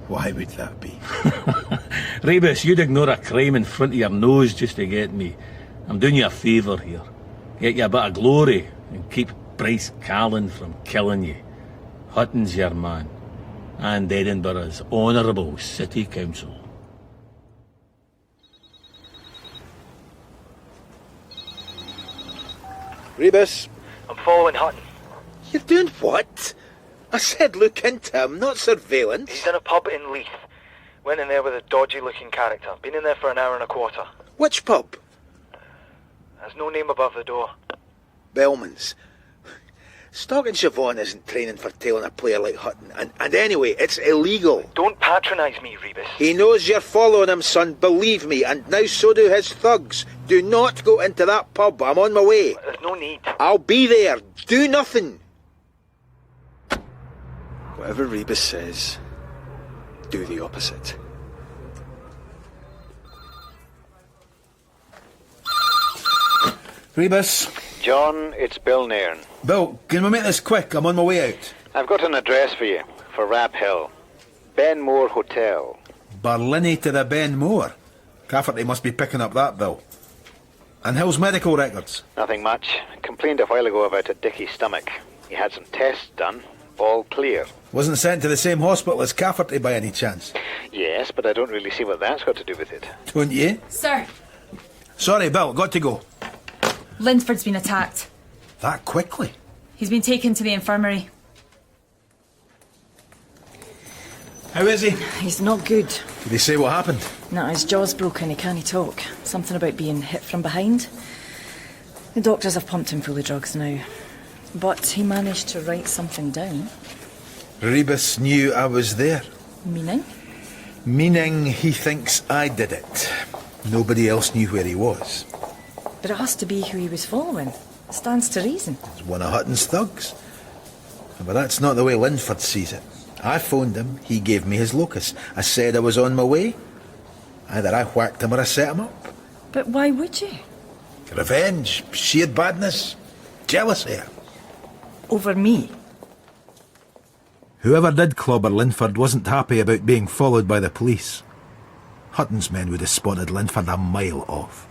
Why would that be? Rebus, you'd ignore a crime in front of your nose just to get me. I'm doing you a favour here. Get you a bit of glory and keep Bryce Callan from killing you. Hutton's your man. And Edinburgh's honourable city council. Rebus. I'm following Hutton. You're doing what? I said look into him, not surveillance. He's in a pub in Leith. Went in there with a dodgy-looking character. Been in there for an hour and a quarter. Which pub? There's no name above the door. Bellman's. Stalking Siobhan isn't training for tailing a player like Hutton. And anyway, it's illegal. Don't patronise me, Rebus. He knows you're following him, son, believe me, and now so do his thugs. Do not go into that pub. I'm on my way. There's no need. I'll be there. Do nothing. Whatever Rebus says, do the opposite. Rebus. John, it's Bill Nairn. Bill, can we make this quick? I'm on my way out. I've got an address for you, for Rap Hill. Ben Moore Hotel. Barlinnie to the Ben Moore. Cafferty must be picking up that bill. And Hill's medical records? Nothing much. Complained a while ago about a dicky stomach. He had some tests done. All clear. Wasn't sent to the same hospital as Cafferty by any chance? Yes, but I don't really see what that's got to do with it. Don't you? Sir, Sorry, Bill, got to go. Linford's been attacked. That quickly? He's been taken to the infirmary. How is he? He's not good. Did he say what happened? No, his jaw's broken, he can't talk. Something about being hit from behind. The doctors have pumped him full of drugs now. But he managed to write something down. Rebus knew I was there. Meaning? Meaning he thinks I did it. Nobody else knew where he was. But it has to be who he was following. Stands to reason. It's one of Hutton's thugs. But that's not the way Linford sees it. I phoned him, he gave me his locus. I said I was on my way. Either I whacked him or I set him up. But why would you? Revenge, sheer badness, jealousy. Over me? Whoever did clobber Linford wasn't happy about being followed by the police. Hutton's men would have spotted Linford a mile off.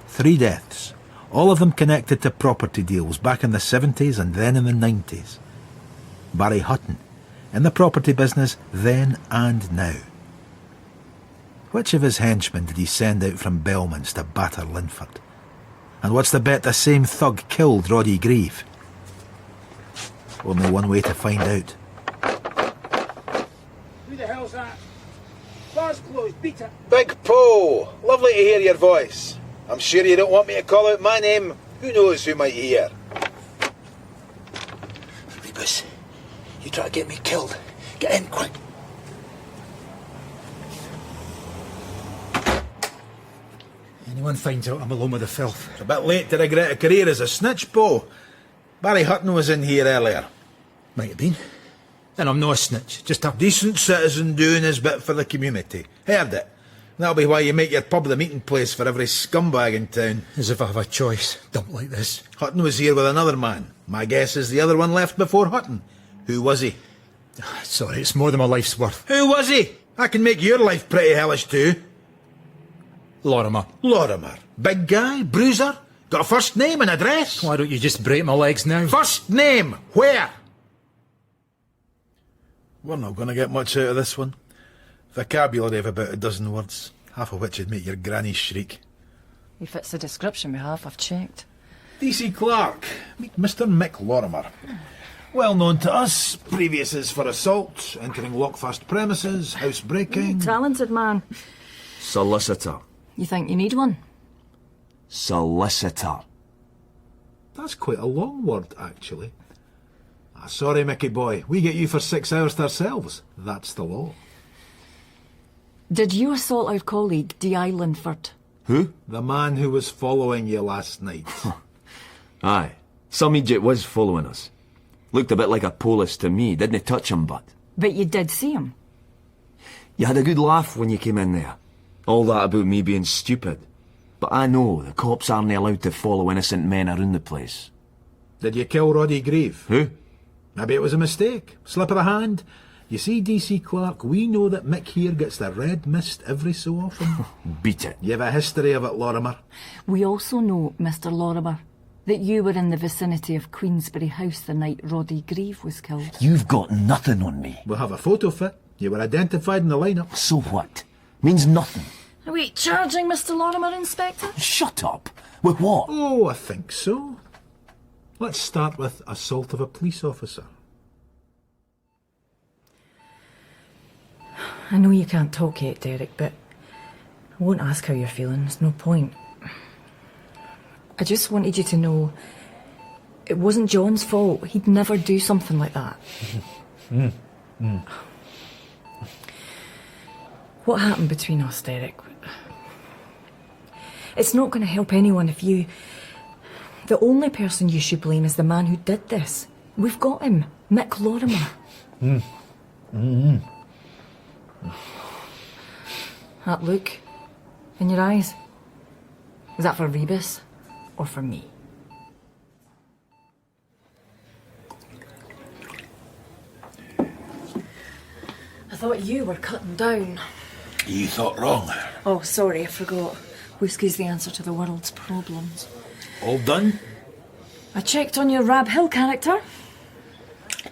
3 deaths, all of them connected to property deals back in the 70s and then in the 90s. Barry Hutton, in the property business then and now. Which of his henchmen did he send out from Belmans to batter Linford? And what's the bet the same thug killed Roddy Grieve? Only one way to find out. Who the hell's that? Bar's closed, beat it. Big Poe, lovely to hear your voice. I'm sure you don't want me to call out my name. Who knows who might hear? Rebus, you try to get me killed. Get in, quick. Anyone finds out I'm alone with the filth. It's a bit late to regret a career as a snitch, Poe. Barry Hutton was in here earlier. Might have been. And I'm not a snitch, just a decent citizen doing his bit for the community. Heard it. That'll be why you make your pub the meeting place for every scumbag in town. As if I have a choice. Dump like this. Hutton was here with another man. My guess is the other one left before Hutton. Who was he? Sorry, it's more than my life's worth. Who was he? I can make your life pretty hellish too. Lorimer. Lorimer. Big guy? Bruiser? Got a first name and address? Why don't you just break my legs now? First name? Where? We're not going to get much out of this one. Vocabulary of about a dozen words, half of which would make your granny shriek. He fits the description we have, I've checked. DC Clark. Meet Mr. Mick Lorimer. Well known to us. Previous is for assault, entering lockfast premises, housebreaking. Talented man. Solicitor. You think you need one? Solicitor. That's quite a long word, actually. Sorry, Mickey boy. We get you for 6 hours to ourselves. That's the law. Did you assault our colleague, D.I. Linford? Who? The man who was following you last night. Aye. Some idiot was following us. Looked a bit like a police to me, didn't touch him, but... But you did see him? You had a good laugh when you came in there. All that about me being stupid. But I know the cops aren't allowed to follow innocent men around the place. Did you kill Roddy Grieve? Who? Maybe it was a mistake. Slip of the hand. You see, DC Clark, we know that Mick here gets the red mist every so often. Beat it. You have a history of it, Lorimer. We also know, Mr. Lorimer, that you were in the vicinity of Queensberry House the night Roddy Grieve was killed. You've got nothing on me. We'll have a photo fit. You were identified in the lineup. So what? Means nothing. Are we charging Mr. Lorimer, Inspector? Shut up. With what? Oh, I think so. Let's start with assault of a police officer. I know you can't talk yet, Derek, but I won't ask how you're feeling. There's no point. I just wanted you to know it wasn't John's fault. He'd never do something like that. What happened between us, Derek? It's not going to help anyone if you... The only person you should blame is the man who did this. We've got him, Mick Lorimer. That look in your eyes, is that for Rebus or for me? I thought you were cutting down. You thought wrong. Oh, sorry, I forgot. Whiskey's the answer to the world's problems. All done? I checked on your Rab Hill character.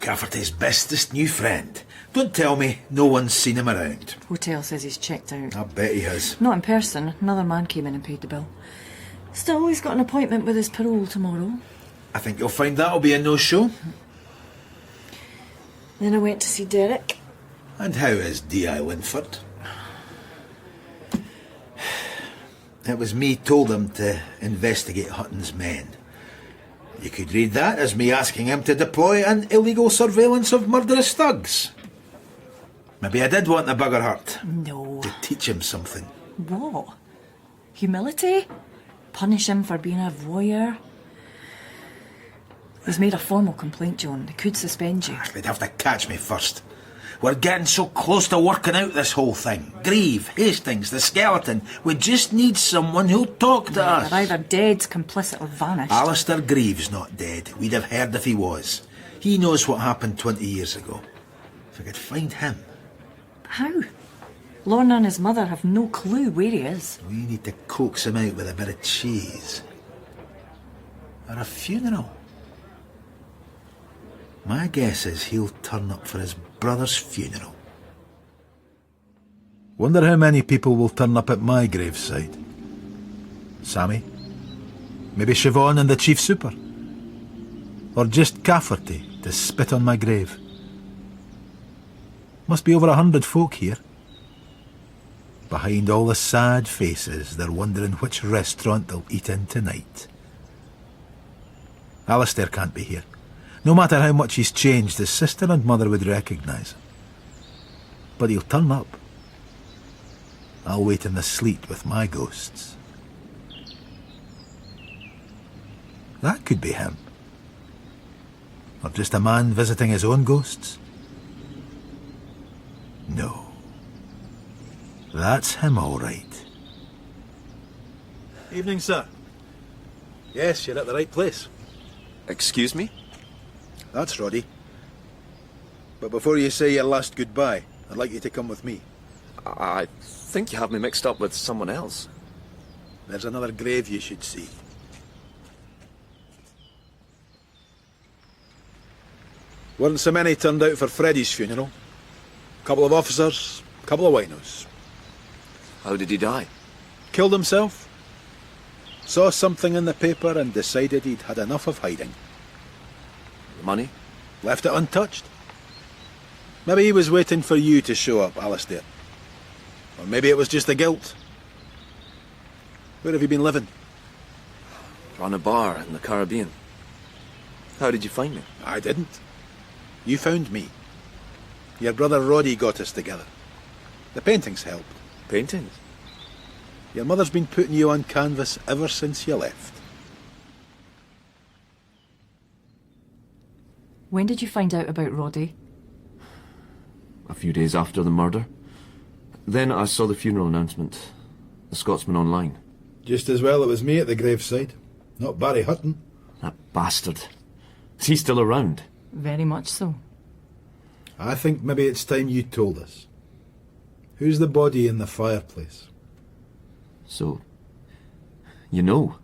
Cafferty's bestest new friend. Don't tell me no one's seen him around. Hotel says he's checked out. I bet he has. Not in person. Another man came in and paid the bill. Still, he's got an appointment with his parole tomorrow. I think you'll find that'll be a no-show. Then I went to see Derek. And how is D.I. Linford? It was me told him to investigate Hutton's men. You could read that as me asking him to deploy an illegal surveillance of murderous thugs. Maybe I did want the bugger hurt. No. To teach him something. What? Humility? Punish him for being a voyeur? He's made a formal complaint, John. They could suspend you. They'd have to catch me first. We're getting so close to working out this whole thing. Grieve, Hastings, the skeleton. We just need someone who'll talk to us. They're either dead, complicit or vanished. Alistair Grieve's not dead. We'd have heard if he was. He knows what happened 20 years ago. If I could find him. How? Lorna and his mother have no clue where he is. We need to coax him out with a bit of cheese. Or a funeral. My guess is he'll turn up for his brother's funeral. Wonder how many people will turn up at my graveside. Sammy? Maybe Siobhan and the Chief Super? Or just Cafferty to spit on my grave? Must be over 100 folk here. Behind all the sad faces, they're wondering which restaurant they'll eat in tonight. Alistair can't be here. No matter how much he's changed, his sister and mother would recognise him. But he'll turn up. I'll wait in the sleet with my ghosts. That could be him. Or just a man visiting his own ghosts? No. That's him, all right. Evening, sir. Yes, you're at the right place. Excuse me? That's Roddy. But before you say your last goodbye, I'd like you to come with me. I think you have me mixed up with someone else. There's another grave you should see. Weren't so many turned out for Freddie's funeral. Couple of officers, couple of winos. How did he die? Killed himself. Saw something in the paper and decided he'd had enough of hiding. Money? Left it untouched. Maybe he was waiting for you to show up, Alistair. Or maybe it was just the guilt. Where have you been living? Ran a bar in the Caribbean. How did you find me? I didn't. You found me. Your brother Roddy got us together. The paintings helped. Paintings? Your mother's been putting you on canvas ever since you left. When did you find out about Roddy? A few days after the murder. Then I saw the funeral announcement. The Scotsman online. Just as well it was me at the graveside, not Barry Hutton. That bastard. Is he still around? Very much so. I think maybe it's time you told us. Who's the body in the fireplace? So, you know.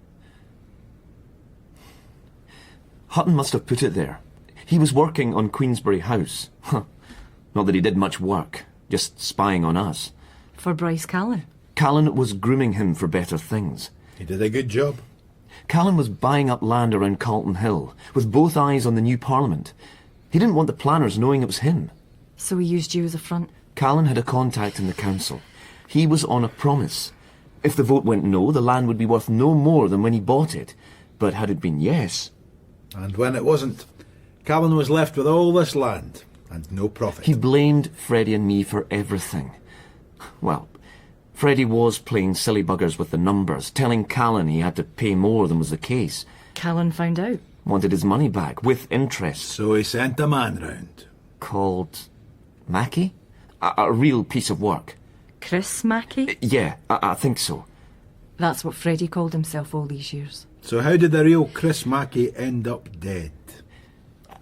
Hutton must have put it there. He was working on Queensberry House. Not that he did much work, just spying on us. For Bryce Callan? Callan was grooming him for better things. He did a good job. Callan was buying up land around Carlton Hill, with both eyes on the new Parliament. He didn't want the planners knowing it was him. So he used you as a front? Callan had a contact in the council. He was on a promise. If the vote went no, the land would be worth no more than when he bought it. But had it been yes... And when it wasn't, Callan was left with all this land and no profit. He blamed Freddie and me for everything. Well, Freddie was playing silly buggers with the numbers, telling Callan he had to pay more than was the case. Callan found out. Wanted his money back, with interest. So he sent a man round. Called... Mackie? A real piece of work. Chris Mackie? Yeah, I think so. That's what Freddie called himself all these years. So how did the real Chris Mackie end up dead?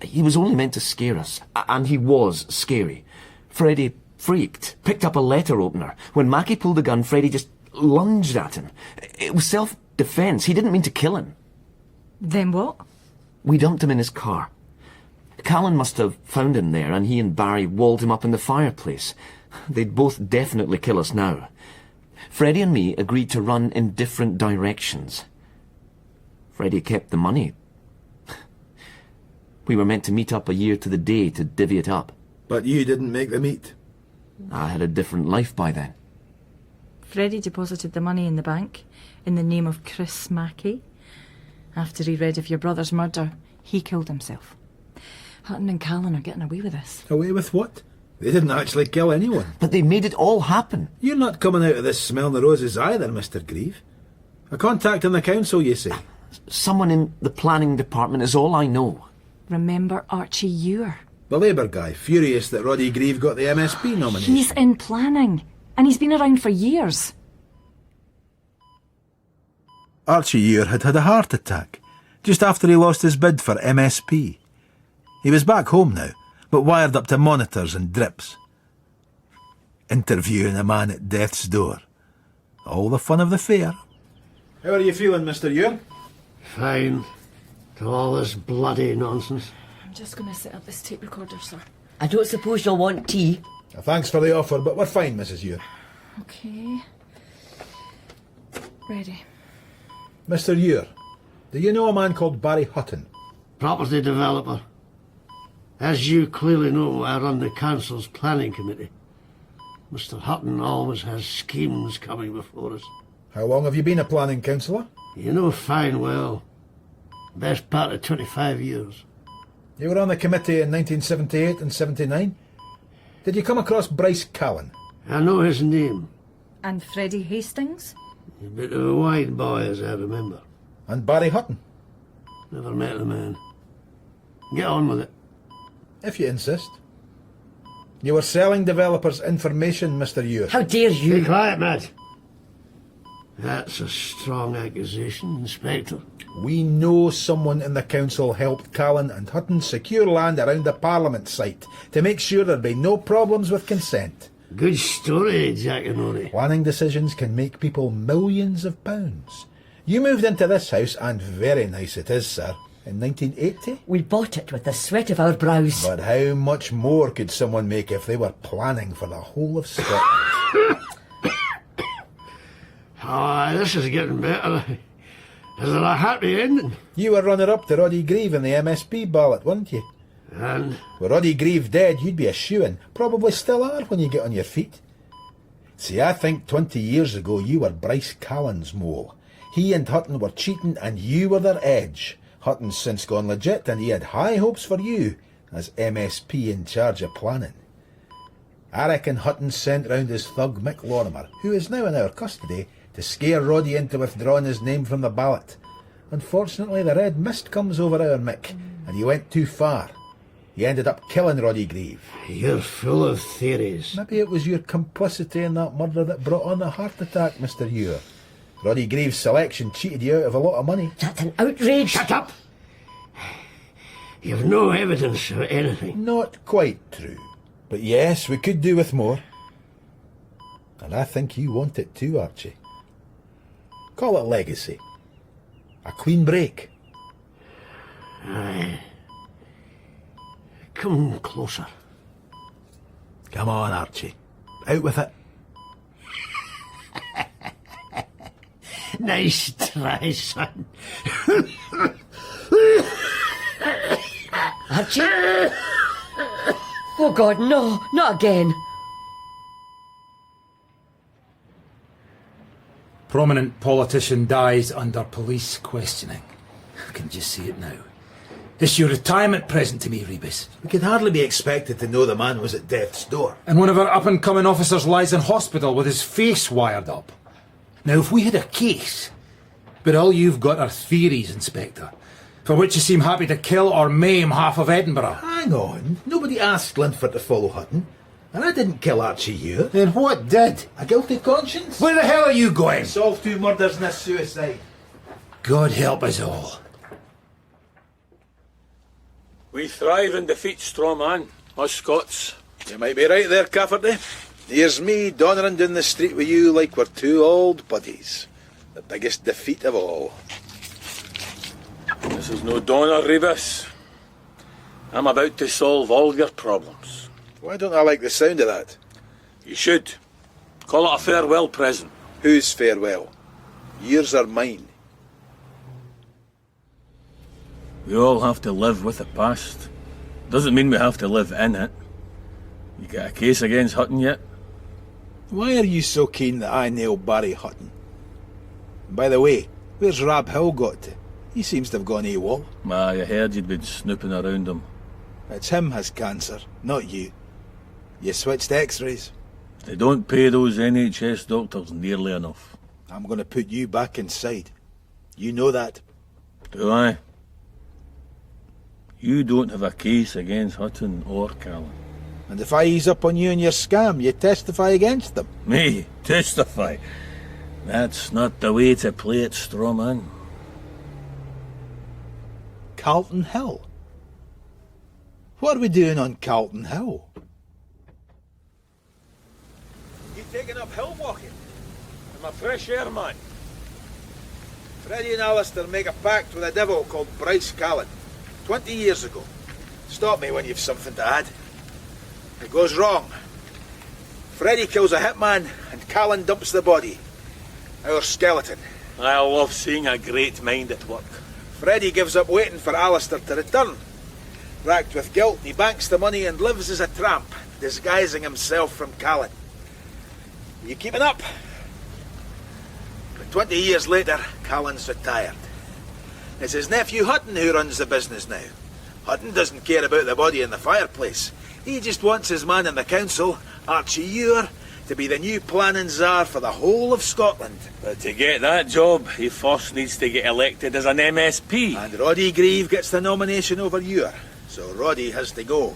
He was only meant to scare us, and he was scary. Freddie freaked, picked up a letter opener. When Mackie pulled the gun, Freddie just lunged at him. It was self-defence. He didn't mean to kill him. Then what? We dumped him in his car. Callan must have found him there, and he and Barry walled him up in the fireplace. They'd both definitely kill us now. Freddie and me agreed to run in different directions. Freddie kept the money. We were meant to meet up a year to the day to divvy it up. But you didn't make the meet. I had a different life by then. Freddie deposited the money in the bank in the name of Chris Mackie. After he read of your brother's murder, he killed himself. Hutton and Callan are getting away with this. Away with what? They didn't actually kill anyone. But they made it all happen. You're not coming out of this smelling the roses either, Mr. Grieve. A contact in the council, you say? Someone in the planning department is all I know. Remember Archie Ewer? The Labour guy, furious that Roddy Grieve got the MSP nomination. He's in planning, and he's been around for years. Archie Ewer had had a heart attack just after he lost his bid for MSP. He was back home now, but wired up to monitors and drips. Interviewing a man at death's door. All the fun of the fair. How are you feeling, Mr. Ure? Fine. To all this bloody nonsense. I'm just going to set up this tape recorder, sir. I don't suppose you'll want tea. Thanks for the offer, but we're fine, Mrs. Ure. Okay. Ready. Mr. Ure, do you know a man called Barry Hutton? Property developer. As you clearly know, I run the council's planning committee. Mr. Hutton always has schemes coming before us. How long have you been a planning councillor? You know fine well. Best part of 25 years. You were on the committee in 1978 and 79. Did you come across Bryce Callan? I know his name. And Freddie Hastings? A bit of a wide boy, as I remember. And Barry Hutton? Never met the man. Get on with it. If you insist. You were selling developers information, Mr. Ure. How dare you? Be quiet, Matt. That's a strong accusation, Inspector. We know someone in the council helped Callan and Hutton secure land around the Parliament site to make sure there'd be no problems with consent. Good story, Giaconone. Planning decisions can make people millions of pounds. You moved into this house, and very nice it is, sir, in 1980. We bought it with the sweat of our brows. But how much more could someone make if they were planning for the whole of Scotland? This is getting better. Is it a happy ending? You were runner-up to Roddy Grieve in the MSP ballot, weren't you? And? With Roddy Grieve dead, you'd be a shoo-in. Probably still are when you get on your feet. See, I think 20 years ago you were Bryce Callan's mole. He and Hutton were cheating and you were their edge. Hutton's since gone legit and he had high hopes for you as MSP in charge of planning. I reckon Hutton sent round his thug Mick Lorimer, who is now in our custody, to scare Roddy into withdrawing his name from the ballot. Unfortunately, the red mist comes over our Mick, and he went too far. He ended up killing Roddy Grieve. You're full of theories. Maybe it was your complicity in that murder that brought on the heart attack, Mr. Ure. Roddy Grieve's selection cheated you out of a lot of money. That's an outrage. Shut up! You've no evidence of anything. Not quite true. But yes, we could do with more. And I think you want it too, Archie. Call it legacy. A clean break. Aye. Come closer. Come on, Archie. Out with it. Nice try, son. Archie? Oh God, no, not again. Prominent politician dies under police questioning. I can just see it now. It's your retirement present to me, Rebus. We could hardly be expected to know the man was at death's door. And one of our up-and-coming officers lies in hospital with his face wired up. Now, if we had a case, but all you've got are theories, Inspector, for which you seem happy to kill or maim half of Edinburgh. Hang on. Nobody asked Linford to follow Hutton. And I didn't kill Archie Ure. Then what did? A guilty conscience? Where the hell are you going? Solve 2 murders and a suicide. God help us all. We thrive in defeat, straw man, us Scots. You might be right there, Cafferty. Here's me donnering down the street with you like we're 2 old buddies. The biggest defeat of all. This is no donor, Rebus. I'm about to solve all your problems. Why don't I like the sound of that? You should. Call it a farewell present. Whose farewell? Yours or mine? We all have to live with the past. Doesn't mean we have to live in it. You got a case against Hutton yet? Why are you so keen that I nail Barry Hutton? And by the way, where's Rab Hill got to? He seems to have gone AWOL. I heard you'd been snooping around him. It's him has cancer, not you. You switched x-rays. They don't pay those NHS doctors nearly enough. I'm going to put you back inside. You know that. Do I? You don't have a case against Hutton or Callan. And if I ease up on you and your scam, you testify against them. Me? Testify? That's not the way to play it, straw man. Carlton Hill? What are we doing on Carlton Hill? You taking up hill walking? I'm a fresh air man. Freddie and Alistair make a pact with a devil called Bryce Callan 20 years ago. Stop me when you've something to add. It goes wrong. Freddie kills a hitman and Callan dumps the body. Our skeleton. I love seeing a great mind at work. Freddie gives up waiting for Alistair to return. Racked with guilt, he banks the money and lives as a tramp, disguising himself from Callan. You keeping up? But 20 years later, Callan's retired. It's his nephew Hutton who runs the business now. Hutton doesn't care about the body in the fireplace. He just wants his man in the council, Archie Ewer, to be the new planning czar for the whole of Scotland. But to get that job, he first needs to get elected as an MSP. And Roddy Grieve gets the nomination over Ewer, so Roddy has to go.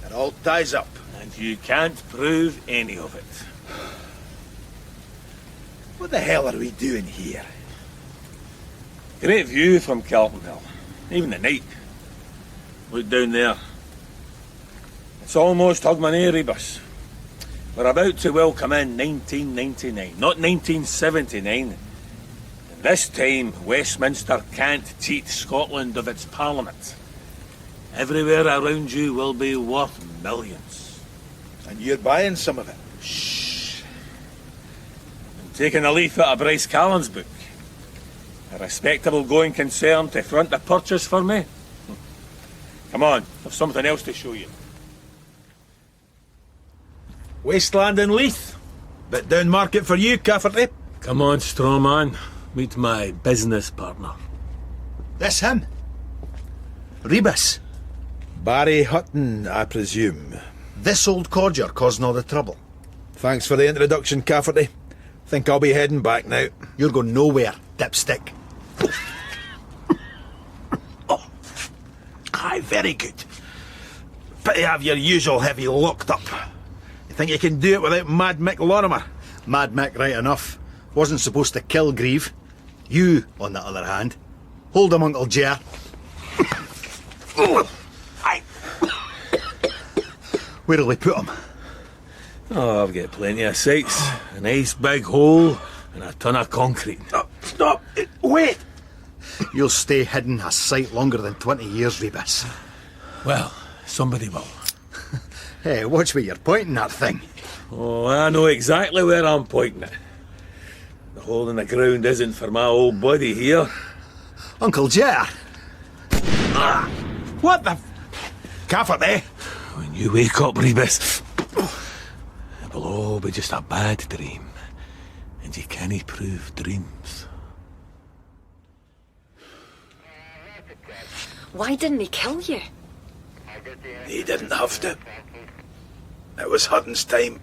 It all ties up. And you can't prove any of it. What the hell are we doing here? Great view from Carlton Hill, even at night. Look down there. It's almost Hogmanay, Rebus. We're about to welcome in 1999, not 1979. And this time, Westminster can't cheat Scotland of its parliament. Everywhere around you will be worth millions. And you're buying some of it? Shh. I'm taking a leaf out of Bryce Callan's book. A respectable going concern to front the purchase for me. Come on, there's something else to show you. Wasteland in Leith. Bit down market for you, Cafferty. Come on, straw man. Meet my business partner. This him? Rebus. Barry Hutton, I presume. This old codger causing all the trouble. Thanks for the introduction, Cafferty. Think I'll be heading back now. You're going nowhere, dipstick. Oh. Aye, very good. Pity have your usual heavy locked up. You think you can do it without Mad Mick Lorimer? Mad Mick, right enough. Wasn't supposed to kill Grieve. You, on the other hand. Hold him, Uncle Ger. Where'll he put him? Oh, I've got plenty of sites. A nice big hole and a ton of concrete. Stop! Wait! You'll stay hidden a sight longer than 20 years, Rebus. Well, somebody will. Hey, watch where you're pointing that thing. Oh, I know exactly where I'm pointing it. The hole in the ground isn't for my old buddy here. Uncle Ger! What the... Cafferty! When you wake up, Rebus, it will all be just a bad dream. And you can't prove dreams. Why didn't he kill you? He didn't have to. It was Hutton's time,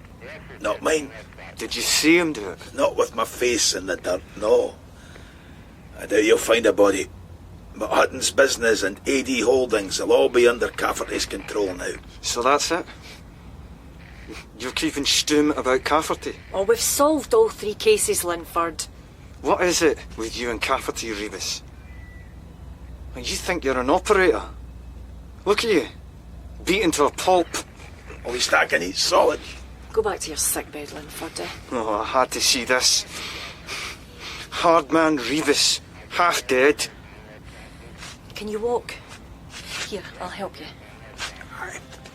not mine. Did you see him do it? Not with my face in the dirt, no. I doubt you'll find a body. But Hutton's business and AD Holdings will all be under Cafferty's control now. So that's it? You're keeping stum about Cafferty? Oh, we've solved all 3 cases, Linford. What is it with you and Cafferty, Rebus? You think you're an operator? Look at you, beaten to a pulp. At least I can eat solid. Go back to your sickbed, Linford. Oh, I had to see this. Hard man Rebus, half dead. Can you walk? Here, I'll help you.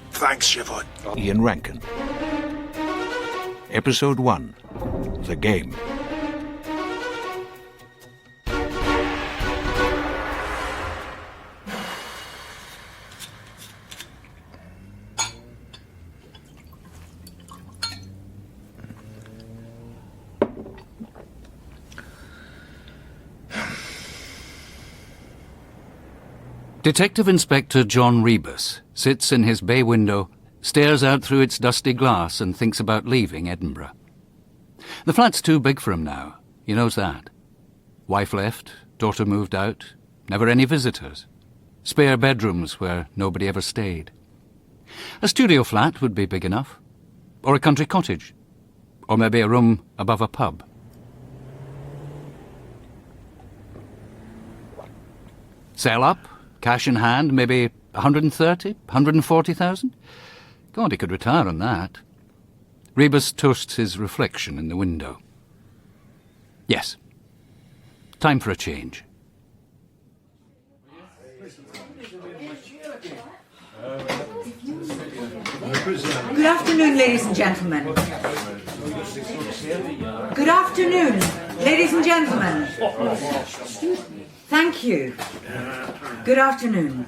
Thanks, Siobhan. Ian Rankin. Episode 1. The Game. Detective Inspector John Rebus sits in his bay window, stares out through its dusty glass and thinks about leaving Edinburgh. The flat's too big for him now, he knows that. Wife left, daughter moved out, never any visitors. Spare bedrooms where nobody ever stayed. A studio flat would be big enough, or a country cottage, or maybe a room above a pub. Sell up, cash in hand, maybe 130? 140,000? God, he could retire on that. Rebus toasts his reflection in the window. Yes. Time for a change. Good afternoon, ladies and gentlemen. Good afternoon, ladies and gentlemen. Thank you. Good afternoon.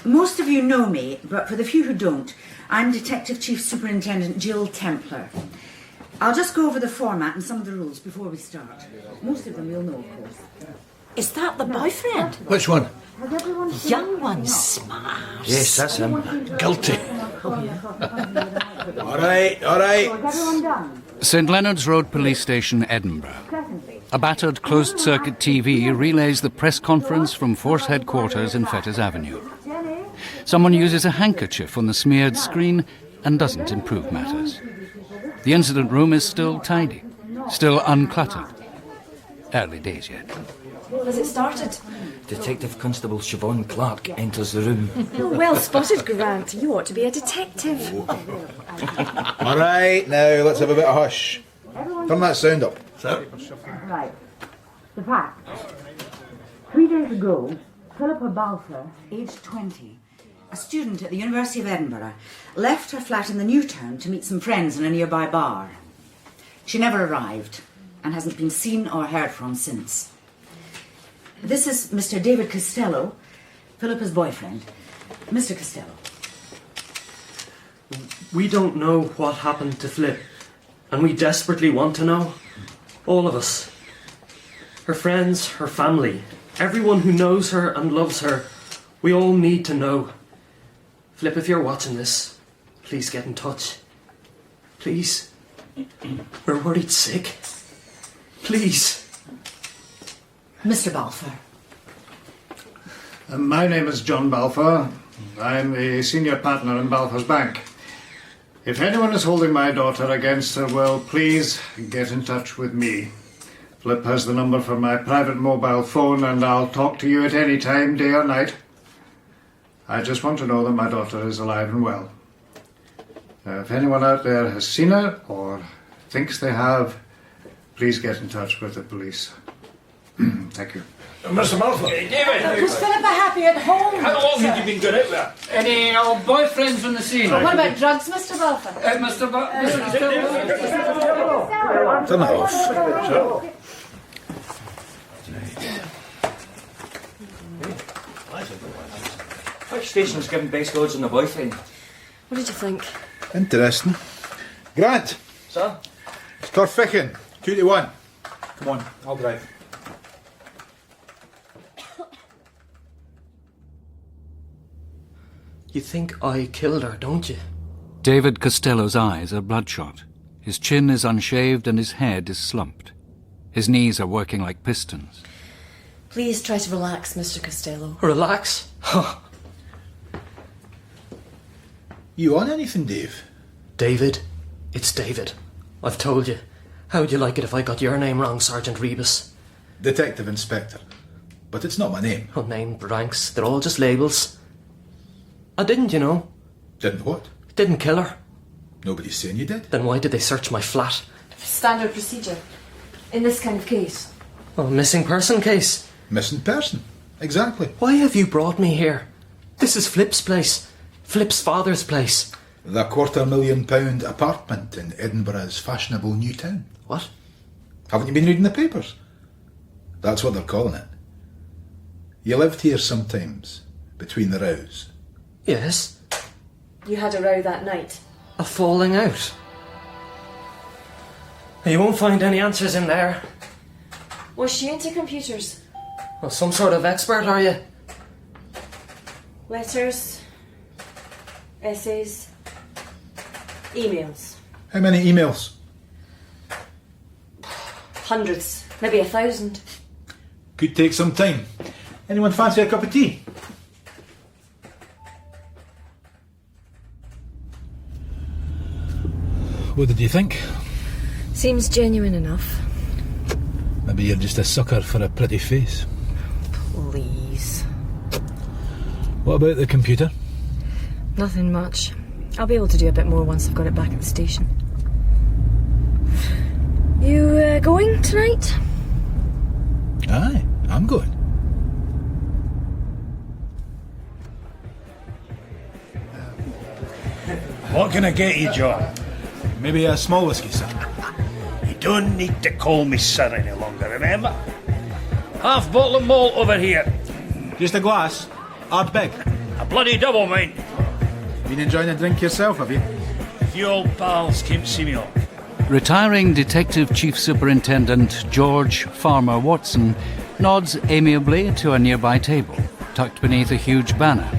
Most of you know me, but for the few who don't, I'm Detective Chief Superintendent Jill Templar. I'll just go over the format and some of the rules before we start. Most of them you'll know, of course. Is that the boyfriend? Which one? Young one, smart. Yes, that's him. Guilty. All right. Everyone done? St Leonard's Road Police Station, Edinburgh. A battered closed-circuit TV relays the press conference from Force Headquarters in Fetters Avenue. Someone uses a handkerchief on the smeared screen and doesn't improve matters. The incident room is still tidy, still uncluttered. Early days yet. Has it started? Detective Constable Siobhan Clark enters the room. Well spotted, Grant. You ought to be a detective. All right, now let's have a bit of hush. Turn that sound up. Sir? Right. The facts. 3 days ago, Philippa Balfour, aged 20, a student at the University of Edinburgh, left her flat in the new town to meet some friends in a nearby bar. She never arrived and hasn't been seen or heard from since. This is Mr. David Costello, Philippa's boyfriend. Mr. Costello. We don't know what happened to Flip, and we desperately want to know. All of us. Her friends, her family, everyone who knows her and loves her. We all need to know. Flip, if you're watching this, please get in touch. Please. We're worried sick. Please. Mr. Balfour. My name is John Balfour. I'm a senior partner in Balfour's Bank. If anyone is holding my daughter against her will, please get in touch with me. Flip has the number for my private mobile phone, and I'll talk to you at any time, day or night. I just want to know that my daughter is alive and well. If anyone out there has seen her or thinks they have, please get in touch with the police. Thank you. Mr. Balfour. David! Was Philippa happy at home? How long have you been going out there? Any old boyfriends on the scene? What about drugs, Mr. Balfour? Mr. Costello? Turn it off. Sure. Which station's given best odds on the boyfriend? What did you think? Interesting. Grant. Sir? Start fishing. 2 to 1. Come on, I'll drive. You think I killed her, don't you? David Costello's eyes are bloodshot. His chin is unshaved and his head is slumped. His knees are working like pistons. Please try to relax, Mr. Costello. Relax? You on anything, Dave? David. It's David. I've told you. How would you like it if I got your name wrong, Sergeant Rebus? Detective Inspector. But it's not my name. Oh, name, ranks. They're all just labels. I didn't, you know. Didn't what? Didn't kill her. Nobody's saying you did. Then why did they search my flat? Standard procedure. In this kind of case. Oh, missing person case. Missing person. Exactly. Why have you brought me here? This is Flip's place. Flip's father's place. The £250,000 apartment in Edinburgh's fashionable new town. What? Haven't you been reading the papers? That's what they're calling it. You lived here sometimes, between the rows. Yes. You had a row that night. A falling out. You won't find any answers in there. Was she into computers? Well, some sort of expert, are you? Letters, essays, emails. How many emails? Hundreds, maybe 1,000. Could take some time. Anyone fancy a cup of tea? What did you think? Seems genuine enough. Maybe you're just a sucker for a pretty face. Please. What about the computer? Nothing much. I'll be able to do a bit more once I've got it back at the station. You going tonight? Aye, I'm going. What can I get you, John? Maybe a small whiskey, sir. You don't need to call me sir any longer, remember? Half bottle of malt over here. Just a glass? Art big? A bloody double, mind. Been enjoying a drink yourself, have you? A few old pals came to see me off. Retiring Detective Chief Superintendent George Farmer Watson nods amiably to a nearby table, tucked beneath a huge banner.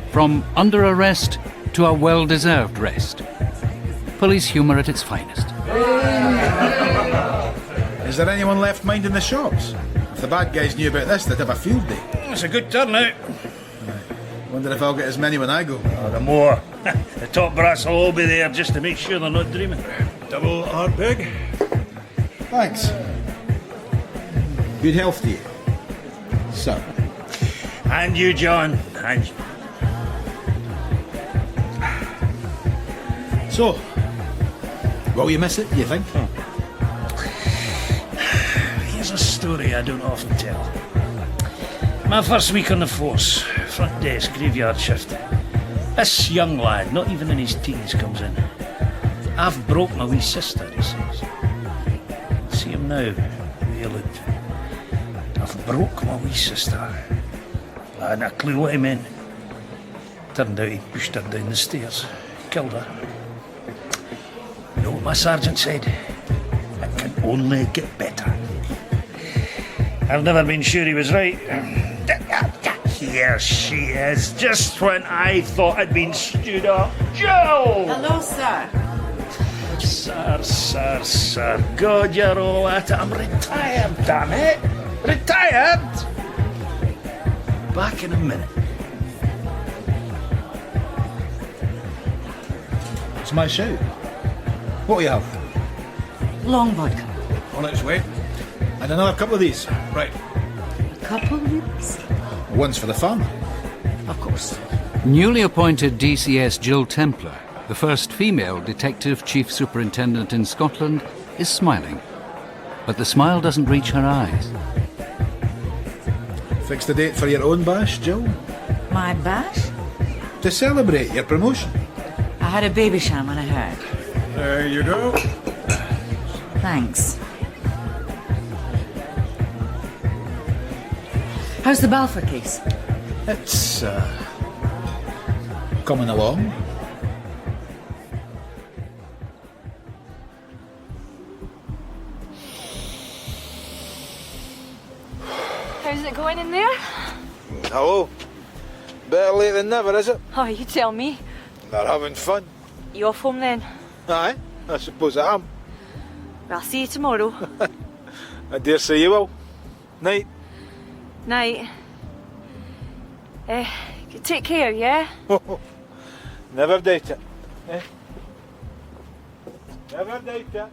From under arrest to a well-deserved rest. Police humour at its finest. Is there anyone left minding the shops? If the bad guys knew about this, they'd have a field day. It's a good turnout. Wonder if I'll get as many when I go. Oh, the more. The top brass will all be there just to make sure they're not dreaming. Double art big. Thanks. Good health to you, sir. And you, John. And you. So, will you miss it, you think? Here's a story I don't often tell. My first week on the force, front desk, graveyard shift. This young lad, not even in his teens, comes in. I've broke my wee sister, he says. See him now, the way he looked. I've broke my wee sister. I hadn't a clue what he meant. Turned out he pushed her down the stairs, killed her. You know what my sergeant said? It can only get better. I've never been sure he was right. Here she is, just when I thought I'd been stewed up. Joe! Hello, sir. Sir. God, you're all at it. I'm retired, damn it. Retired? Back in a minute. It's my shout. What do you have? Long vodka. On its way. And another couple of these. Right. A couple of these? One's for the farmer. Of course. Newly appointed DCS Jill Templar, the first female Detective Chief Superintendent in Scotland, is smiling. But the smile doesn't reach her eyes. Fixed a date for your own bash, Jill? My bash? To celebrate your promotion. I had a baby sham when I heard. There you go. Thanks. How's the Balfour case? It's, coming along. How's it going in there? Hello. Better late than never, is it? Oh, you tell me. They're having fun. You off home then? Aye, I suppose I am. Well, I'll see you tomorrow. I dare say you will. Night. Night. Take care, yeah? Never doubt it. Eh? Never doubt it.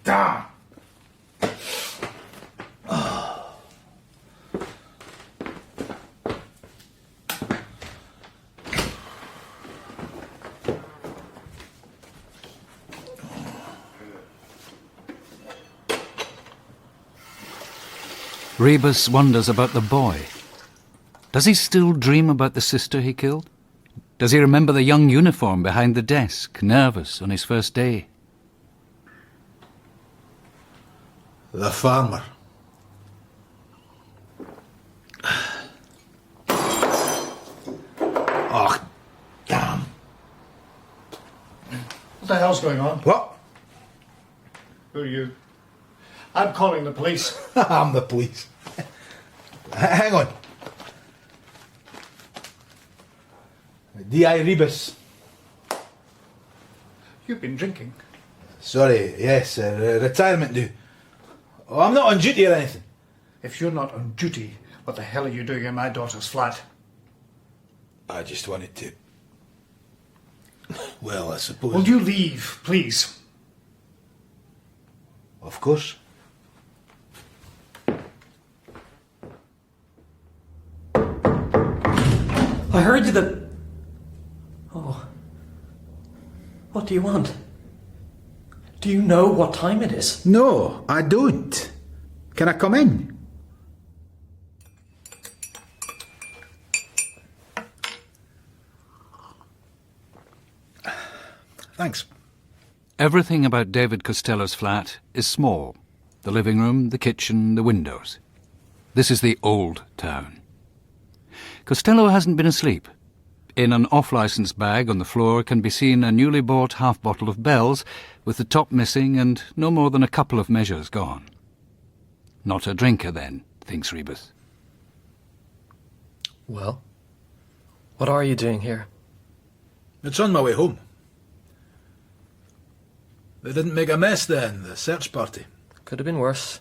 Damn! Rebus wonders about the boy. Does he still dream about the sister he killed? Does he remember the young uniform behind the desk, nervous on his first day? The farmer. Oh, damn. What the hell's going on? What? Who are you? I'm calling the police. I'm the police. Hang on. D.I. Rebus. You've been drinking. Sorry, yes, retirement due. Oh, I'm not on duty or anything. If you're not on duty, what the hell are you doing in my daughter's flat? I just wanted to... Well, I suppose... Will you leave, please? Of course. I heard you that... Oh. What do you want? Do you know what time it is? No, I don't. Can I come in? Thanks. Everything about David Costello's flat is small. The living room, the kitchen, the windows. This is the old town. Costello hasn't been asleep. In an off-licence bag on the floor can be seen a newly bought half-bottle of Bell's, with the top missing and no more than a couple of measures gone. Not a drinker, then, thinks Rebus. Well, what are you doing here? It's on my way home. They didn't make a mess then, the search party. Could have been worse.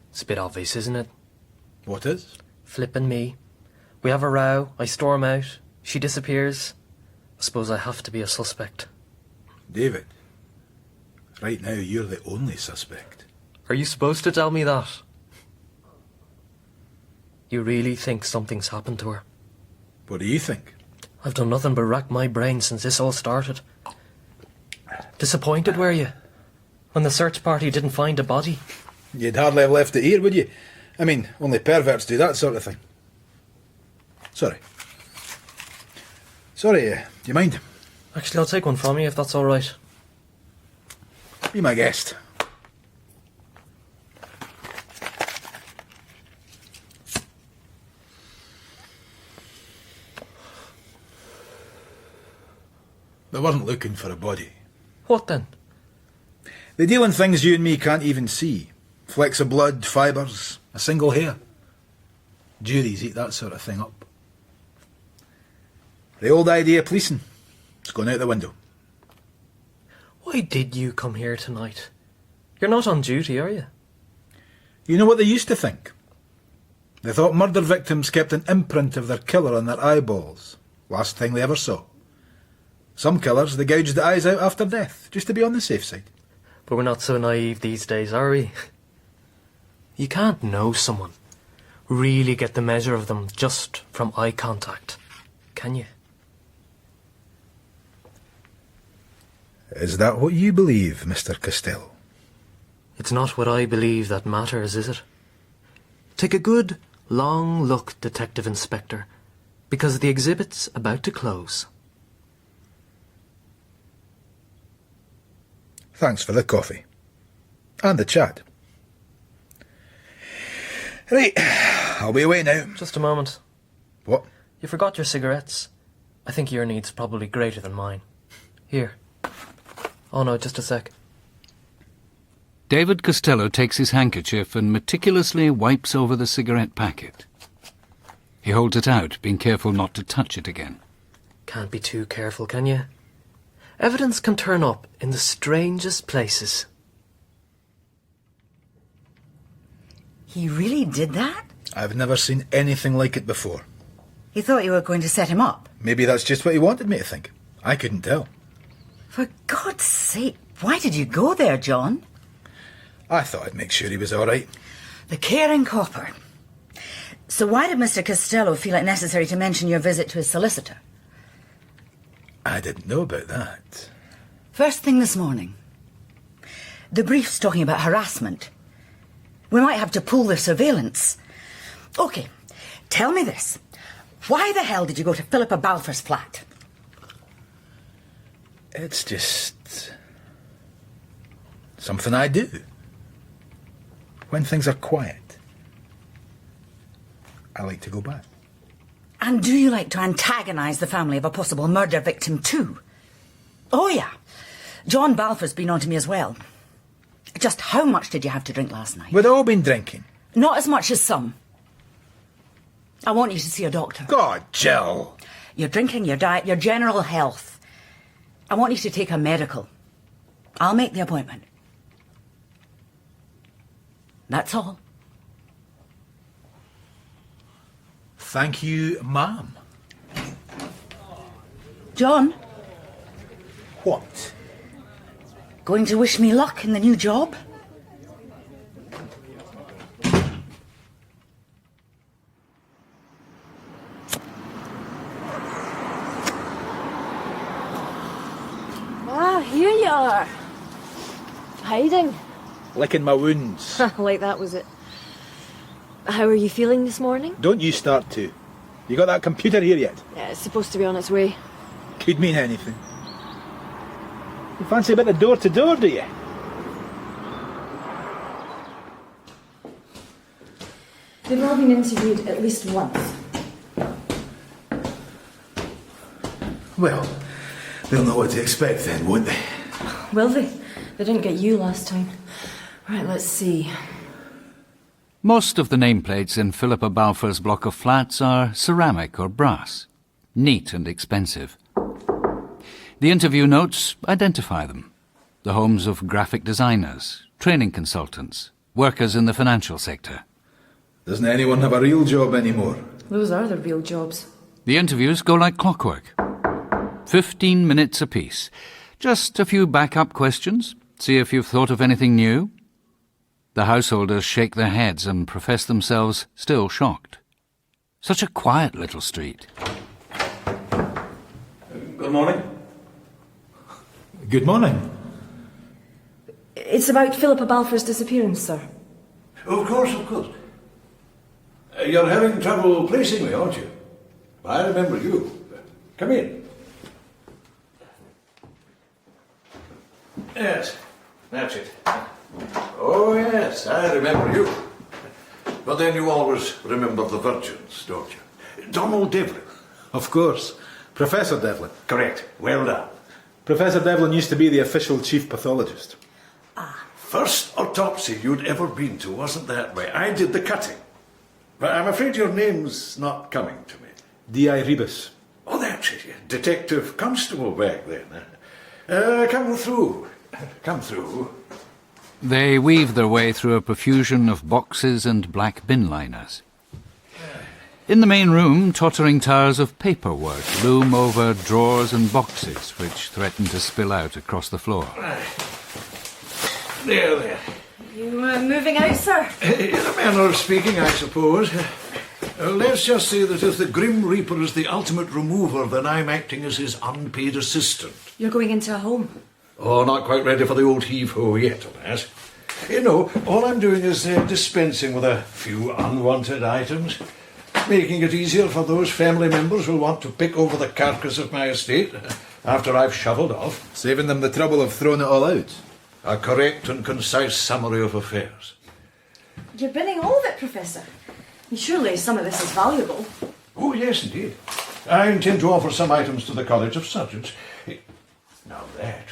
It's a bit obvious, isn't it? What is? Flip and me. We have a row, I storm out, she disappears. I suppose I have to be a suspect. David, right now you're the only suspect. Are you supposed to tell me that? You really think something's happened to her? What do you think? I've done nothing but rack my brain since this all started. Disappointed, were you? When the search party didn't find a body? You'd hardly have left it here, would you? I mean, only perverts do that sort of thing. Sorry. Sorry, do you mind? Actually, I'll take one from you if that's all right. Be my guest. They weren't looking for a body. What then? They deal in things you and me can't even see. Flecks of blood, fibres, a single hair. Juries eat that sort of thing up. The old idea of policing, it's gone out the window. Why did you come here tonight? You're not on duty, are you? You know what they used to think? They thought murder victims kept an imprint of their killer on their eyeballs. Last thing they ever saw. Some killers, they gouged the eyes out after death, just to be on the safe side. But we're not so naive these days, are we? You can't know someone, really get the measure of them just from eye contact, can you? Is that what you believe, Mr. Costello? It's not what I believe that matters, is it? Take a good, long look, Detective Inspector, because the exhibit's about to close. Thanks for the coffee. And the chat. Right, I'll be away now. Just a moment. What? You forgot your cigarettes. I think your need's probably greater than mine. Here. Oh no, just a sec. David Costello takes his handkerchief and meticulously wipes over the cigarette packet. He holds it out, being careful not to touch it again. Can't be too careful, can you? Evidence can turn up in the strangest places. He really did that? I've never seen anything like it before. He thought you were going to set him up. Maybe that's just what he wanted me to think. I couldn't tell. For God's sake, why did you go there, John? I thought I'd make sure he was all right. The caring copper. So why did Mr. Costello feel it necessary to mention your visit to his solicitor? I didn't know about that. First thing this morning. The brief's talking about harassment. We might have to pull the surveillance. OK, tell me this. Why the hell did you go to Philippa Balfour's flat? It's just something I do. When things are quiet, I like to go back. And do you like to antagonise the family of a possible murder victim too? Oh yeah, John Balfour's been on to me as well. Just how much did you have to drink last night? We'd all been drinking. Not as much as some. I want you to see a doctor. God, Jill. Your drinking, your diet, your general health. I want you to take a medical. I'll make the appointment. That's all. Thank you, ma'am. John? What? Going to wish me luck in the new job? here you are. Hiding. Licking my wounds. Like that was it. How are you feeling this morning? Don't you start to. You got that computer here yet? Yeah, it's supposed to be on its way. Could mean anything. You fancy a bit of door-to-door, do you? They've all been interviewed at least once. Well, they'll know what to expect then, won't they? Will they? They didn't get you last time. Right, let's see. Most of the nameplates in Philippa Balfour's block of flats are ceramic or brass, neat and expensive. The interview notes identify them. The homes of graphic designers, training consultants, workers in the financial sector. Doesn't anyone have a real job anymore? Those are the real jobs. The interviews go like clockwork. 15 minutes apiece. Just a few backup questions, see if you've thought of anything new. The householders shake their heads and profess themselves still shocked. Such a quiet little street. Good morning. Good morning. It's about Philippa Balfour's disappearance, sir. Of course, of course. You're having trouble placing me, aren't you? I remember you. Come in. Yes, that's it. Oh, yes, I remember you. But then you always remember the virgins, don't you? Donald Devlin. Of course. Professor Devlin. Correct. Well done. Professor Devlin used to be the official chief pathologist. First autopsy you'd ever been to, wasn't that way? I did the cutting. But I'm afraid your name's not coming to me. D.I. Rebus. Oh, that's it. Detective Constable back then. Come through. Come through. They weave their way through a profusion of boxes and black bin liners. In the main room, tottering towers of paperwork loom over drawers and boxes which threaten to spill out across the floor. There. You moving out, sir? In a manner of speaking, I suppose. Let's just say that if the Grim Reaper is the ultimate remover, then I'm acting as his unpaid assistant. You're going into a home. Oh, not quite ready for the old heave-ho yet, alas. You know, all I'm doing is dispensing with a few unwanted items, making it easier for those family members who want to pick over the carcass of my estate after I've shovelled off. Saving them the trouble of throwing it all out. A correct and concise summary of affairs. You're binning all of it, Professor. Surely some of this is valuable. Oh, yes, indeed. I intend to offer some items to the College of Surgeons. Now that...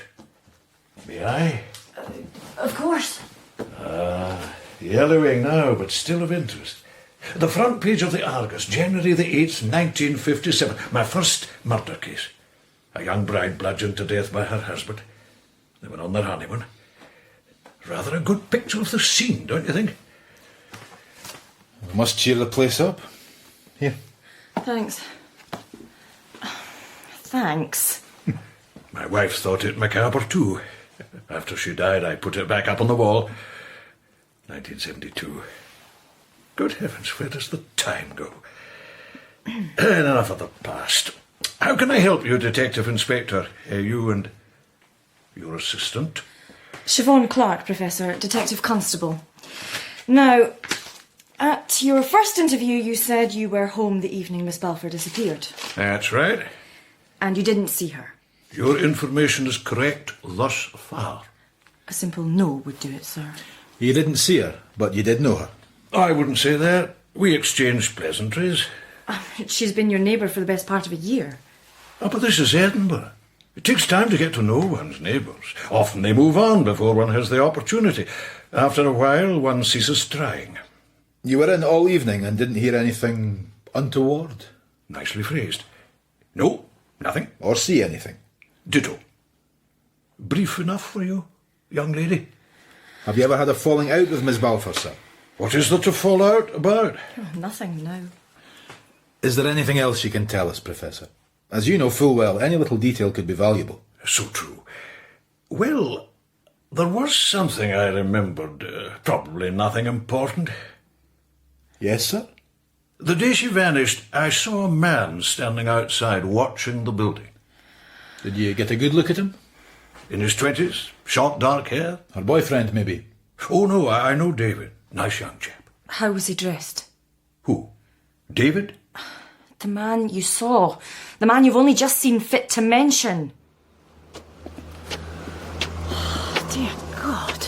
May I? Of course. Yellowing now, but still of interest. The front page of the Argus, January the 8th, 1957. My first murder case. A young bride bludgeoned to death by her husband. They were on their honeymoon. Rather a good picture of the scene, don't you think? We must cheer the place up. Here. Thanks. Thanks. My wife thought it macabre too. After she died, I put it back up on the wall. 1972. Good heavens, where does the time go? Enough of the past. How can I help you, Detective Inspector? You and your assistant? Siobhan Clark, Professor, Detective Constable. Now, at your first interview, you said you were home the evening Miss Balfour disappeared. That's right. And you didn't see her. Your information is correct thus far. A simple no would do it, sir. You didn't see her, but you did know her. I wouldn't say that. We exchanged pleasantries. She's been your neighbour for the best part of a year. Oh, but this is Edinburgh. It takes time to get to know one's neighbours. Often they move on before one has the opportunity. After a while, one ceases trying. You were in all evening and didn't hear anything untoward? Nicely phrased. No, nothing. Or see anything? Ditto. Brief enough for you, young lady? Have you ever had a falling out with Miss Balfour, sir? What is there to fall out about? Oh, nothing, no. Is there anything else you can tell us, Professor? As you know full well, any little detail could be valuable. So true. Well, there was something I remembered. Probably nothing important. Yes, sir? The day she vanished, I saw a man standing outside watching the building. Did you get a good look at him? In his 20s, short dark hair. Her boyfriend, maybe. Oh no, I know David. Nice young chap. How was he dressed? Who? David? The man you saw. The man you've only just seen fit to mention. Oh, dear God.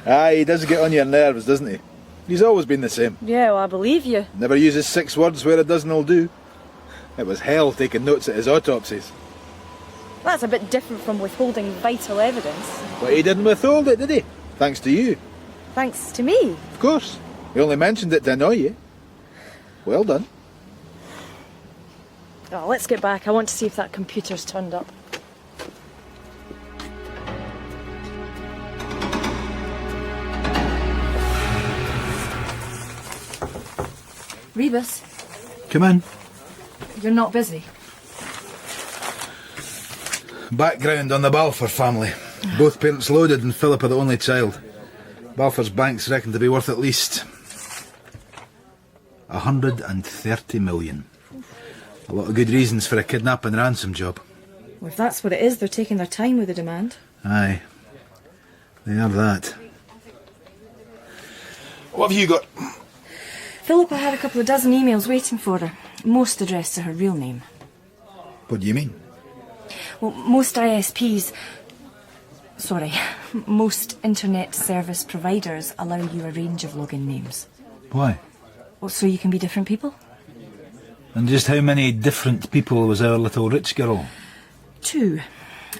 Aye, he does get on your nerves, doesn't he? He's always been the same. Yeah, well, I believe you. Never uses 6 words where a dozen will do. It was hell taking notes at his autopsies. That's a bit different from withholding vital evidence. But he didn't withhold it, did he? Thanks to you. Thanks to me. Of course. He only mentioned it to annoy you. Well done. Oh, let's get back. I want to see if that computer's turned up. Rebus, Come in. you're not busy. Background on the Balfour family. Both parents loaded and Philippa the only child. Balfour's bank's reckoned to be worth at least 130 million. A lot of good reasons for a kidnap and ransom job. Well, if that's what it is, they're taking their time with the demand. Aye, they have that. What have you got? Philippa had a couple of dozen emails waiting for her, most addressed to her real name. What do you mean? Well, most ISPs... Sorry, most internet service providers allow you a range of login names. Why? Well, so you can be different people? And just how many different people was our little rich girl? 2.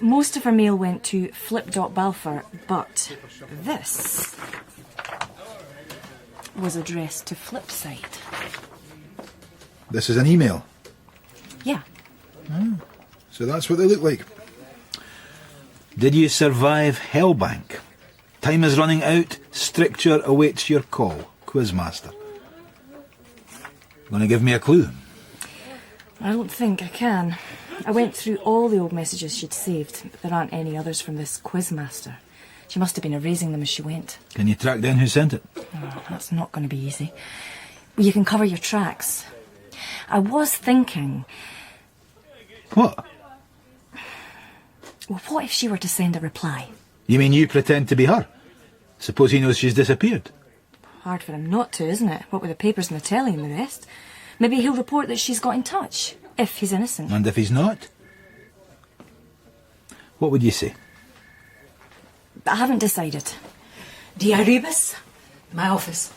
Most of her mail went to flip.balfour, but this was addressed to Flipside. This is an email? Yeah. Oh, so that's what they look like. Did you survive Hellbank? Time is running out. Stricture awaits your call. Quizmaster. Gonna give me a clue? I don't think I can. I went through all the old messages she'd saved, but there aren't any others from this Quizmaster. She must have been erasing them as she went. Can you track down who sent it? Oh, that's not going to be easy. But you can cover your tracks. I was thinking... What? Well, what if she were to send a reply? You mean you pretend to be her? Suppose he knows she's disappeared? Hard for him not to, isn't it? What with the papers and the telly and the rest. Maybe he'll report that she's got in touch, if he's innocent. And if he's not? What would you say? I haven't decided. Dear Rebus, my office.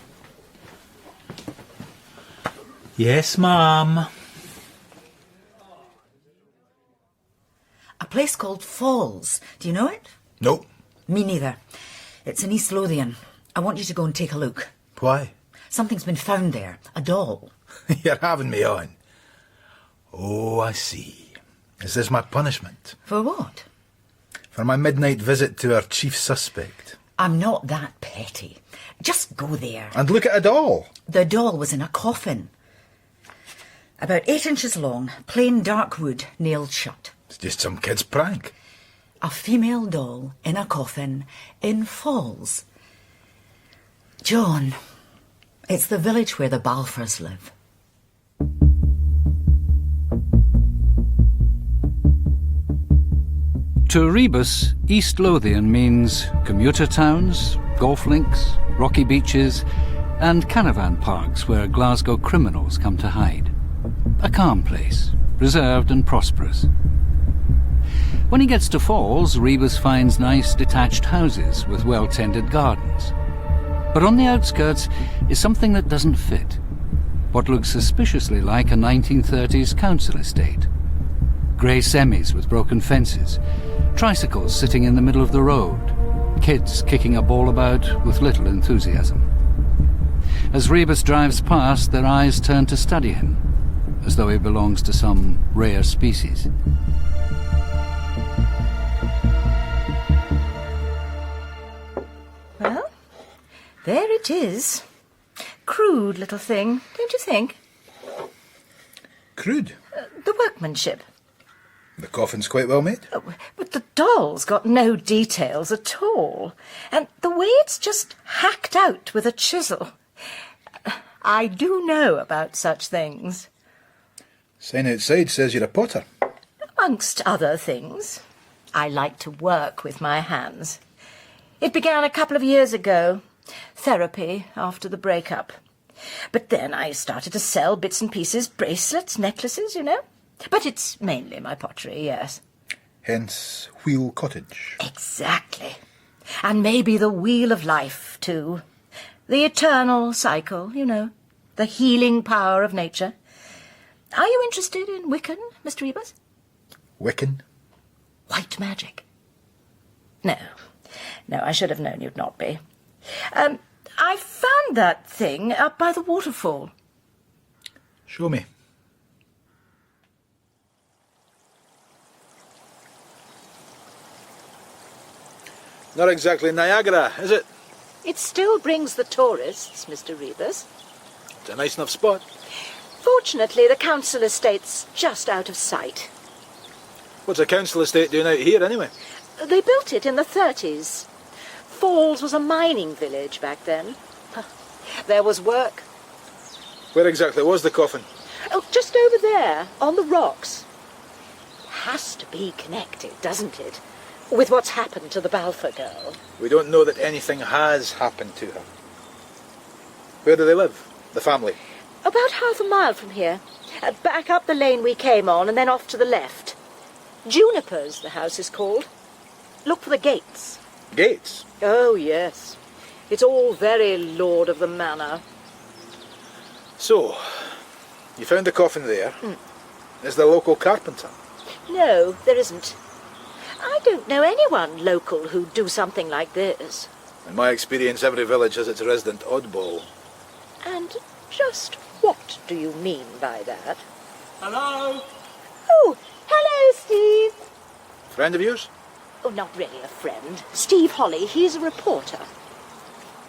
Yes, ma'am. A place called Falls. Do you know it? No. Me neither. It's in East Lothian. I want you to go and take a look. Why? Something's been found there. A doll. You're having me on. Oh, I see. Is this my punishment? For what? For my midnight visit to our chief suspect. I'm not that petty. Just go there. And look at a doll. The doll was in a coffin. About 8 inches long, plain dark wood, nailed shut. It's just some kid's prank. A female doll in a coffin in Falls. John, it's the village where the Balfours live. To Rebus, East Lothian means commuter towns, golf links, rocky beaches, and caravan parks where Glasgow criminals come to hide. A calm place, reserved and prosperous. When he gets to Falls, Rebus finds nice detached houses with well-tended gardens. But on the outskirts is something that doesn't fit. What looks suspiciously like a 1930s council estate. Grey semis with broken fences, tricycles sitting in the middle of the road, kids kicking a ball about with little enthusiasm. As Rebus drives past, their eyes turn to study him, as though he belongs to some rare species. Well, there it is. Crude little thing, don't you think? Crude? The workmanship. The coffin's quite well made. But the doll's got no details at all. And the way it's just hacked out with a chisel. I do know about such things. Sign outside says you're a potter. Amongst other things. I like to work with my hands. It began a couple of years ago. Therapy after the breakup. But then I started to sell bits and pieces, bracelets, necklaces, you know. But it's mainly my pottery, yes. Hence, Wheel Cottage. Exactly. And maybe the wheel of life, too. The eternal cycle, you know. The healing power of nature. Are you interested in Wiccan, Mr. Rebus? Wiccan? White magic? No. No, I should have known you'd not be. I found that thing up by the waterfall. Show me. Not exactly Niagara, is it? It still brings the tourists, Mr. Rebus. It's a nice enough spot. Fortunately, the council estate's just out of sight. What's a council estate doing out here, anyway? They built it in the 30s. Falls was a mining village back then. There was work. Where exactly was the coffin? Oh, just over there, on the rocks. Has to be connected, doesn't it, with what's happened to the Balfour girl? We don't know that anything has happened to her. Where do they live, the family? About half a mile from here. Back up the lane we came on and then off to the left. Juniper's, the house is called. Look for the gates. Gates? Oh, yes. It's all very lord of the manor. So, you found the coffin there. Is the local carpenter? No, there isn't. I don't know anyone local who'd do something like this. In my experience, every village has its resident oddball. And just what do you mean by that? Hello? Oh, hello, Steve. Friend of yours? Oh, not really a friend. Steve Holly, he's a reporter.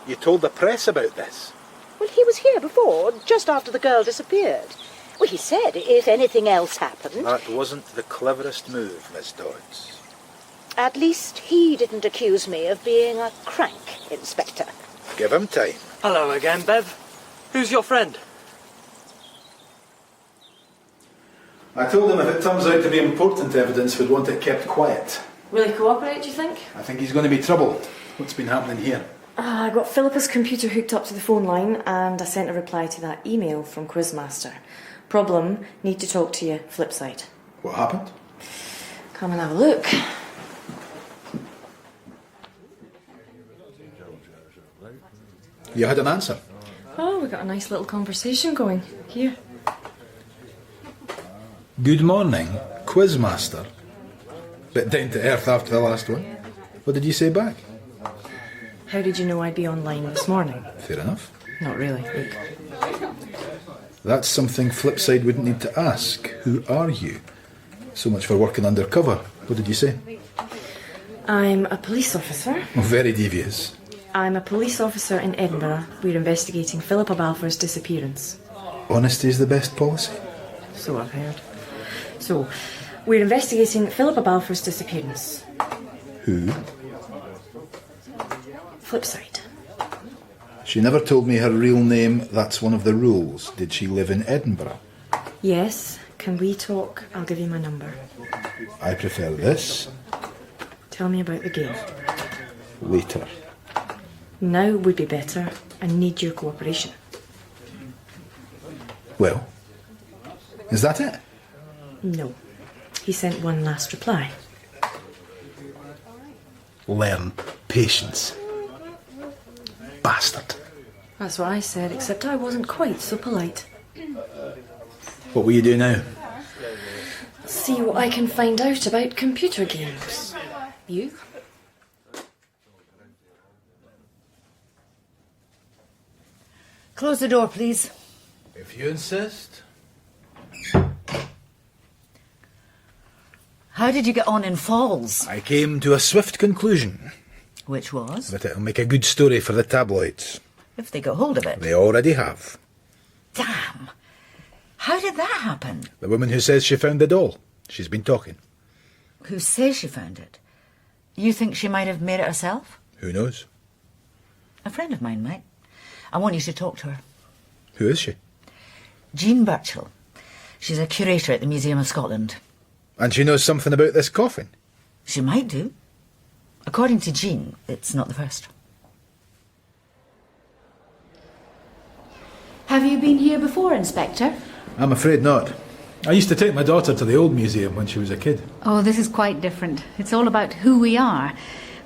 You told the press about this? Well, he was here before, just after the girl disappeared. Well, he said if anything else happened... That wasn't the cleverest move, Miss Dodds. At least he didn't accuse me of being a crank, Inspector. Give him time. Hello again, Bev. Who's your friend? I told him if it turns out to be important evidence, we'd want it kept quiet. Will he cooperate, do you think? I think he's going to be trouble. What's been happening here? I got Philippa's computer hooked up to the phone line and I sent a reply to that email from Quizmaster. Problem, need to talk to you, flip side. What happened? Come and have a look. You had an answer. Oh, we got a nice little conversation going. Here. Good morning, Quizmaster. Bit down to earth after the last one. What did you say back? How did you know I'd be online this morning? Fair enough. Not really, look. That's something Flipside wouldn't need to ask. Who are you? So much for working undercover. What did you say? I'm a police officer. Oh, very devious. I'm a police officer in Edinburgh. We're investigating Philippa Balfour's disappearance. Honesty is the best policy. So I've heard. So, we're investigating Philippa Balfour's disappearance. Who? Flipside. She never told me her real name. That's one of the rules. Did she live in Edinburgh? Yes. Can we talk? I'll give you my number. I prefer this. Tell me about the game. Later. Now would be better. I need your cooperation. Well, is that it? No. He sent one last reply. Learn patience. Bastard. That's what I said, except I wasn't quite so polite. What will you do now? See what I can find out about computer games. You? Close the door, please. If you insist. How did you get on in Falls? I came to a swift conclusion. Which was? That it'll make a good story for the tabloids. If they got hold of it. They already have. Damn. How did that happen? The woman who says she found the doll. She's been talking. Who says she found it? You think she might have made it herself? Who knows? A friend of mine might. I want you to talk to her. Who is she? Jean Birchall. She's a curator at the Museum of Scotland. And she knows something about this coffin? She might do. According to Jean, it's not the first. Have you been here before, Inspector? I'm afraid not. I used to take my daughter to the old museum when she was a kid. Oh, this is quite different. It's all about who we are,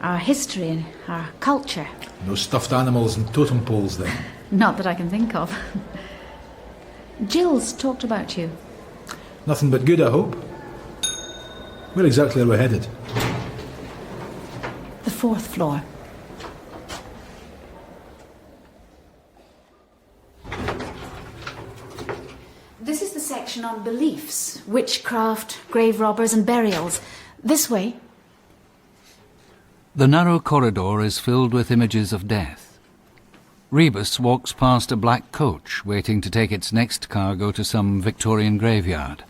our history and our culture. No stuffed animals and totem poles then. Not that I can think of. Jill's talked about you. Nothing but good, I hope. Where exactly are we headed? The 4th floor. This is the section on beliefs, witchcraft, grave robbers and burials. This way. The narrow corridor is filled with images of death. Rebus walks past a black coach waiting to take its next cargo to some Victorian graveyard.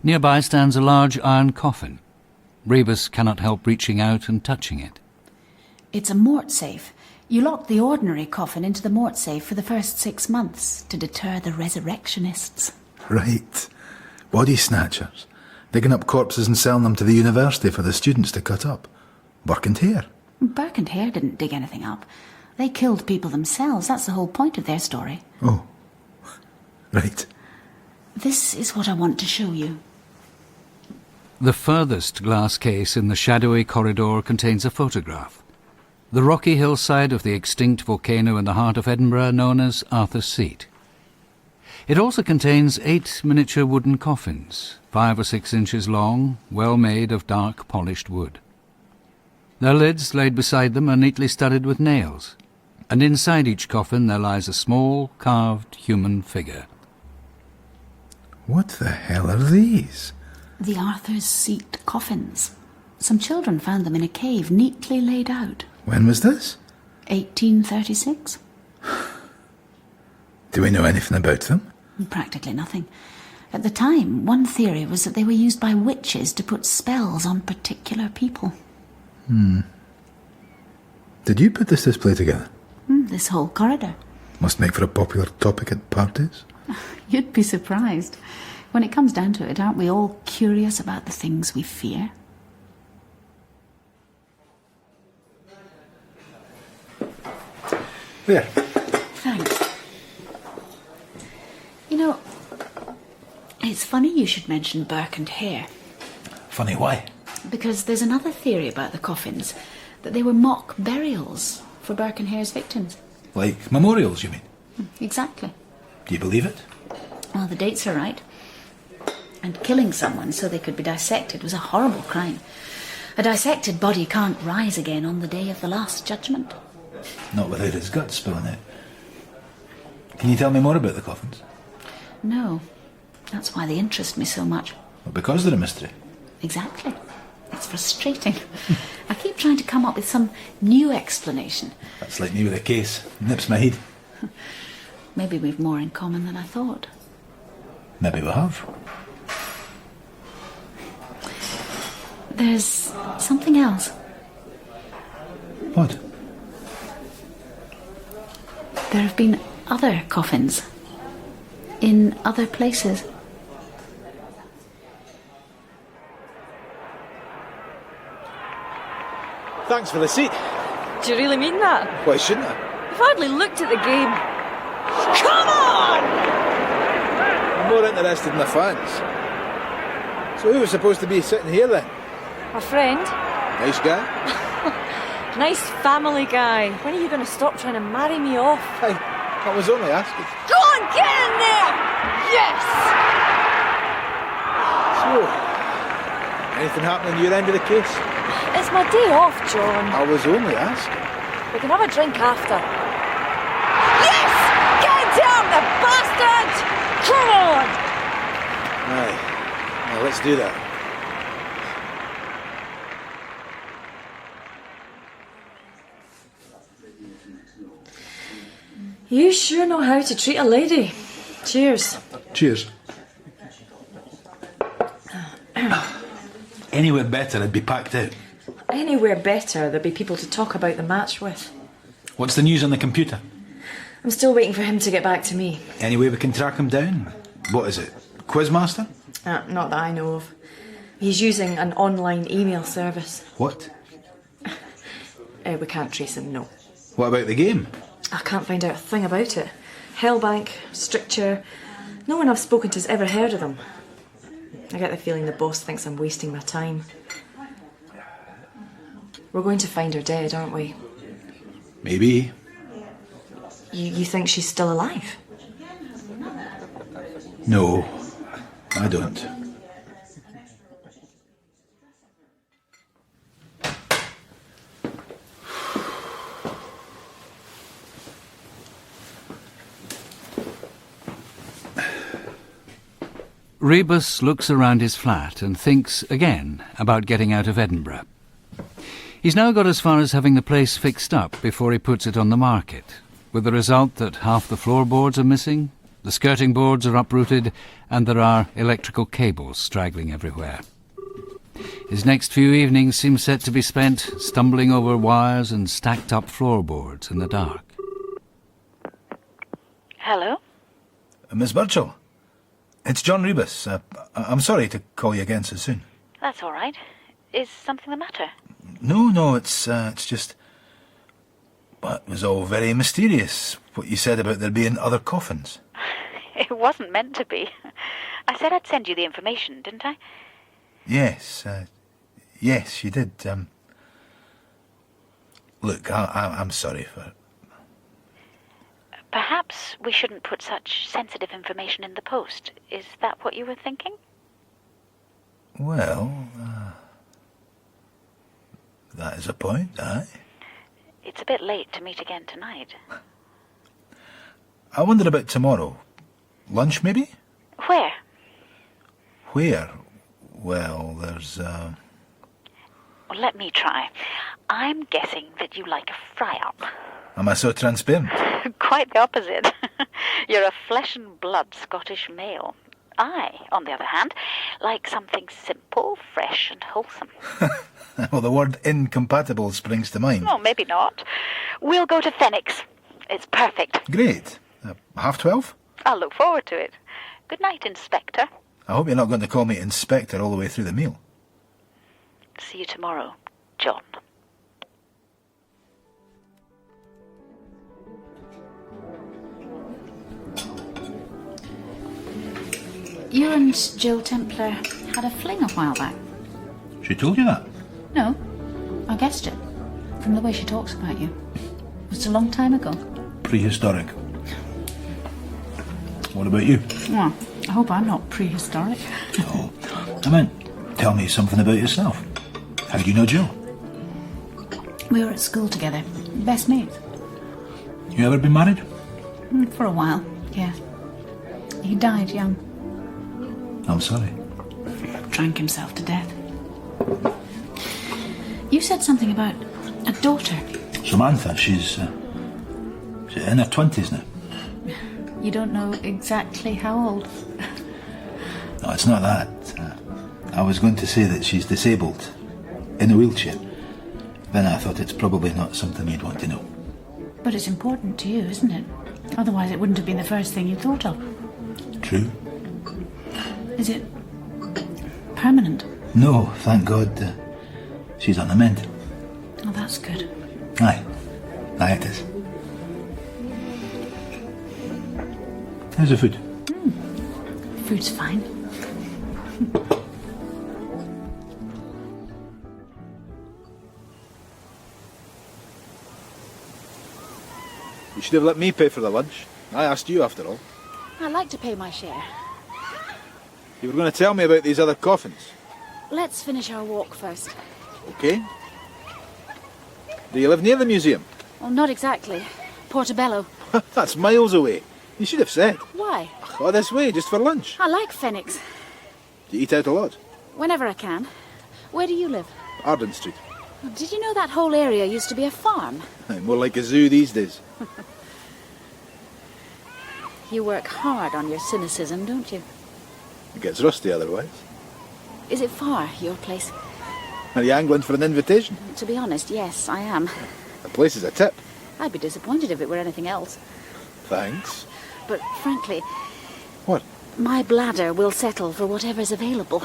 Nearby stands a large iron coffin. Rebus cannot help reaching out and touching it. It's a mort safe. You lock the ordinary coffin into the mort safe for the first 6 months to deter the resurrectionists. Right. Body snatchers. Digging up corpses and selling them to the university for the students to cut up. Burke and Hare. Burke and Hare didn't dig anything up. They killed people themselves. That's the whole point of their story. Oh. Right. This is what I want to show you. The furthest glass case in the shadowy corridor contains a photograph. The rocky hillside of the extinct volcano in the heart of Edinburgh known as Arthur's Seat. It also contains 8 miniature wooden coffins, 5 or 6 inches long, well made of dark polished wood. Their lids laid beside them are neatly studded with nails, and inside each coffin there lies a small, carved human figure. What the hell are these? The Arthur's Seat coffins. Some children found them in a cave, neatly laid out. When was this? 1836. Do we know anything about them? Practically nothing. At the time, one theory was that they were used by witches to put spells on particular people. Did you put this display together? This whole corridor. Must make for a popular topic at parties. You'd be surprised. When it comes down to it, aren't we all curious about the things we fear? There. Thanks. You know, it's funny you should mention Burke and Hare. Funny why? Because there's another theory about the coffins, that they were mock burials for Burke and Hare's victims. Like memorials, you mean? Exactly. Do you believe it? Well, the dates are right. And killing someone so they could be dissected was a horrible crime. A dissected body can't rise again on the day of the Last Judgment. Not without its guts spilling out. Can you tell me more about the coffins? No. That's why they interest me so much. Well, because they're a mystery. Exactly. It's frustrating. I keep trying to come up with some new explanation. That's like me with a case. Nips my head. Maybe we've more in common than I thought. Maybe we have. There's something else. What? There have been other coffins. In other places. Thanks for the seat. Do you really mean that? Why shouldn't I? You've hardly looked at the game. Come on! I'm more interested in the fans. So who was supposed to be sitting here then? A friend. Nice guy? Nice family guy. When are you going to stop trying to marry me off? Hey, I was only asking. Go on, get in there! Yes! So, anything happening at your end of the case? It's my day off, John. I was only asking. We can have a drink after. Yes! Get down, the bastard! Come on! Aye. Well, let's do that. You sure know how to treat a lady. Cheers. Cheers. Anywhere better, I'd be packed out. Anywhere better, there'd be people to talk about the match with. What's the news on the computer? I'm still waiting for him to get back to me. Any way we can track him down? What is it? Quizmaster? Not that I know of. He's using an online email service. What? We can't trace him, no. What about the game? I can't find out a thing about it. Hellbank, Stricture. No one I've spoken to has ever heard of them. I get the feeling the boss thinks I'm wasting my time. We're going to find her dead, aren't we? Maybe. You think she's still alive? No, I don't. Rebus looks around his flat and thinks again about getting out of Edinburgh. He's now got as far as having the place fixed up before he puts it on the market, with the result that half the floorboards are missing, the skirting boards are uprooted, and there are electrical cables straggling everywhere. His next few evenings seem set to be spent stumbling over wires and stacked up floorboards in the dark. Hello? Miss Birchall, it's John Rebus. I'm sorry to call you again so soon. That's all right. Is something the matter? No, it's just... Well, it was all very mysterious, what you said about there being other coffins. It wasn't meant to be. I said I'd send you the information, didn't I? Yes, yes, you did. Look, I'm sorry for... Perhaps we shouldn't put such sensitive information in the post. Is that what you were thinking? Well, that is a point, aye. It's a bit late to meet again tonight. I wonder about tomorrow. Lunch, maybe? Where? Where? Well, there's, Well, let me try. I'm guessing that you like a fry-up. Am I so transparent? Quite the opposite. You're a flesh and blood Scottish male. I, on the other hand, like something simple, fresh and wholesome. Well, the word incompatible springs to mind. Well, maybe not. We'll go to Phoenix. It's perfect. Great. 12:30? I'll look forward to it. Good night, Inspector. I hope you're not going to call me Inspector all the way through the meal. See you tomorrow, John. You and Jill Templar had a fling a while back. She told you that? No, I guessed it. From the way she talks about you. Was it a long time ago? Prehistoric. What about you? Well, I hope I'm not prehistoric. No. I meant, tell me something about yourself. How do you know Jill? We were at school together. Best mates. You ever been married? For a while, yeah. He died young. I'm sorry. Drank himself to death. You said something about a daughter. Samantha, she's in her 20s now. You don't know exactly how old? No, it's not that. I was going to say that she's disabled, in a wheelchair. Then I thought it's probably not something you'd want to know. But it's important to you, isn't it? Otherwise it wouldn't have been the first thing you thought of. True. Is it permanent? No, thank God. She's on the mend. Oh, that's good. Aye. Aye, it is. How's the food? Food's fine. You should have let me pay for the lunch. I asked you after all. I'd like to pay my share. You were going to tell me about these other coffins. Let's finish our walk first. Okay. Do you live near the museum? Well, not exactly. Portobello. That's miles away. You should have said. Why? Oh, this way, just for lunch. I like Phoenix. Do you eat out a lot? Whenever I can. Where do you live? Arden Street. Did you know that whole area used to be a farm? More like a zoo these days. You work hard on your cynicism, don't you? It gets rusty otherwise. Is it far, your place? Are you angling for an invitation? To be honest, yes, I am. The place is a tip. I'd be disappointed if it were anything else. Thanks. But frankly... What? My bladder will settle for whatever's available.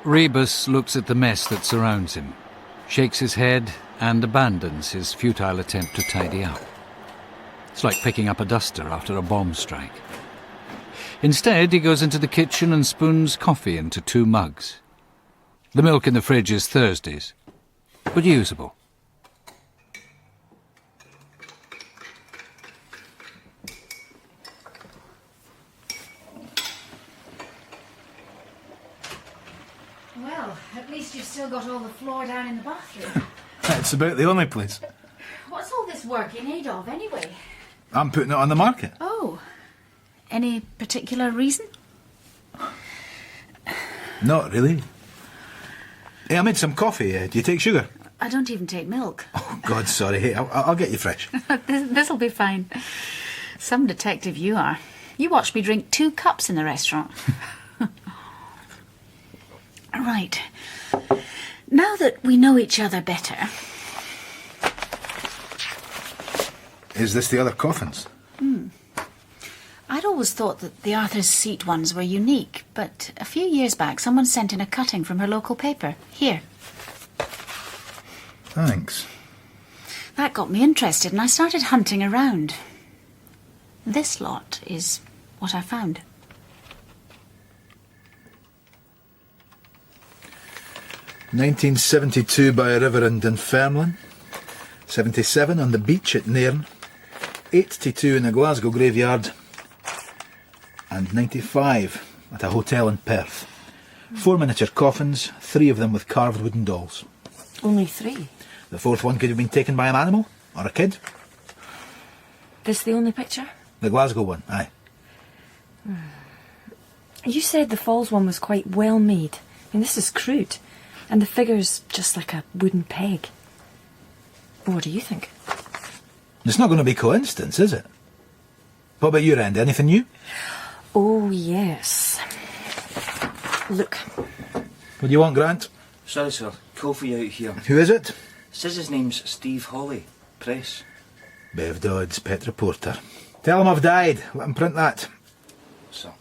Rebus looks at the mess that surrounds him, shakes his head and abandons his futile attempt to tidy up. It's like picking up a duster after a bomb strike. Instead, he goes into the kitchen and spoons coffee into 2 mugs. The milk in the fridge is Thursday's, but usable. Well, at least you've still got all the floor down in the bathroom. It's about the only place. What's all this work in aid of, anyway? I'm putting it on the market. Oh. Any particular reason? Not really. Hey, I made some coffee. Do you take sugar? I don't even take milk. Oh, God, sorry. Hey, I'll get you fresh. This'll be fine. Some detective you are. You watched me drink 2 cups in the restaurant. Right. Now that we know each other better... Is this the other coffins? I'd always thought that the Arthur's Seat ones were unique, but a few years back someone sent in a cutting from her local paper. Here. Thanks. That got me interested and I started hunting around. This lot is what I found. "1972 by a river in Dunfermline, 77 on the beach at Nairn, 82 in a Glasgow graveyard, and 95 at a hotel in Perth. 4 miniature coffins, 3 of them with carved wooden dolls. Only 3? The 4th one could have been taken by an animal, or a kid. This the only picture? The Glasgow one, aye. You said the Falls one was quite well made. I mean, this is crude. And the figure's just like a wooden peg. What do you think? It's not going to be coincidence, is it? What about your end? Anything new? Oh, yes. Look. What do you want, Grant? Sorry, sir. Coffee out here. Who is it? Says his name's Steve Hawley. Press. Bev Dodds, pet reporter. Tell him I've died. Let him print that. Sir.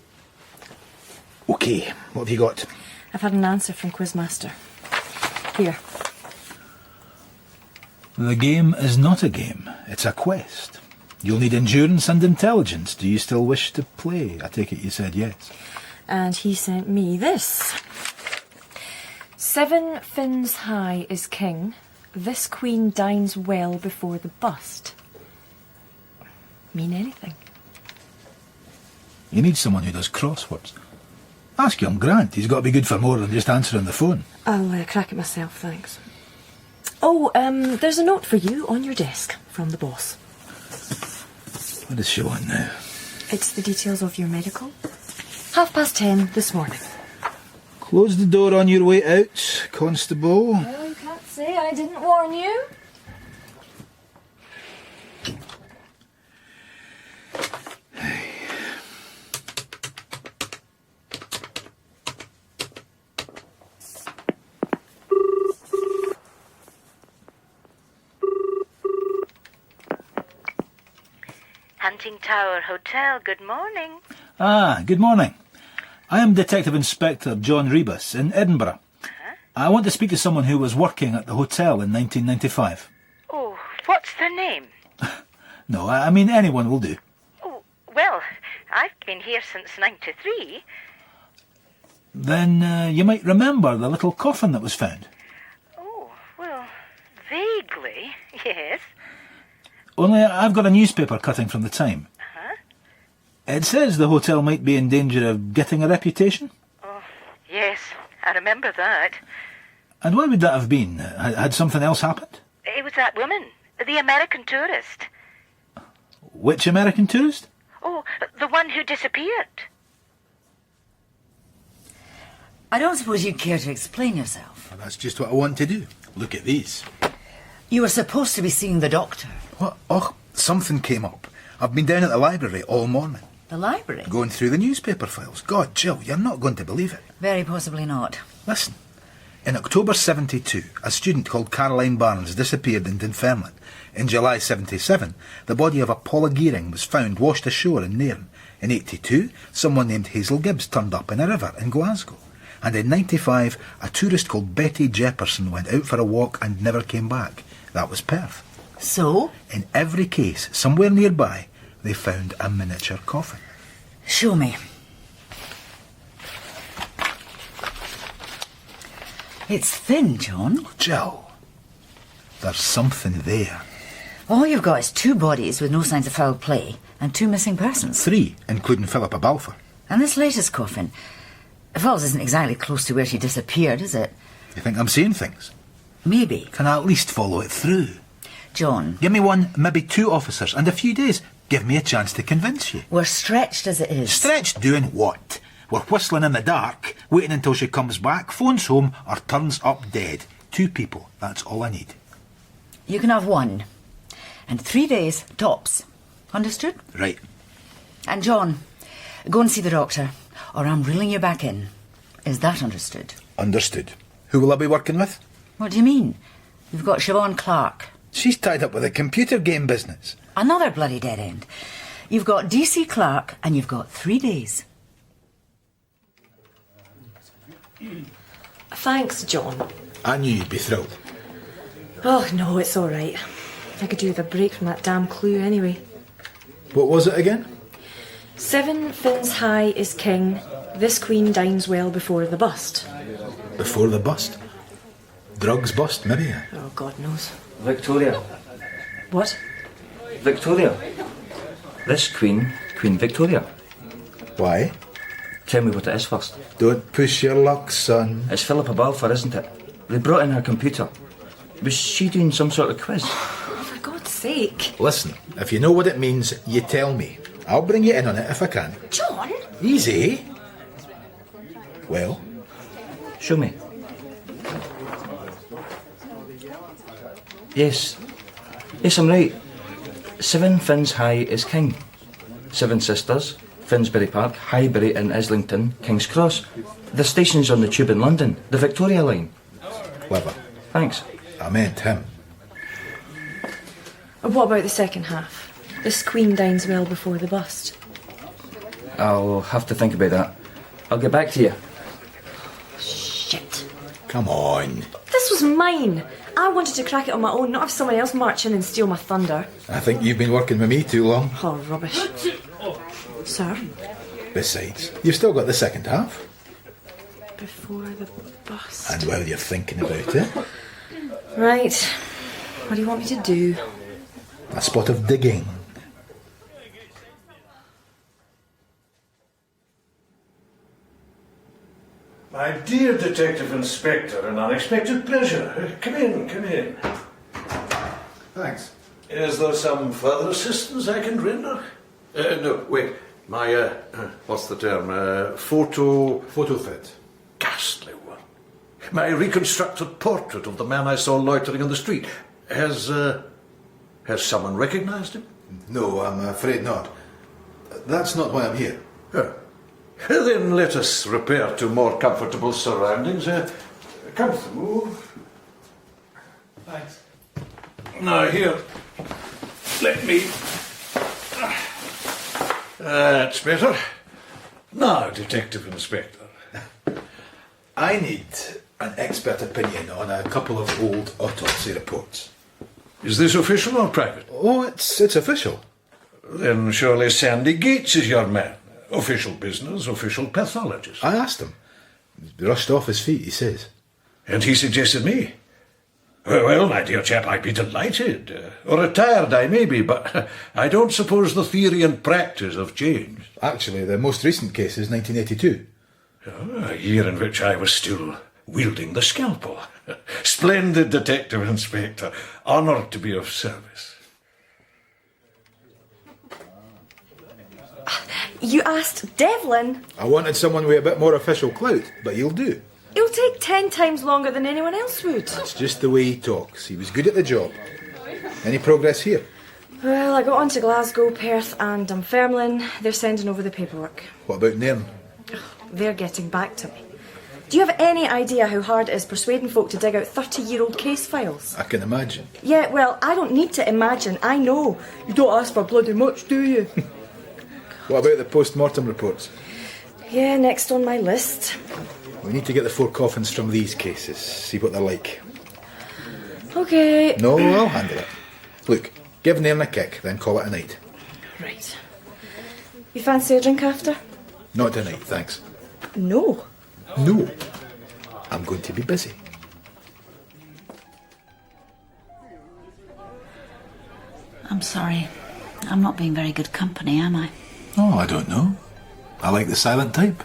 OK, what have you got? I've had an answer from Quizmaster. Here. The game is not a game. It's a quest. You'll need endurance and intelligence. Do you still wish to play? I take it you said yes. And he sent me this. 7 fins high is king. This queen dines well before the bust. Mean anything? You need someone who does crosswords. Ask young Grant. He's got to be good for more than just answering the phone. I'll crack it myself, thanks. Oh, there's a note for you on your desk from the boss. What is she on now? It's the details of your medical. 10:30 this morning. Close the door on your way out, Constable. Well, you can't say I didn't warn you. Hunting Tower Hotel, good morning. Ah, good morning. I am Detective Inspector John Rebus in Edinburgh. I want to speak to someone who was working at the hotel in 1995. Oh, what's their name? No, I mean anyone will do. Oh, well, I've been here since 93. Then you might remember the little coffin that was found. Oh, well, vaguely, yes. Only I've got a newspaper cutting from the time. Uh-huh. It says the hotel might be in danger of getting a reputation. Oh, yes, I remember that. And why would that have been? Had something else happened? It was that woman, the American tourist. Which American tourist? Oh, the one who disappeared. I don't suppose you'd care to explain yourself. Well, that's just what I want to do. Look at these. You were supposed to be seeing the doctor. What? Oh, something came up. I've been down at the library all morning. The library? Going through the newspaper files. God, Jill, you're not going to believe it. Very possibly not. Listen. In October 72, a student called Caroline Barnes disappeared in Dunfermline. In July 77, the body of a Paula Gearing was found washed ashore in Nairn. In 82, someone named Hazel Gibbs turned up in a river in Glasgow. And in 95, a tourist called Betty Jefferson went out for a walk and never came back. That was Perth. So? In every case, somewhere nearby, they found a miniature coffin. Show me. It's thin, John. Jill, there's something there. All you've got is 2 bodies with no signs of foul play and 2 missing persons. 3, including Philippa Balfour. And this latest coffin. Falls isn't exactly close to where she disappeared, is it? You think I'm saying things? Maybe. Can I at least follow it through? John. Give me 1, maybe 2 officers, and a few days. Give me a chance to convince you. We're stretched as it is. Stretched doing what? We're whistling in the dark, waiting until she comes back, phones home, or turns up dead. 2 people, that's all I need. You can have 1. And 3 days, tops. Understood? Right. And John, go and see the doctor, or I'm reeling you back in. Is that understood? Understood. Who will I be working with? What do you mean? You've got Siobhan Clark. She's tied up with a computer game business. Another bloody dead end. You've got DC Clark, and you've got 3 days. Thanks, John. I knew you'd be thrilled. Oh, no, it's all right. I could do with a break from that damn clue anyway. What was it again? 7 fins high is king. This queen dines well before the bust. Before the bust? Drugs bust, maybe? Oh, God knows. Victoria. What? Victoria. This Queen Victoria. Why? Tell me what it is first. Don't push your luck, son. It's Philippa Balfour, isn't it? They brought in her computer. Was she doing some sort of quiz? For God's sake. Listen, if you know what it means, you tell me. I'll bring you in on it if I can. John? Easy. Well? Show me. Yes, I'm right. 7 fins high is king. 7 sisters, Finsbury Park, Highbury and Islington, King's Cross. The station's on the tube in London, the Victoria line. Clever. Thanks. I meant him. What about the second half? This queen dines well before the bust. I'll have to think about that. I'll get back to you. Shit. Come on. This was mine. I wanted to crack it on my own, not have someone else march in and steal my thunder. I think you've been working with me too long. Oh, rubbish. Sir? Besides, you've still got the second half. Before the bust. And while you're thinking about it... Right. What do you want me to do? A spot of digging. My dear Detective Inspector, an unexpected pleasure. Come in. Thanks. Is there some further assistance I can render? No, wait. My, what's the term? Photo fit. Ghastly one. My reconstructed portrait of the man I saw loitering on the street. Has someone recognised him? No, I'm afraid not. That's not why I'm here. Oh. Then let us repair to more comfortable surroundings. Come through. Thanks. Now here, let me... That's better. Now, Detective Inspector. I need an expert opinion on a couple of old autopsy reports. Is this official or private? Oh, it's official. Then surely Sandy Gates is your man. Official business, official pathologist. I asked him. He rushed off his feet, he says. And he suggested me. Well, my dear chap, I'd be delighted. Retired I may be, but I don't suppose the theory and practice have changed. Actually, the most recent case is 1982. A year in which I was still wielding the scalpel. Splendid, Detective Inspector. Honoured to be of service. You asked Devlin? I wanted someone with a bit more official clout, but he'll do. It'll take 10 times longer than anyone else would. It's just the way he talks. He was good at the job. Any progress here? Well, I got on to Glasgow, Perth and Dunfermline. They're sending over the paperwork. What about Nairn? They're getting back to me. Do you have any idea how hard it is persuading folk to dig out 30-year-old case files? I can imagine. Yeah, well, I don't need to imagine. I know. You don't ask for bloody much, do you? What about the post-mortem reports? Yeah, next on my list. We need to get the 4 coffins from these cases, see what they're like. Okay. No, I'll handle it. Look, give Nairn a kick, then call it a night. Right. You fancy a drink after? Not tonight, thanks. No. No. I'm going to be busy. I'm sorry. I'm not being very good company, am I? Oh, I don't know. I like the silent type.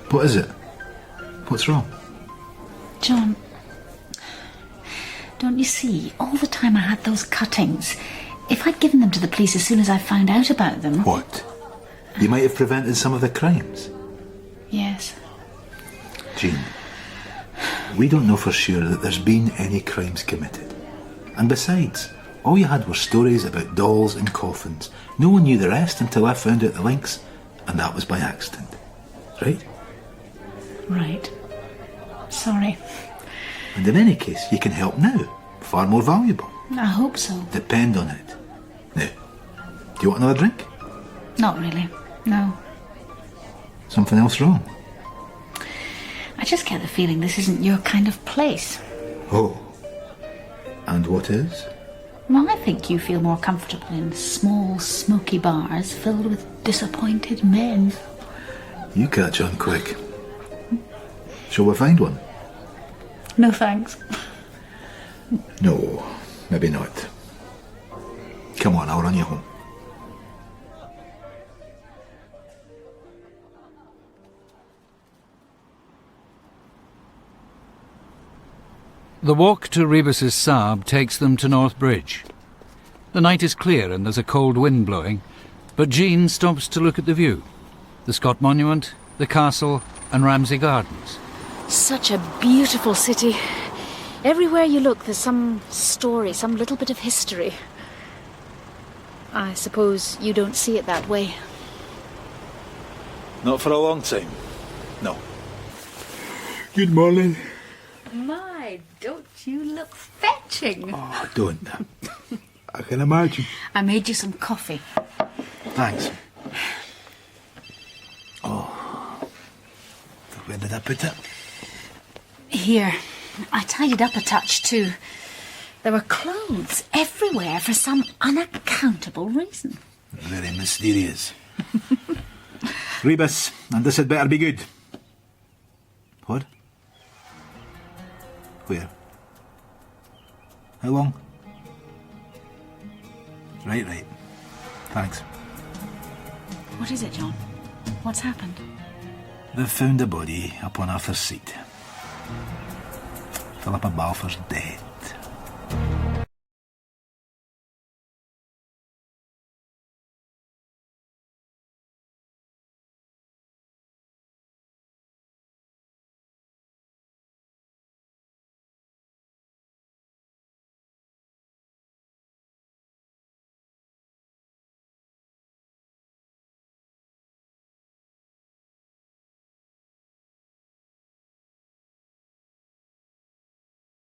What is it? What's wrong? John, don't you see, all the time I had those cuttings, if I'd given them to the police as soon as I found out about them... What? You might have prevented some of the crimes. Yes. Jean, we don't know for sure that there's been any crimes committed. And besides, all you had were stories about dolls and coffins. No one knew the rest until I found out the links, and that was by accident. Right? Right. Sorry. And in any case, you can help now. Far more valuable. I hope so. Depend on it. Now, do you want another drink? Not really. No. Something else wrong? I just get the feeling this isn't your kind of place. Oh. And what is? Well, I think you feel more comfortable in small, smoky bars filled with disappointed men. You catch on quick. Shall we find one? No thanks. No, maybe not. Come on, I'll run you home. The walk to Rebus's Saab takes them to North Bridge. The night is clear and there's a cold wind blowing, but Jean stops to look at the view. The Scott Monument, the castle and Ramsay Gardens. Such a beautiful city. Everywhere you look, there's some story, some little bit of history. I suppose you don't see it that way. Not for a long time. No. Good morning. My, don't you look fetching? Oh, don't. I can imagine. I made you some coffee. Thanks. Oh. Where did I put it? Here. I tidied up a touch too. There were clothes everywhere for some unaccountable reason. Very mysterious. Rebus, and this had better be good. What? Where? How long? Right. Thanks. What is it, John? What's happened? They've found a body up on Arthur's Seat. Philippa Balfour's dead.